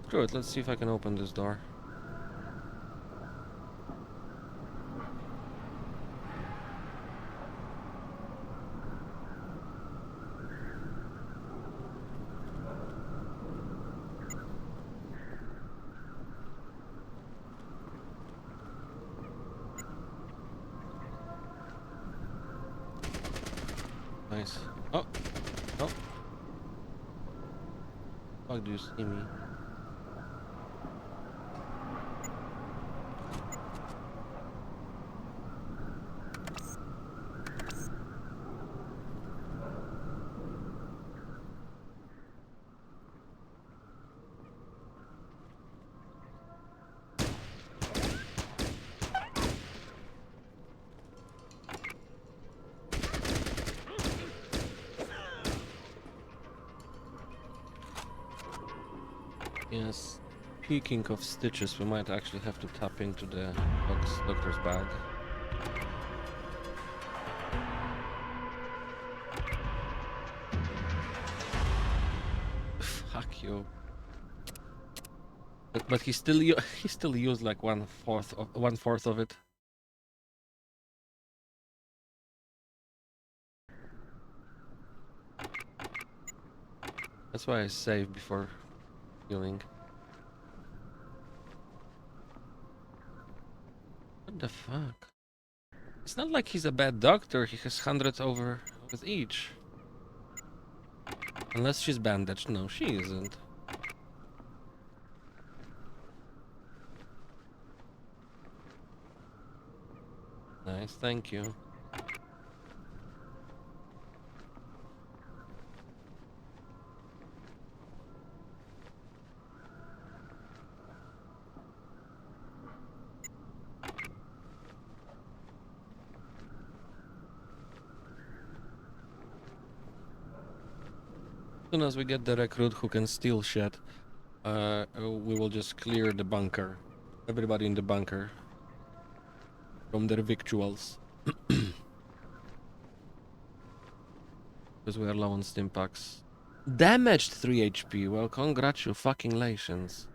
Speaker 6: Screw it, let's see if I can open this door. Nice. Oh! Oh! Fuck, do you see me? Yes. Speaking of stitches, we might actually have to tap into the doctor's bag. Fuck you. But he still used like one fourth of it. That's why I save before healing. What the fuck? It's not like he's a bad doctor. He has hundreds over with each. Unless she's bandaged. No, she isn't. Nice, thank you. As soon as we get the recruit who can steal shit, we will just clear the bunker. Everybody in the bunker. From their victuals. Because we are low on stim packs. Damaged 3 HP. Well, congratulations.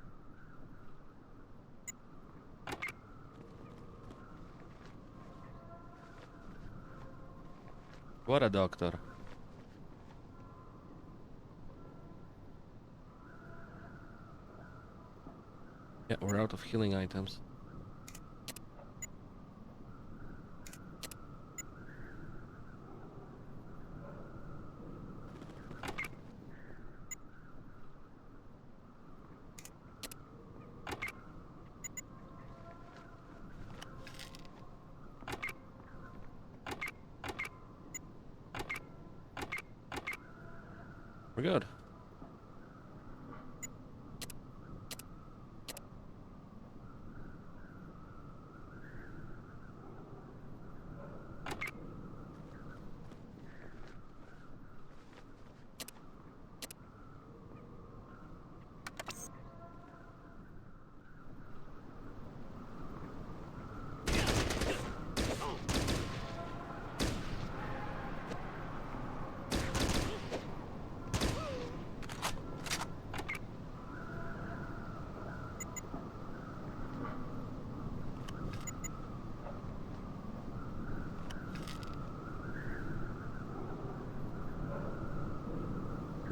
Speaker 6: What a doctor. Yeah, we're out of healing items. We're good.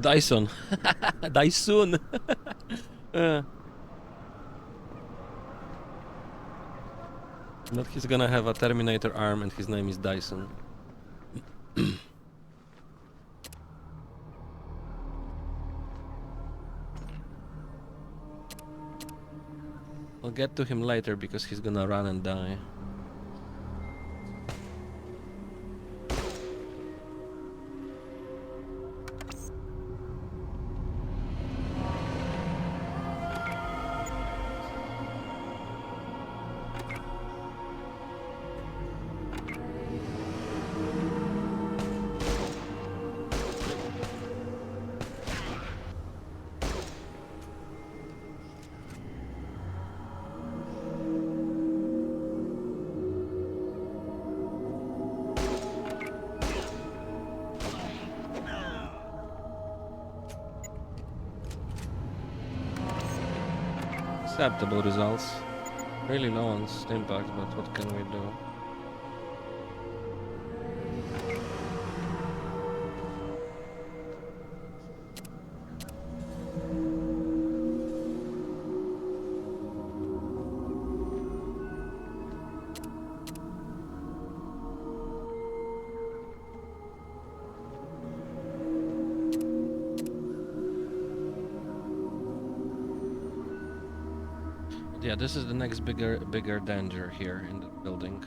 Speaker 6: Dyson. Dyson. But he's gonna have a Terminator arm and his name is Dyson. I'll get to him later because he's gonna run and die. Acceptable results. Really low on stim packs, but what can we do? Yeah, this is the next bigger danger here in the building.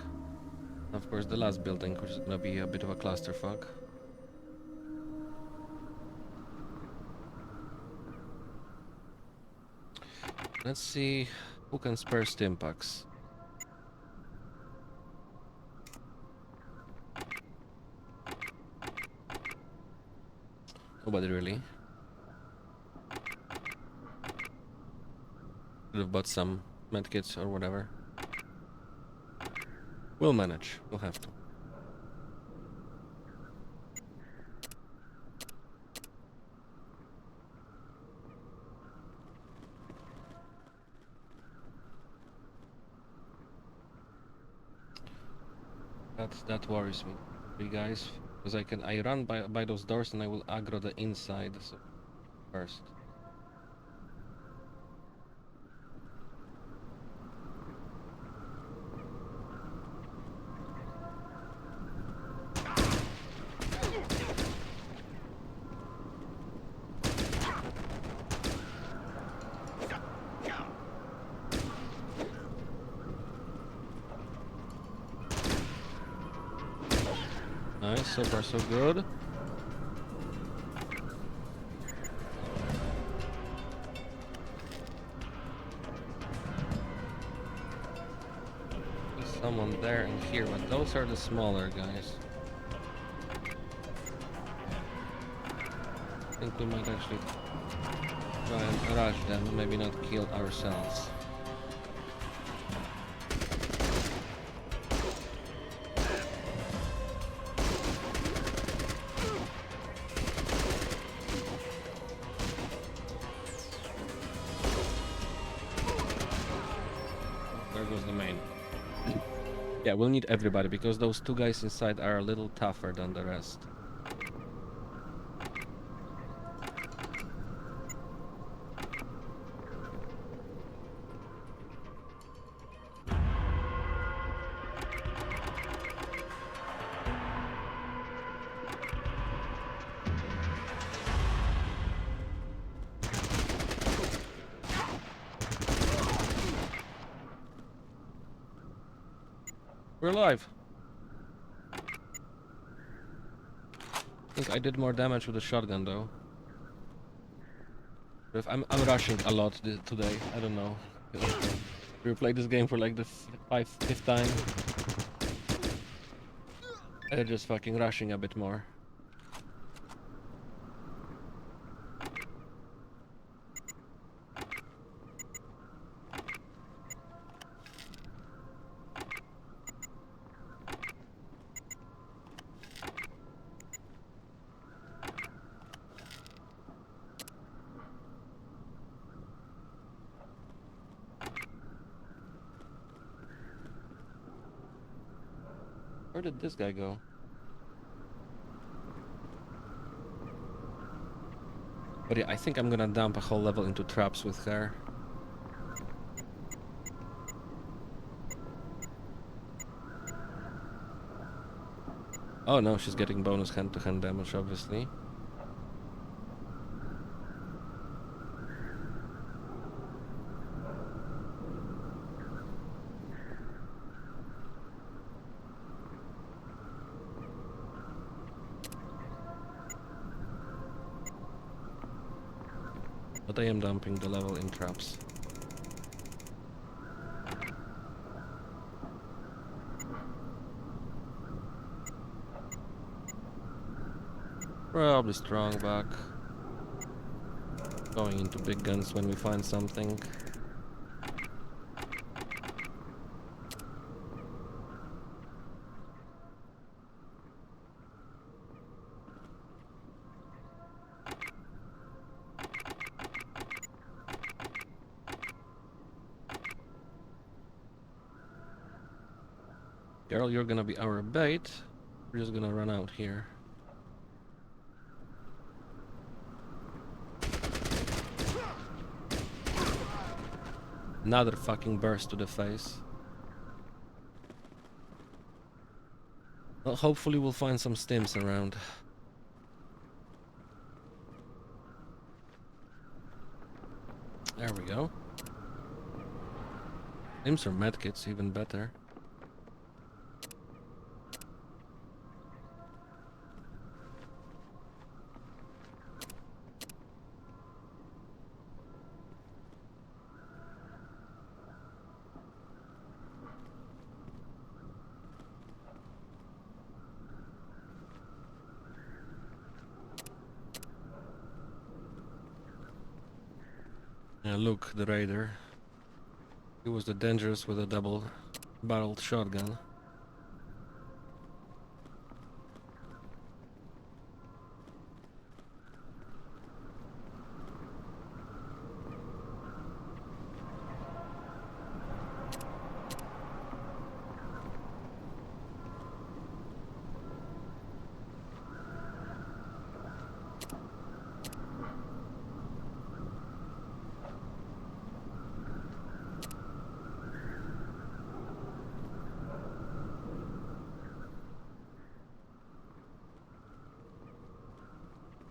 Speaker 6: Of course, the last building, which is gonna be a bit of a clusterfuck. Let's see who can spare stim packs. Nobody really. Could have bought some medkits or whatever. We'll manage. We'll have to. That worries me, you guys, because I run by those doors and I will aggro the inside so first. Nice, so far so good. There's someone there and here, but those are the smaller guys. I think we might actually try and rush them, maybe not kill ourselves. Yeah, we'll need everybody because those two guys inside are a little tougher than the rest. We're alive. I think I did more damage with the shotgun though. But I'm rushing a lot today. I don't know. We played this game for like the fifth time. I'm just fucking rushing a bit more. Where did this guy go? But yeah, I think I'm gonna dump a whole level into traps with her. Oh no, she's getting bonus hand-to-hand damage, obviously. But I am dumping the level in traps. Probably strong back. Going into big guns when we find something. Girl, you're gonna be our bait. We're just gonna run out here. Another fucking burst to the face. Well, hopefully we'll find some stims around. There we go. Stims or medkits, even better. Yeah, look, the raider. He was the dangerous with a double-barreled shotgun.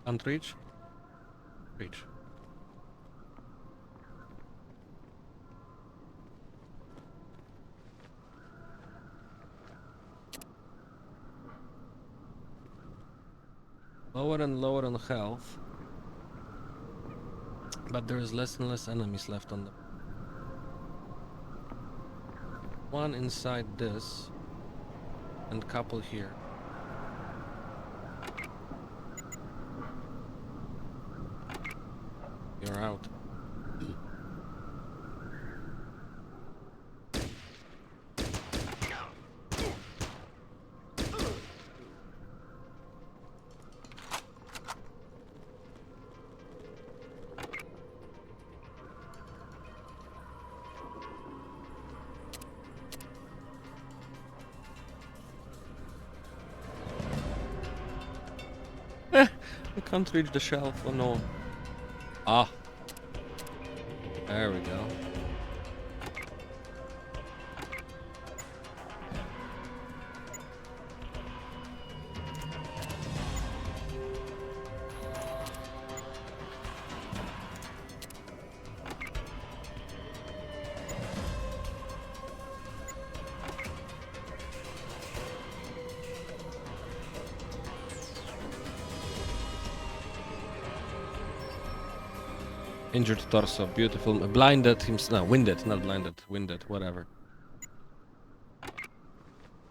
Speaker 6: Can't reach? Reach. Lower and lower on health. But there is less and less enemies left on them. One inside this. And couple here. You're out. I can't reach the shelf. Oh no. Ah. There we go. Injured torso, beautiful. Blinded himself. No, winded, not blinded. Winded, whatever.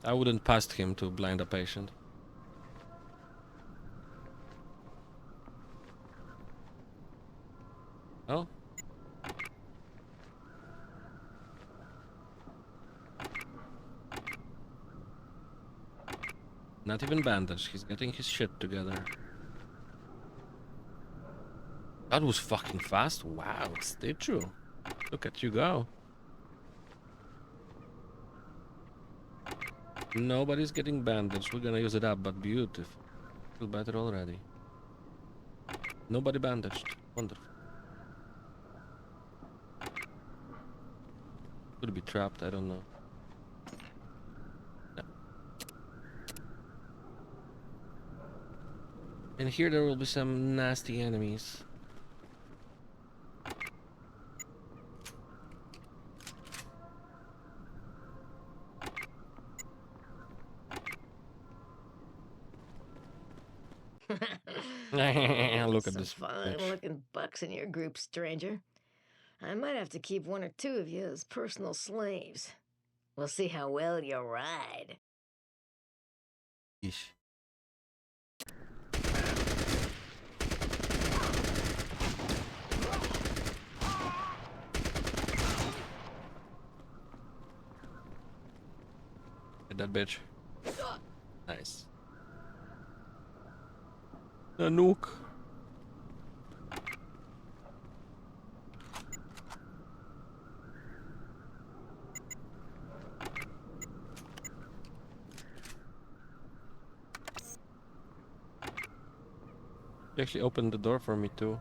Speaker 6: I wouldn't past him to blind a patient. Oh? Not even bandaged. He's getting his shit together. That was fucking fast. Wow, did you? Look at you go. Nobody's getting bandaged. We're gonna use it up, but beautiful. Feel better already. Nobody bandaged. Wonderful. Could be trapped, I don't know. No. And here there will be some nasty enemies. Look at this
Speaker 19: fine-looking bucks in your group, stranger. I might have to keep one or two of you as personal slaves. We'll see how well you ride.
Speaker 6: Yeesh. Hit that bitch. Nice. A nuke. You actually opened the door for me too.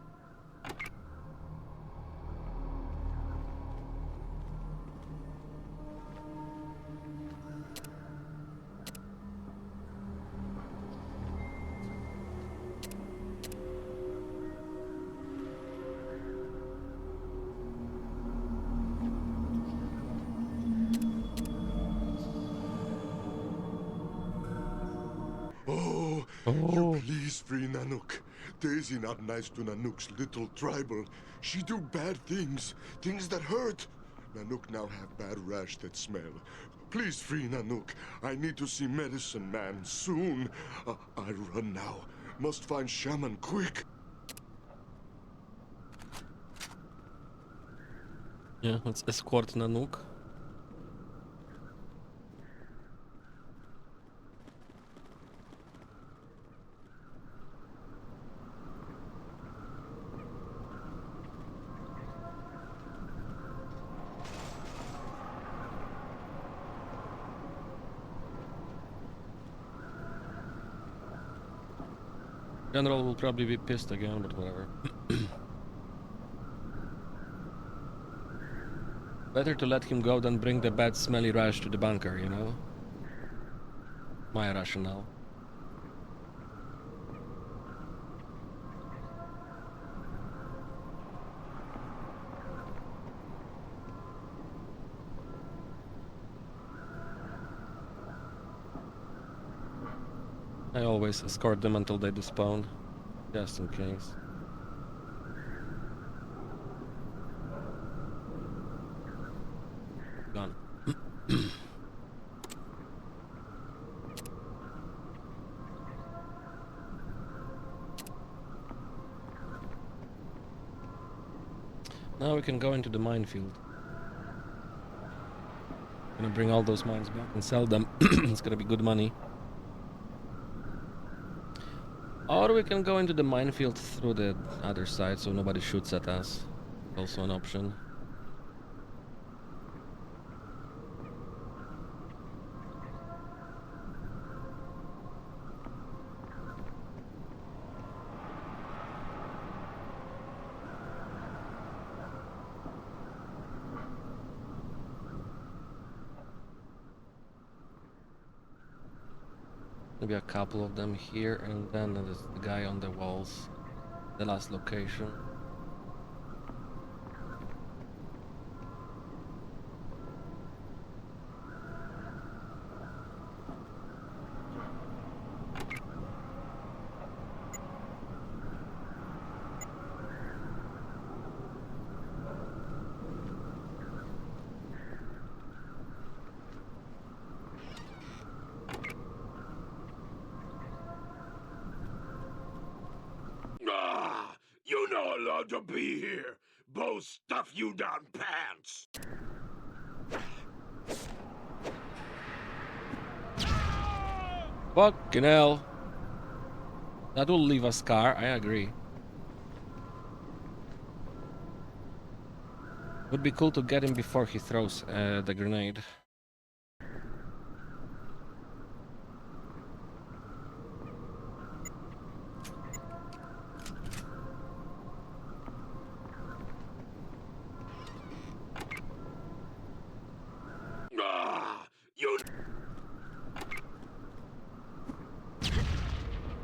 Speaker 14: You please free Nanook. Daisy not nice to Nanook's little tribal. She do bad things, things that hurt. Nanook now have bad rash that smell. Please free Nanook. I need to see medicine man soon. I run now. Must find shaman quick.
Speaker 6: Yeah, let's escort Nanook. General will probably be pissed again, but whatever. Better to let him go than bring the bad smelly rash to the bunker, you know? My rationale. I always escort them until they despawn, just in case. Gone. Now we can go into the minefield. Gonna bring all those mines back and sell them. It's gonna be good money. Or we can go into the minefield through the other side so nobody shoots at us. Also an option. Maybe a couple of them here, and then there's the guy on the walls. The last location.
Speaker 15: You're not allowed to be here. Bo stuff you down pants.
Speaker 6: Fucking hell. That will leave a scar, I agree. Would be cool to get him before he throws the grenade.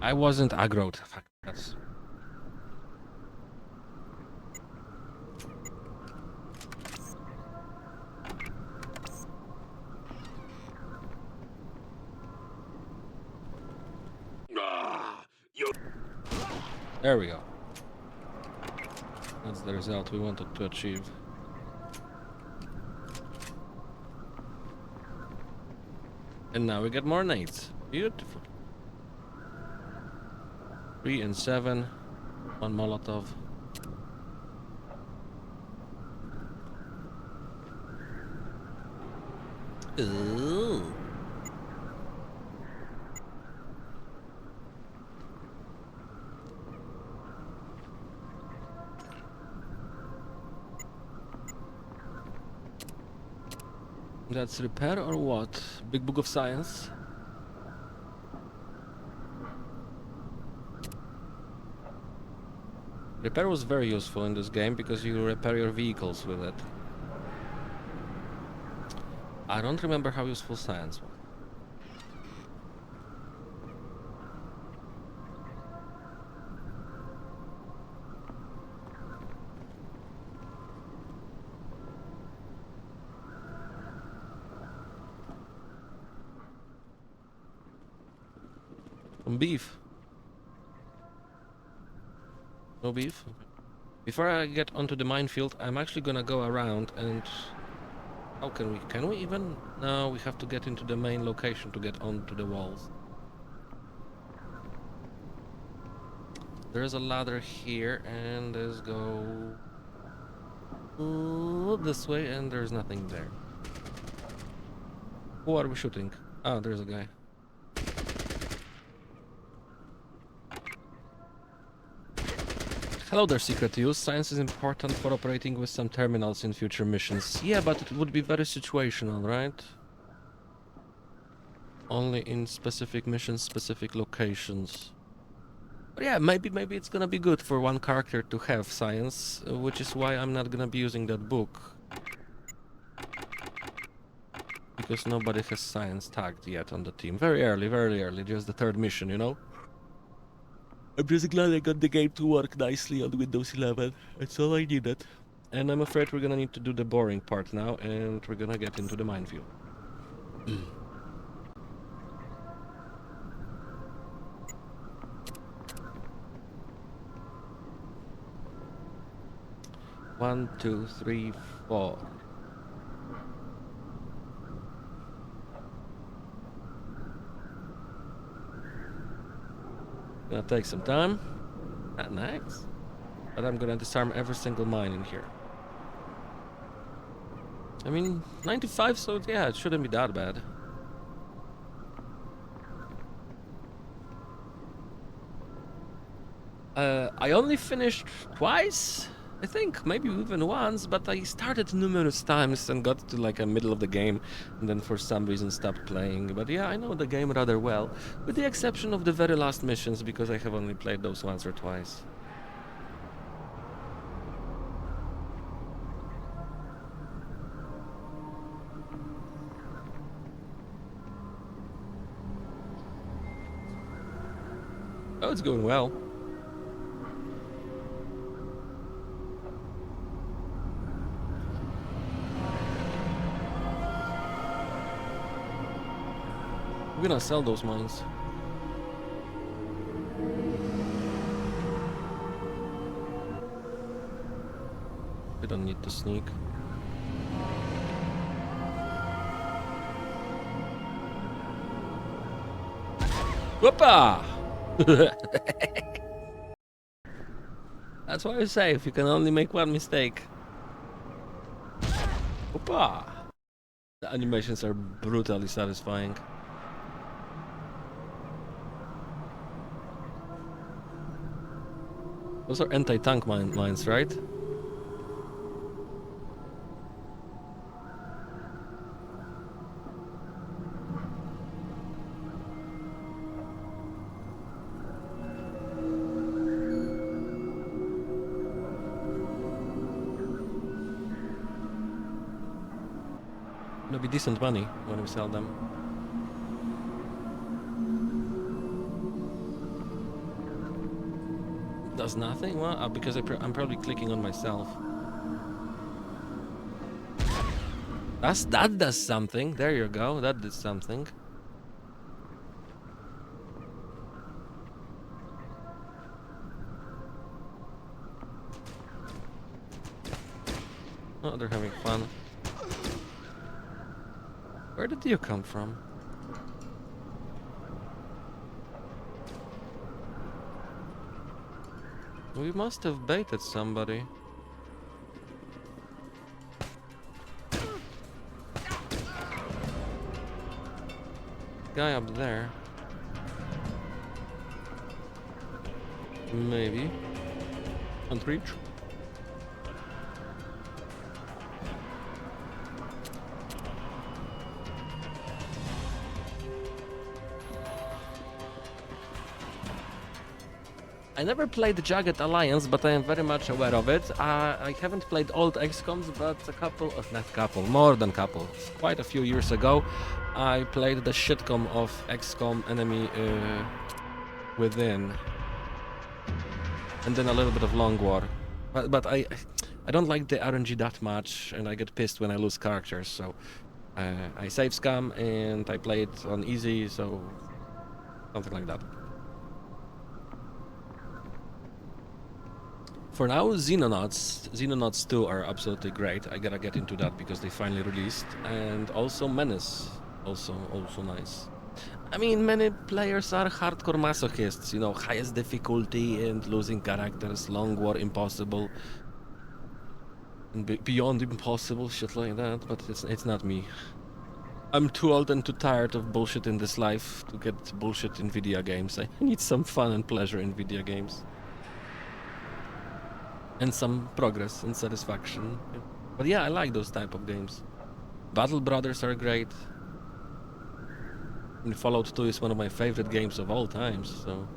Speaker 6: I wasn't aggroed. Fuck, that's... There we go. That's the result we wanted to achieve. And now we get more nades. Beautiful. 3 and 7. 1 Molotov. Ooh. That's repair or what? Big Book of Science? Repair was very useful in this game because you repair your vehicles with it. I don't remember how useful science was. Some beef. No beef? Okay. Before I get onto the minefield, I'm actually gonna go around and... How can we? Can we even? No, we have to get into the main location to get onto the walls. There's a ladder here, and let's go This way, and there's nothing there. Who are we shooting? Oh, there's a guy. Hello there, Secret Use. Science is important for operating with some terminals in future missions. Yeah, but it would be very situational, right? Only in specific missions, specific locations. But yeah, maybe it's gonna be good for one character to have science, which is why I'm not gonna be using that book. Because nobody has science tagged yet on the team. Very early, just the third mission, you know? I'm just glad I got the game to work nicely on Windows 11. That's all I needed. And I'm afraid we're gonna need to do the boring part now, and we're gonna get into the minefield. 1, 2, 3, 4. Gonna take some time. Ah, nice. But I'm gonna disarm every single mine in here. I mean, 95, so yeah, it shouldn't be that bad. I only finished twice, I think, maybe even once, but I started numerous times and got to like a middle of the game, and then for some reason stopped playing. But yeah, I know the game rather well, with the exception of the very last missions, because I have only played those once or twice. Oh, it's going well. We're gonna sell those mines. We don't need to sneak. Whoopa! That's why I say, if you can only make one mistake. Whoopa! The animations are brutally satisfying. Those are anti-tank mines, right? It'll be decent money when we sell them. Does nothing? Well, because I'm probably clicking on myself. That does something. There you go. That did something. Oh, they're having fun. Where did you come from? We must have baited somebody. Guy up there. Maybe. Can't reach. I never played Jagged Alliance, but I am very much aware of it. I haven't played old XCOMs, but more than couple. Quite a few years ago, I played the shitcom of XCOM Enemy Within. And then a little bit of Long War. But I don't like the RNG that much, and I get pissed when I lose characters, so I save scam and I play it on easy, so something like that. For now, Xenonauts 2 are absolutely great. I gotta get into that because they finally released. And also Menace, also nice. I mean, many players are hardcore masochists, you know, highest difficulty and losing characters, Long War impossible. and beyond impossible shit like that, but it's not me. I'm too old and too tired of bullshit in this life to get bullshit in video games. I need some fun and pleasure in video games. And some progress and satisfaction. But yeah, I like those type of games. Battle Brothers are great. And Fallout 2 is one of my favorite games of all times, so...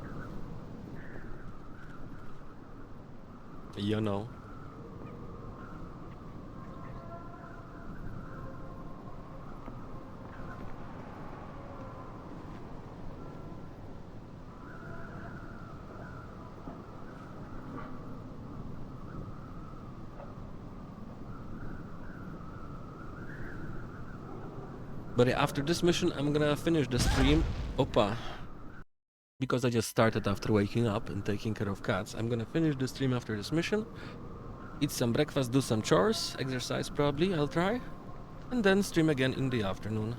Speaker 6: You know. But after this mission, I'm gonna finish the stream. Opa. Because I just started after waking up and taking care of cats. I'm gonna finish the stream after this mission. Eat some breakfast, do some chores, exercise probably, I'll try. And then stream again in the afternoon.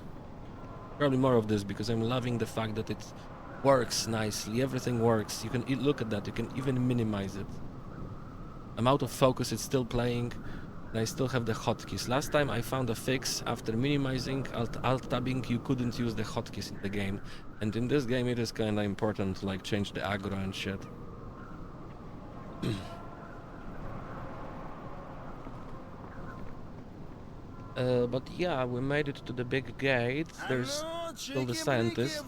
Speaker 6: Probably more of this because I'm loving the fact that it works nicely. Everything works. You can look at that, you can even minimize it. I'm out of focus, it's still playing. And I still have the hotkeys. Last time I found a fix after minimizing, alt tabbing, you couldn't use the hotkeys in the game. And in this game it is kinda important to like change the aggro and shit. But yeah, we made it to the big gate. There's still the scientist.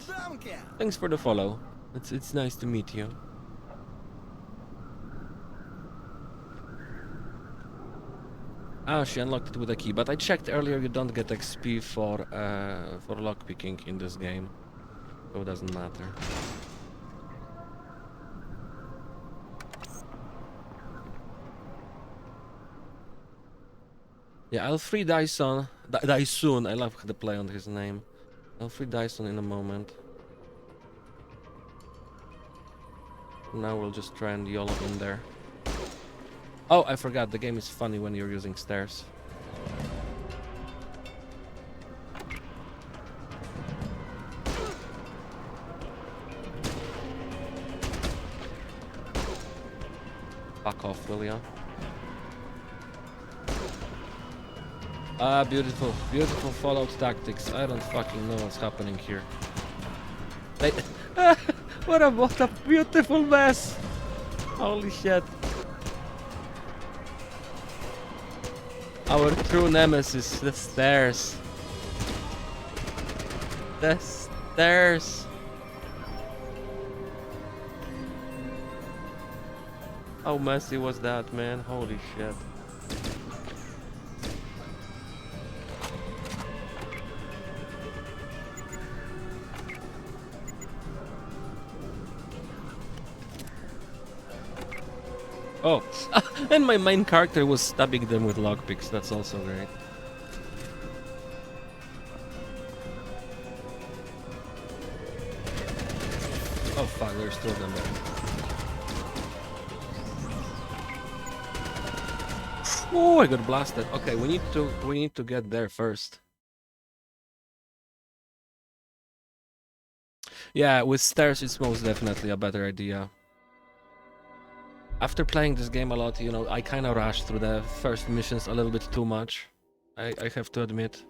Speaker 6: Thanks for the follow. It's nice to meet you. Ah, she unlocked it with a key, but I checked earlier you don't get XP for lockpicking in this game, so it doesn't matter. Yeah, I'll free Dyson, Dyson, I love the play on his name. I'll free Dyson in a moment. Now we'll just try and YOLO in there. Oh, I forgot, the game is funny when you're using stairs. Fuck off, will ya? Ah, beautiful, beautiful Fallout tactics. I don't fucking know what's happening here. What a beautiful mess! Holy shit. Our true nemesis, the stairs. The stairs. How messy was that, man? Holy shit. Oh, and my main character was stabbing them with lockpicks, that's also great. Oh fuck, there's two of them there. Oh, I got blasted. Okay, we need to get there first. Yeah, with stairs it's most definitely a better idea. After playing this game a lot, you know, I kind of rushed through the first missions a little bit too much. I have to admit.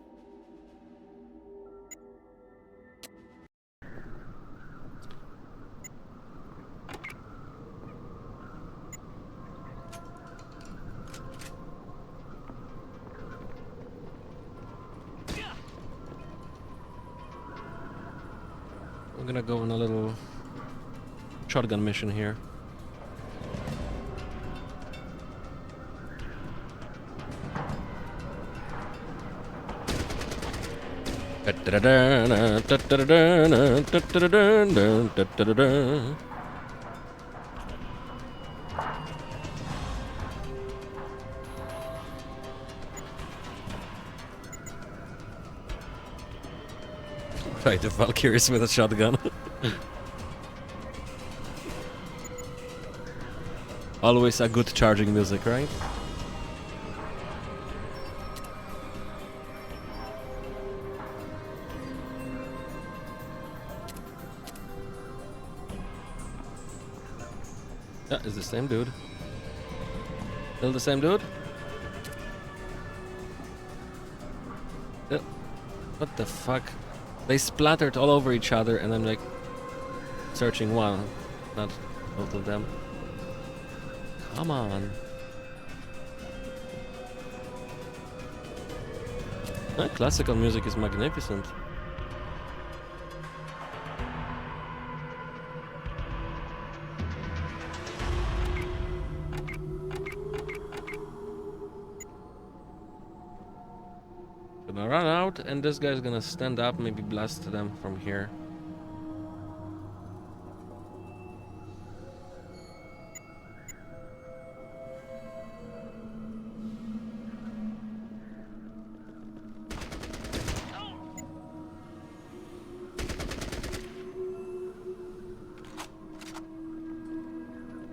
Speaker 6: I'm gonna go on a little shotgun mission here. Try the Valkyries with a shotgun. Always a good charging music, right? Yeah, it's the same dude. Still the same dude? What the fuck? They splattered all over each other and I'm like searching one, not both of them. Come on. Classical music is magnificent. Gonna run out and this guy's gonna stand up, maybe blast them from here.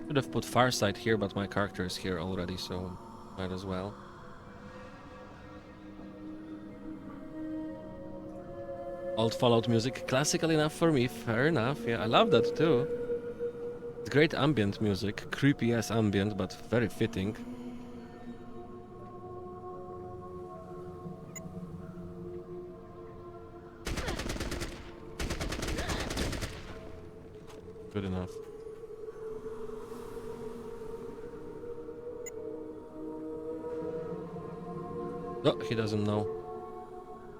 Speaker 6: Should have put Farsight here, but my character is here already, so might as well. Old Fallout music, classical enough for me, fair enough. Yeah, I love that too. It's great ambient music, creepy ass ambient, but very fitting. Good enough. Oh, he doesn't know.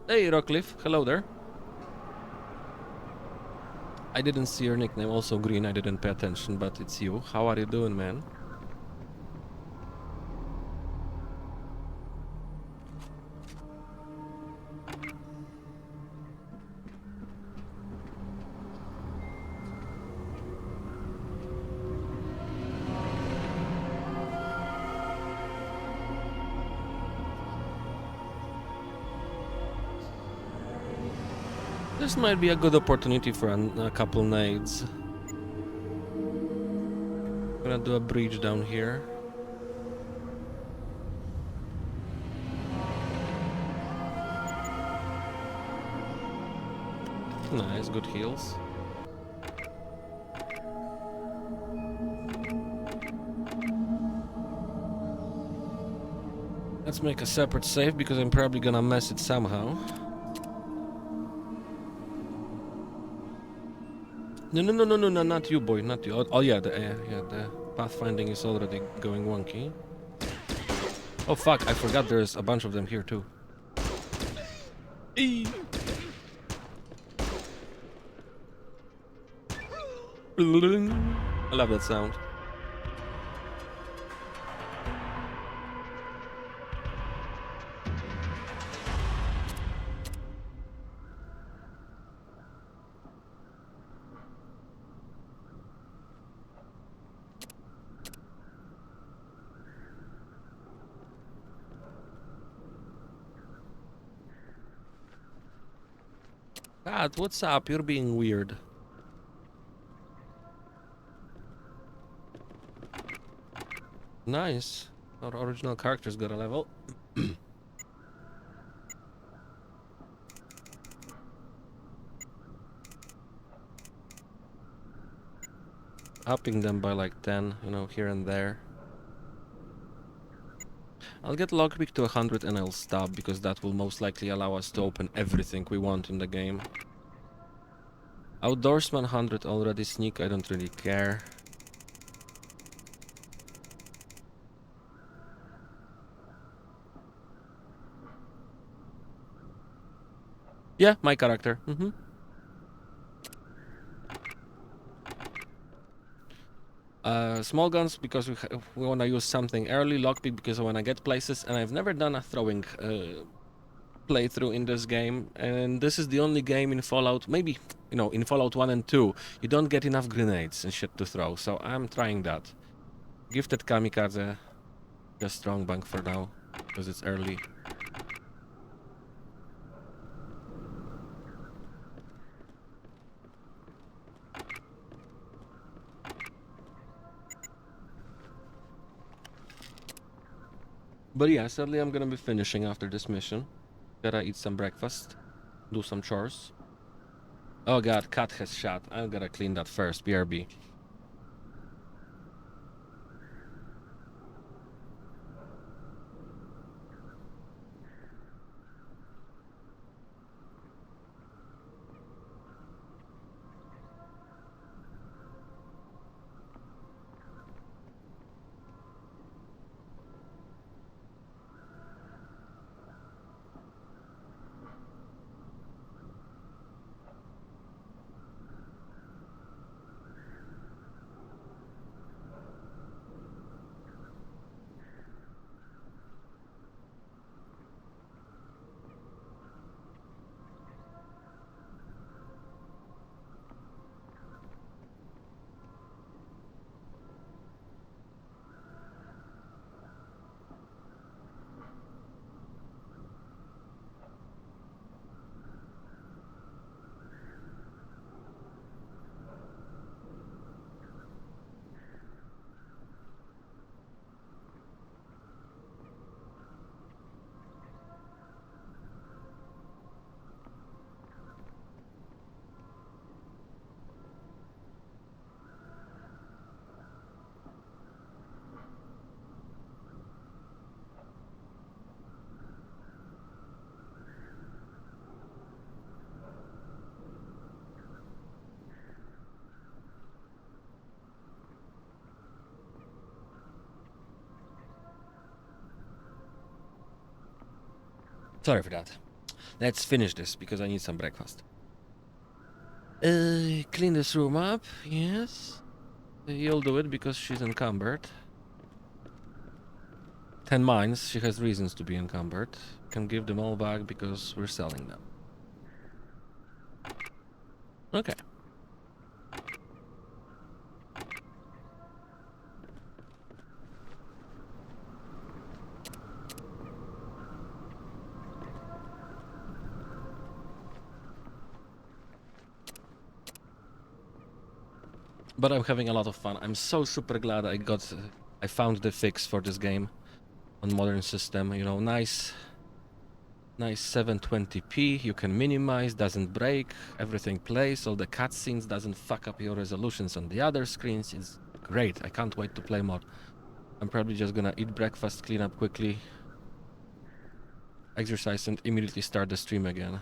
Speaker 6: Hey, Rockcliffe, hello there. I didn't see your nickname, also green, I didn't pay attention, but it's you. How are you doing, man? This might be a good opportunity for a couple nades. Gonna do a breach down here. Nice, good heals. Let's make a separate save because I'm probably gonna mess it somehow. No, not you, boy, not you. Oh yeah, the pathfinding is already going wonky. Oh fuck, I forgot there's a bunch of them here too. Eee. I love that sound. Pat, what's up? You're being weird. Nice. Our original character's got a level. Upping them by like 10, you know, here and there. I'll get lockpick to 100 and I'll stop, because that will most likely allow us to open everything we want in the game. Outdoorsman 100 already, sneak, I don't really care. Yeah, my character. Small guns because we want to use something early, lockpick because I want to get places, and I've never done a throwing playthrough in this game, and this is the only game in Fallout, maybe, you know, in Fallout 1 and 2, you don't get enough grenades and shit to throw, so I'm trying that. Gifted Kamikaze, just strong bank for now, because it's early. But yeah, sadly I'm gonna be finishing after this mission. Gotta eat some breakfast, do some chores. Oh god, cat has shot. I gotta clean that first, BRB. Sorry for that. Let's finish this because I need some breakfast. Clean this room up. Yes. You'll do it because she's encumbered. 10 mines. She has reasons to be encumbered. Can give them all back because we're selling them. Okay. But I'm having a lot of fun. I'm so super glad I found the fix for this game on modern system. You know, nice 720p. You can minimize, doesn't break, everything plays. All the cutscenes doesn't fuck up your resolutions on the other screens. It's great. I can't wait to play more. I'm probably just gonna eat breakfast, clean up quickly, exercise, and immediately start the stream again.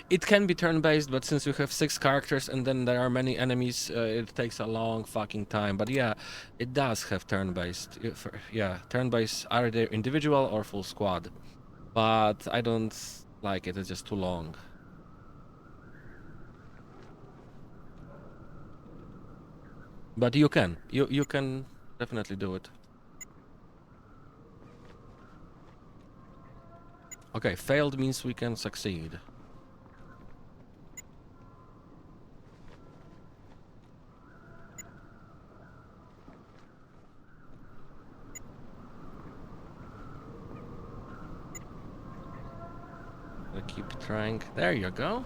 Speaker 6: It can be turn-based, but since you have 6 characters and then there are many enemies, it takes a long fucking time. But yeah, it does have turn-based. Yeah, turn-based, either individual or full squad. But I don't like it, it's just too long. But you can definitely do it. Okay, failed means we can succeed. I keep trying. There you go.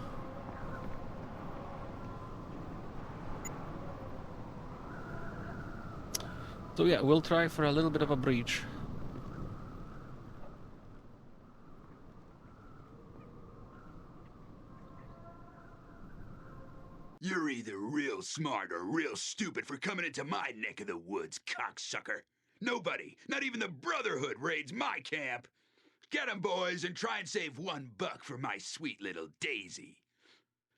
Speaker 6: So yeah, we'll try for a little bit of a breach.
Speaker 20: You're either real smart or real stupid for coming into my neck of the woods, cocksucker. Nobody, not even the Brotherhood, raids my camp. Get 'em, boys, and try and save $1 for my sweet little Daisy.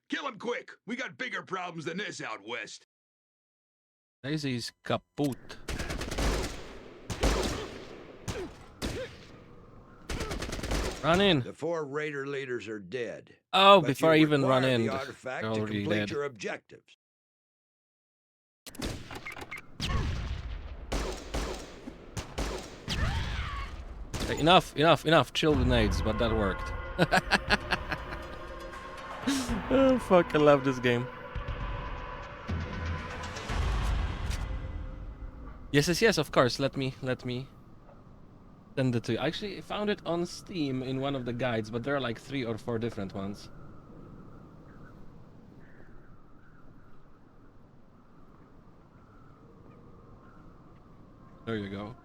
Speaker 20: Kill 'em quick. We got bigger problems than this out west.
Speaker 6: Daisy's kaput. Run in.
Speaker 8: The 4 raider leaders are dead.
Speaker 6: Oh,
Speaker 8: but
Speaker 6: before I even run in,
Speaker 8: the
Speaker 6: they're
Speaker 8: artifact to
Speaker 6: already
Speaker 8: complete
Speaker 6: dead.
Speaker 8: your objectives.
Speaker 6: Okay, enough. Chill grenades, but that worked. Oh fuck, I love this game. Yes, of course. Let me send it to you. Actually, I found it on Steam in one of the guides, but there are like 3 or 4 different ones. There you go.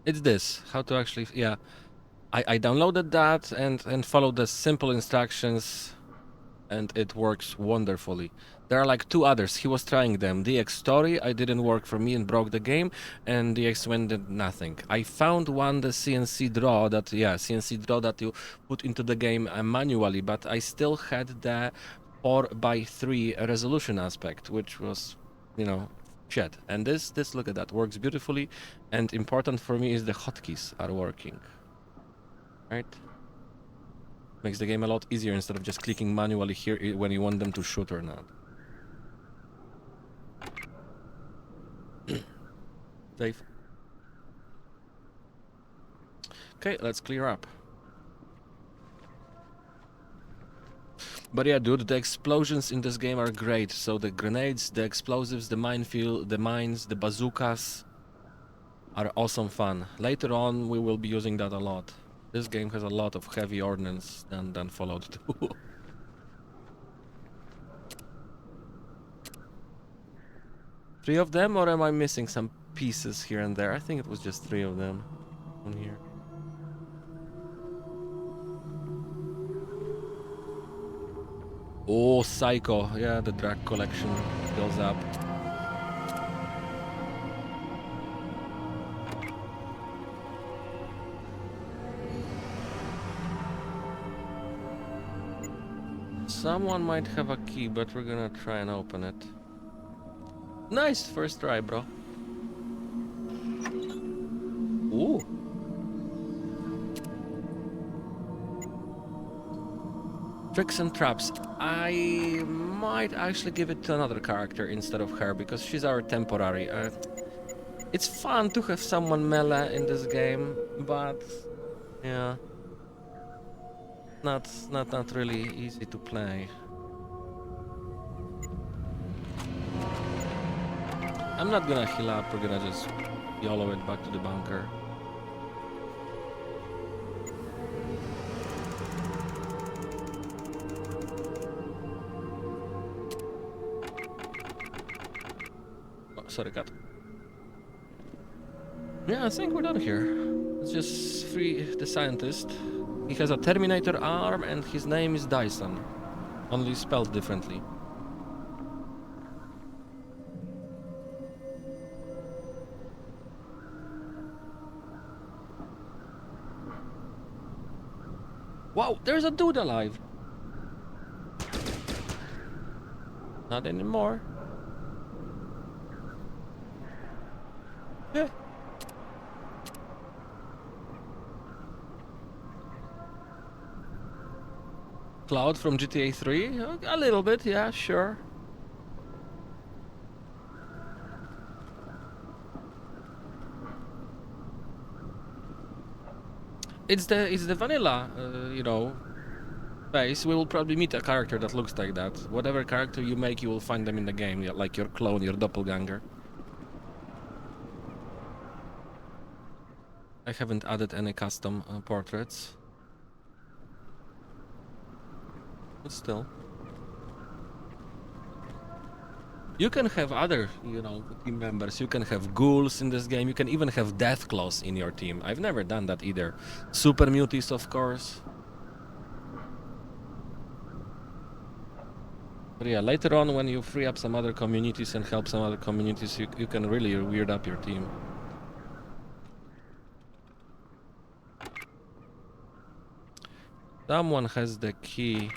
Speaker 6: It's this, how to actually, yeah. I downloaded that and followed the simple instructions, and it works wonderfully. There are like 2 others, he was trying them. DX Story, I didn't work for me and broke the game, and DX Win did nothing. I found one, the CNC draw that you put into the game manually, but I still had the 4:3 resolution aspect, which was, you know, shit. And this, look at that, works beautifully, and important for me is the hotkeys are working. Right? Makes the game a lot easier instead of just clicking manually here when you want them to shoot or not. Safe. Okay, let's clear up. But yeah, dude, the explosions in this game are great. So the grenades, the explosives, the minefield, the mines, the bazookas are awesome fun. Later on, we will be using that a lot. This game has a lot of heavy ordnance than Fallout 2. Three of them, or am I missing some pieces here and there? I think it was just 3 of them on here. Oh, Psycho. Yeah, the drag collection goes up. Someone might have a key, but we're gonna try and open it. Nice, first try, bro. Ooh. Tricks and traps. I might actually give it to another character instead of her because she's our temporary. It's fun to have someone melee in this game, but yeah, not really easy to play. I'm not gonna heal up. We're gonna just YOLO it back to the bunker. Oh, sorry, cat. Yeah, I think we're done here. Let's just free the scientist. He has a Terminator arm and his name is Dyson. Only spelled differently. Wow, there's a dude alive. Not anymore. Yeah. Cloud from GTA 3? A little bit, yeah, sure. It's the vanilla, you know, base. We will probably meet a character that looks like that. Whatever character you make, you will find them in the game, yeah, like your clone, your doppelganger. I haven't added any custom portraits. But still. You can have other, you know, team members. You can have ghouls in this game. You can even have Deathclaws in your team. I've never done that either. Super muties, of course. But yeah, later on when you free up some other communities and help some other communities, you can really weird up your team. Someone has the key.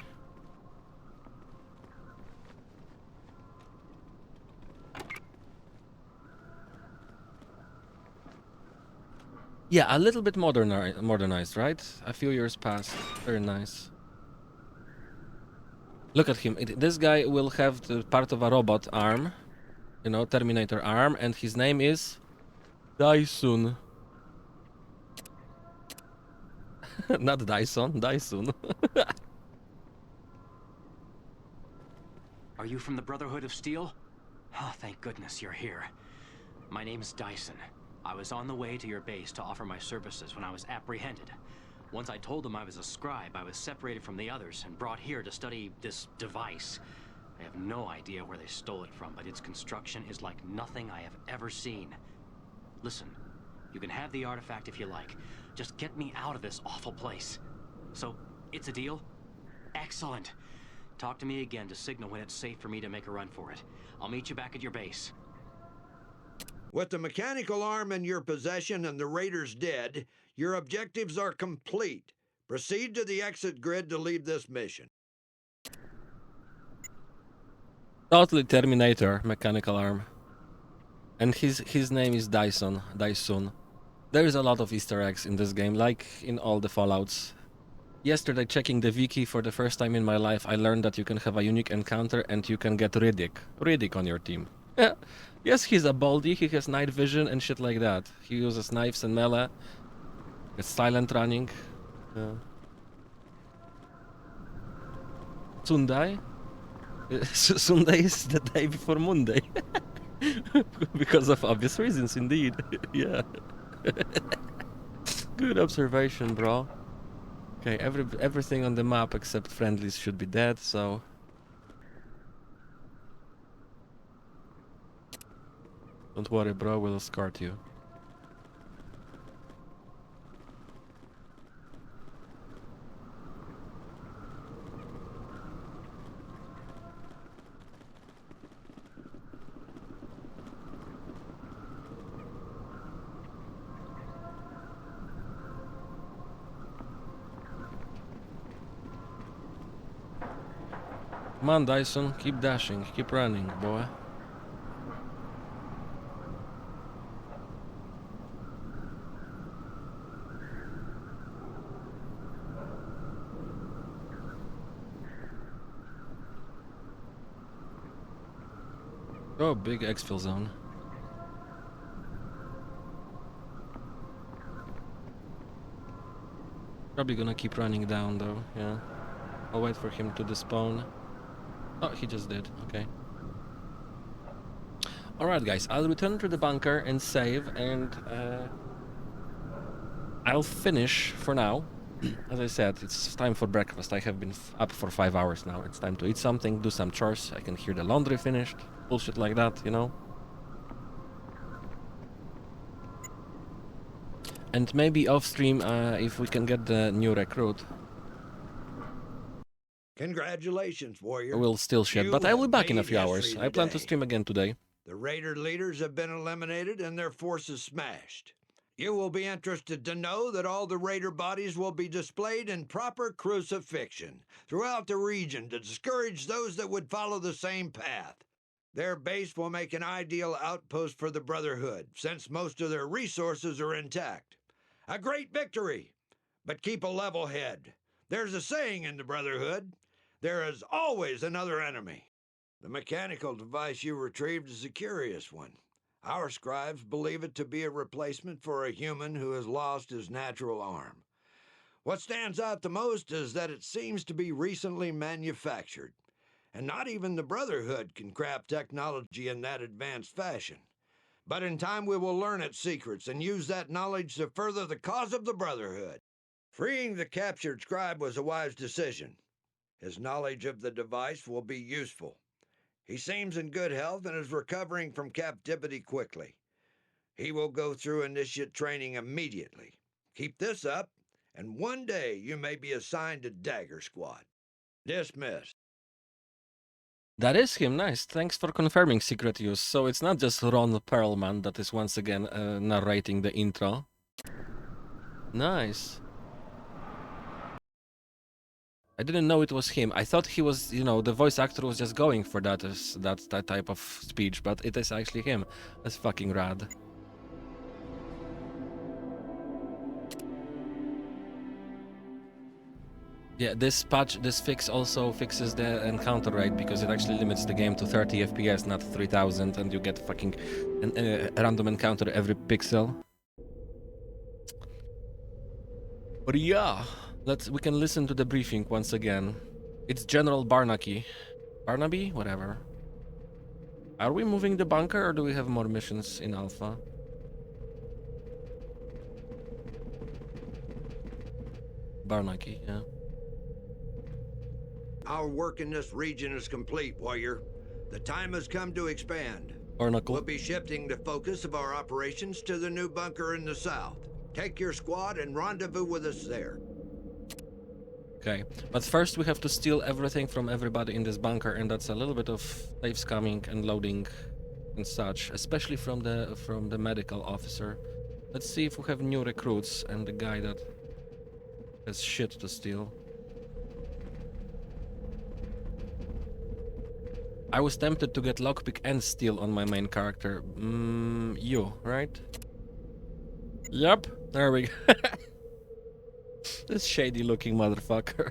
Speaker 6: Yeah, a little bit modernized, right? A few years past. Very nice. Look at him. This guy will have the part of a robot arm. You know, Terminator arm. And his name is... Dyson. Not Dyson, Dyson.
Speaker 21: Are you from the Brotherhood of Steel? Oh, thank goodness you're here. My name's Dyson. I was on the way to your base to offer my services when I was apprehended. Once I told them I was a scribe, I was separated from the others and brought here to study this device. I have no idea where they stole it from, but its construction is like nothing I have ever seen. Listen, you can have the artifact if you like. Just get me out of this awful place. So, it's a deal? Excellent. Talk to me again to signal when it's safe for me to make a run for it. I'll meet you back at your base.
Speaker 8: With the mechanical arm in your possession and the raiders dead, your objectives are complete. Proceed to the exit grid to leave this mission.
Speaker 6: Totally Terminator, mechanical arm. And his name is Dyson. Dyson. There is a lot of Easter eggs in this game, like in all the Fallouts. Yesterday, checking the wiki for the first time in my life, I learned that you can have a unique encounter and you can get Riddick on your team. Yeah. Yes, he's a baldy, he has night vision and shit like that. He uses knives and melee. It's silent running. Sunday? Sunday is the day before Monday. Because of obvious reasons, indeed. Yeah. Good observation, bro. Okay, everything on the map except friendlies should be dead, so... Don't worry, bro, we'll escort you. Come on, Dyson, keep dashing, keep running, boy. Oh, big exfil zone. Probably gonna keep running down though, yeah. I'll wait for him to despawn. Oh, he just did, okay. Alright guys, I'll return to the bunker and save, and I'll finish for now. As I said, it's time for breakfast. I have been up for 5 hours now. It's time to eat something, do some chores. I can hear the laundry finished. Bullshit like that, you know. And maybe off stream, if we can get the new recruit.
Speaker 8: Congratulations, warrior.
Speaker 6: We'll still shit, but I will be back in a few hours. I plan to
Speaker 8: day.
Speaker 6: stream again today.
Speaker 8: The Raider leaders have been eliminated and their forces smashed. You will be interested to know that all the Raider bodies will be displayed in proper crucifixion throughout the region to discourage those that would follow the same path. Their base will make an ideal outpost for the Brotherhood, since most of their resources are intact. A great victory, but keep a level head. There's a saying in the Brotherhood, there is always another enemy. The mechanical device you retrieved is a curious one. Our scribes believe it to be a replacement for a human who has lost his natural arm. What stands out the most is that it seems to be recently manufactured, and not even the Brotherhood can craft technology in that advanced fashion. But in time we will learn its secrets and use that knowledge to further the cause of the Brotherhood. Freeing the captured scribe was a wise decision. His knowledge of the device will be useful. He seems in good health and is recovering from captivity quickly. He will go through initiate training immediately. Keep this up, and one day you may be assigned to Dagger Squad. Dismissed.
Speaker 6: That is him, nice. Thanks for confirming secret use. So it's not just Ron Perlman that is once again narrating the intro. Nice. I didn't know it was him. I thought he was, you know, the voice actor was just going for that type of speech, but it is actually him. That's fucking rad. Yeah, this fix also fixes the encounter rate because it actually limits the game to 30 FPS, not 3000, and you get fucking a random encounter every pixel. But yeah. We can listen to the briefing once again. It's General Barnaby. Barnaby? Whatever. Are we moving the bunker or do we have more missions in Alpha? Barnaby, yeah.
Speaker 8: Our work in this region is complete, warrior. The time has come to expand.
Speaker 6: Barnacle.
Speaker 8: We'll be shifting the focus of our operations to the new bunker in the south. Take your squad and rendezvous with us there.
Speaker 6: Okay, but first we have to steal everything from everybody in this bunker, and that's a little bit of safe scamming and loading and such, especially from the medical officer. Let's see if we have new recruits and the guy that has shit to steal. I was tempted to get lockpick and steal on my main character. You, right? Yep, there we go. This shady looking motherfucker.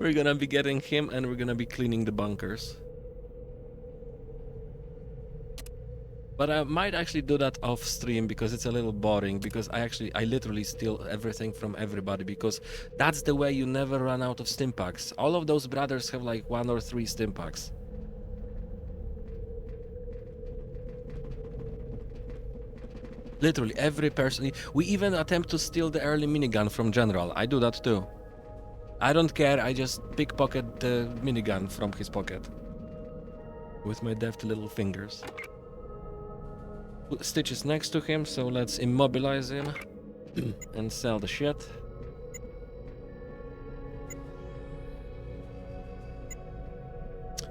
Speaker 6: We're gonna be getting him and we're gonna be cleaning the bunkers. But I might actually do that off stream because it's a little boring, because I literally steal everything from everybody, because that's the way you never run out of stim packs. All of those brothers have like 1 or 3 stim packs. Literally every person. We even attempt to steal the early minigun from General. I do that too. I don't care, I just pickpocket the minigun from his pocket. With my deft little fingers. Stitch is next to him, so let's immobilize him. And sell the shit.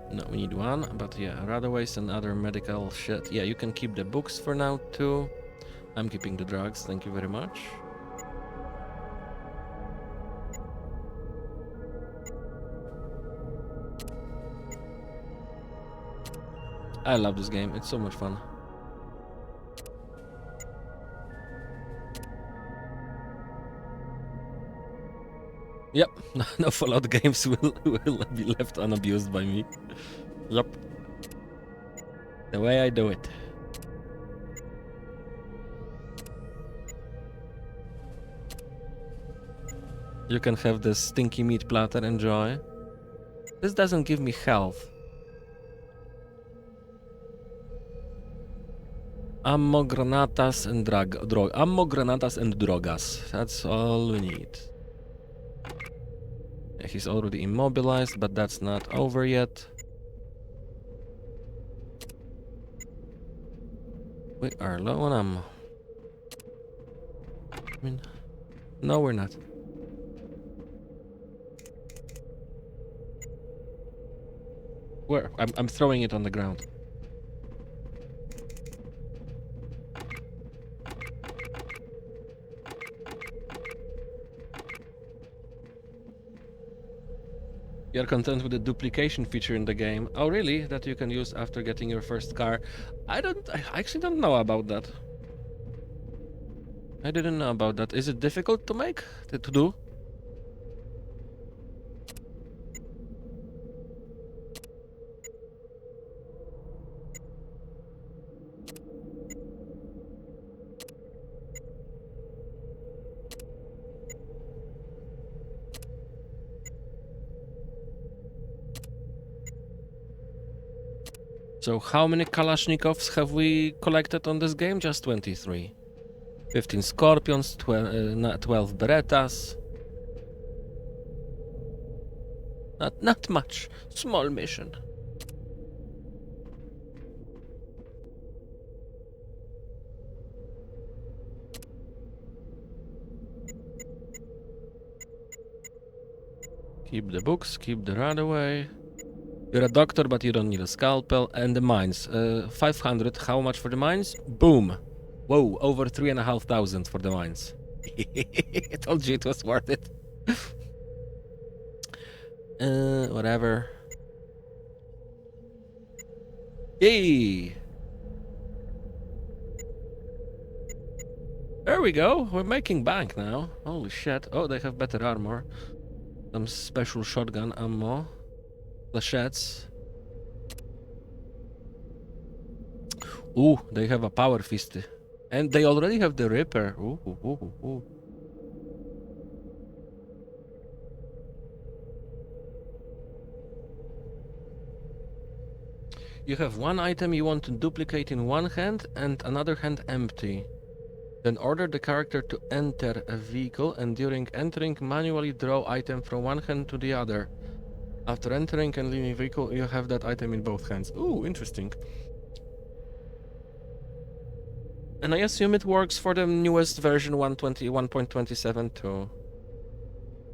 Speaker 6: No, we need 1, but yeah, Radaways and other medical shit. Yeah, you can keep the books for now too. I'm keeping the drugs, thank you very much. I love this game, it's so much fun. Yep, no Fallout games will be left unabused by me. Yep. The way I do it. You can have this stinky meat platter, enjoy. This doesn't give me health. Ammo, granatas, and ammo, granatas, and drogas. That's all we need. Yeah, he's already immobilized, but that's not over yet. We are low on ammo. I mean, no, we're not. Where? I'm throwing it on the ground. You're content with the duplication feature in the game. Oh, really? That you can use after getting your first car. I actually don't know about that. I didn't know about that. Is it difficult to make? To do? So how many Kalashnikovs have we collected on this game? Just 23. 15 Scorpions, 12 Berettas. Not much. Small mission. Keep the books, keep the runaway. You're a doctor, but you don't need a scalpel. And the mines. 500. How much for the mines? Boom. Whoa, over 3,500 for the mines. I told you it was worth it. Whatever. Yay! There we go. We're making bank now. Holy shit. Oh, they have better armor. Some special shotgun ammo. Flechettes. Ooh, they have a power fist. And they already have the Ripper. Ooh. You have one item you want to duplicate in one hand and another hand empty. Then order the character to enter a vehicle and during entering manually draw item from one hand to the other. After entering and leaving vehicle, you have that item in both hands. Ooh, interesting. And I assume it works for the newest version 1.27 too.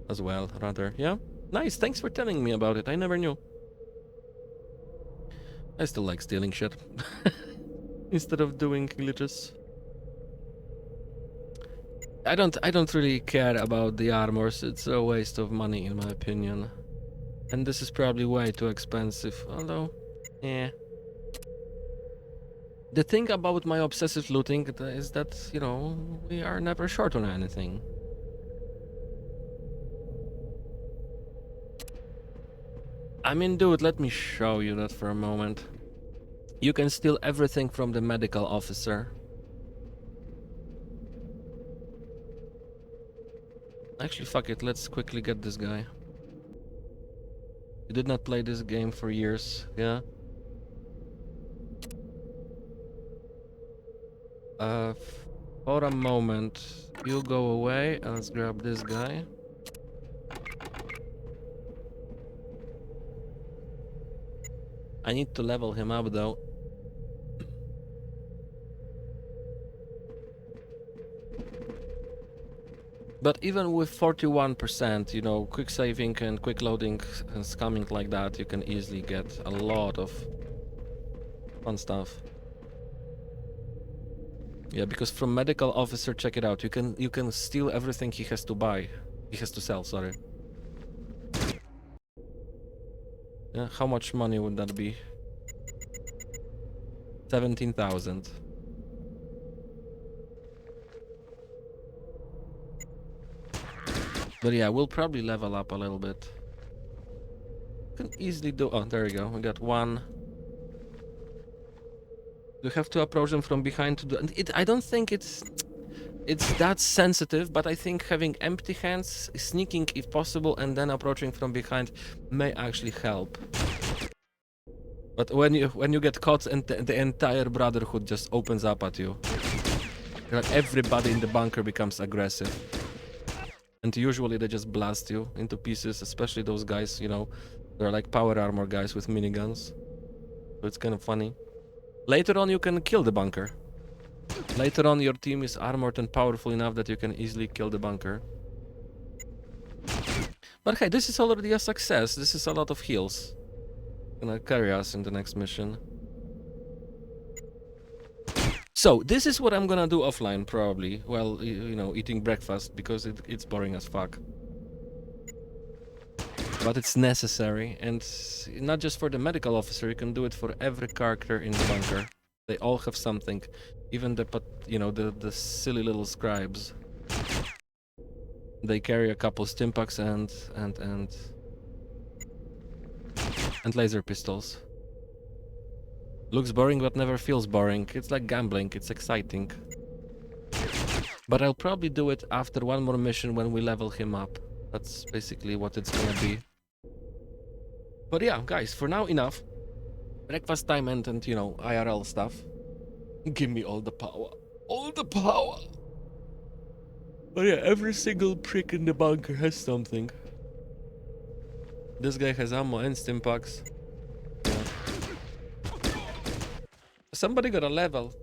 Speaker 6: As well, rather. Yeah? Nice, thanks for telling me about it. I never knew. I still like stealing shit. Instead of doing glitches. I don't really care about the armors. It's a waste of money in my opinion. And this is probably way too expensive, although, yeah. The thing about my obsessive looting is that, you know, we are never short on anything. I mean, dude, let me show you that for a moment. You can steal everything from the medical officer. Actually, fuck it, let's quickly get this guy. You did not play this game for years, yeah? For a moment, you go away, and let's grab this guy. I need to level him up though. But even with 41%, you know, quick saving and quick loading and scamming like that, you can easily get a lot of fun stuff. Yeah, because from medical officer, check it out. You can steal everything he has to buy. He has to sell, sorry. Yeah, how much money would that be? 17,000. But yeah, we'll probably level up a little bit. Can easily do. Oh, there we go. We got one. You have to approach them from behind to do it. I don't think it's that sensitive, but I think having empty hands, sneaking if possible, and then approaching from behind may actually help. But when you get caught and the entire Brotherhood just opens up at you, like everybody in the bunker becomes aggressive. And usually they just blast you into pieces, especially those guys, you know, they're like power armor guys with miniguns. So it's kind of funny. Later on you can kill the bunker. Later on your team is armored and powerful enough that you can easily kill the bunker. But hey, this is already a success. This is a lot of heals. Gonna carry us in the next mission. So, this is what I'm gonna do offline, probably, while, you know, eating breakfast, because it's boring as fuck. But it's necessary, and not just for the medical officer, you can do it for every character in the bunker. They all have something, even the, you know, the silly little scribes. They carry a couple stimpaks and laser pistols. Looks boring, but never feels boring. It's like gambling, it's exciting. But I'll probably do it after one more mission when we level him up. That's basically what it's gonna be. But yeah, guys, for now, enough. Breakfast time and you know, IRL stuff. Give me all the power. All the power! But yeah, every single prick in the bunker has something. This guy has ammo and stimpaks. Somebody got a level.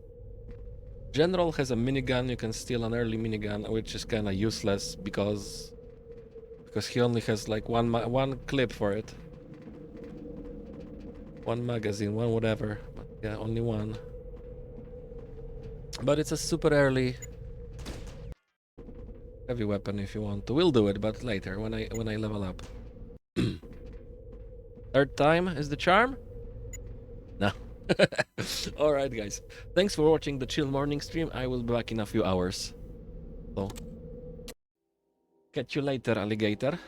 Speaker 6: General has a minigun. You can steal an early minigun, which is kind of useless because he only has like one clip for it, one magazine, one whatever. But yeah, only one. But it's a super early heavy weapon if you want to. We'll do it, but later when I level up. Third time is the charm? No. Alright guys, thanks for watching the chill morning stream. I will be back in a few hours. So, catch you later, alligator.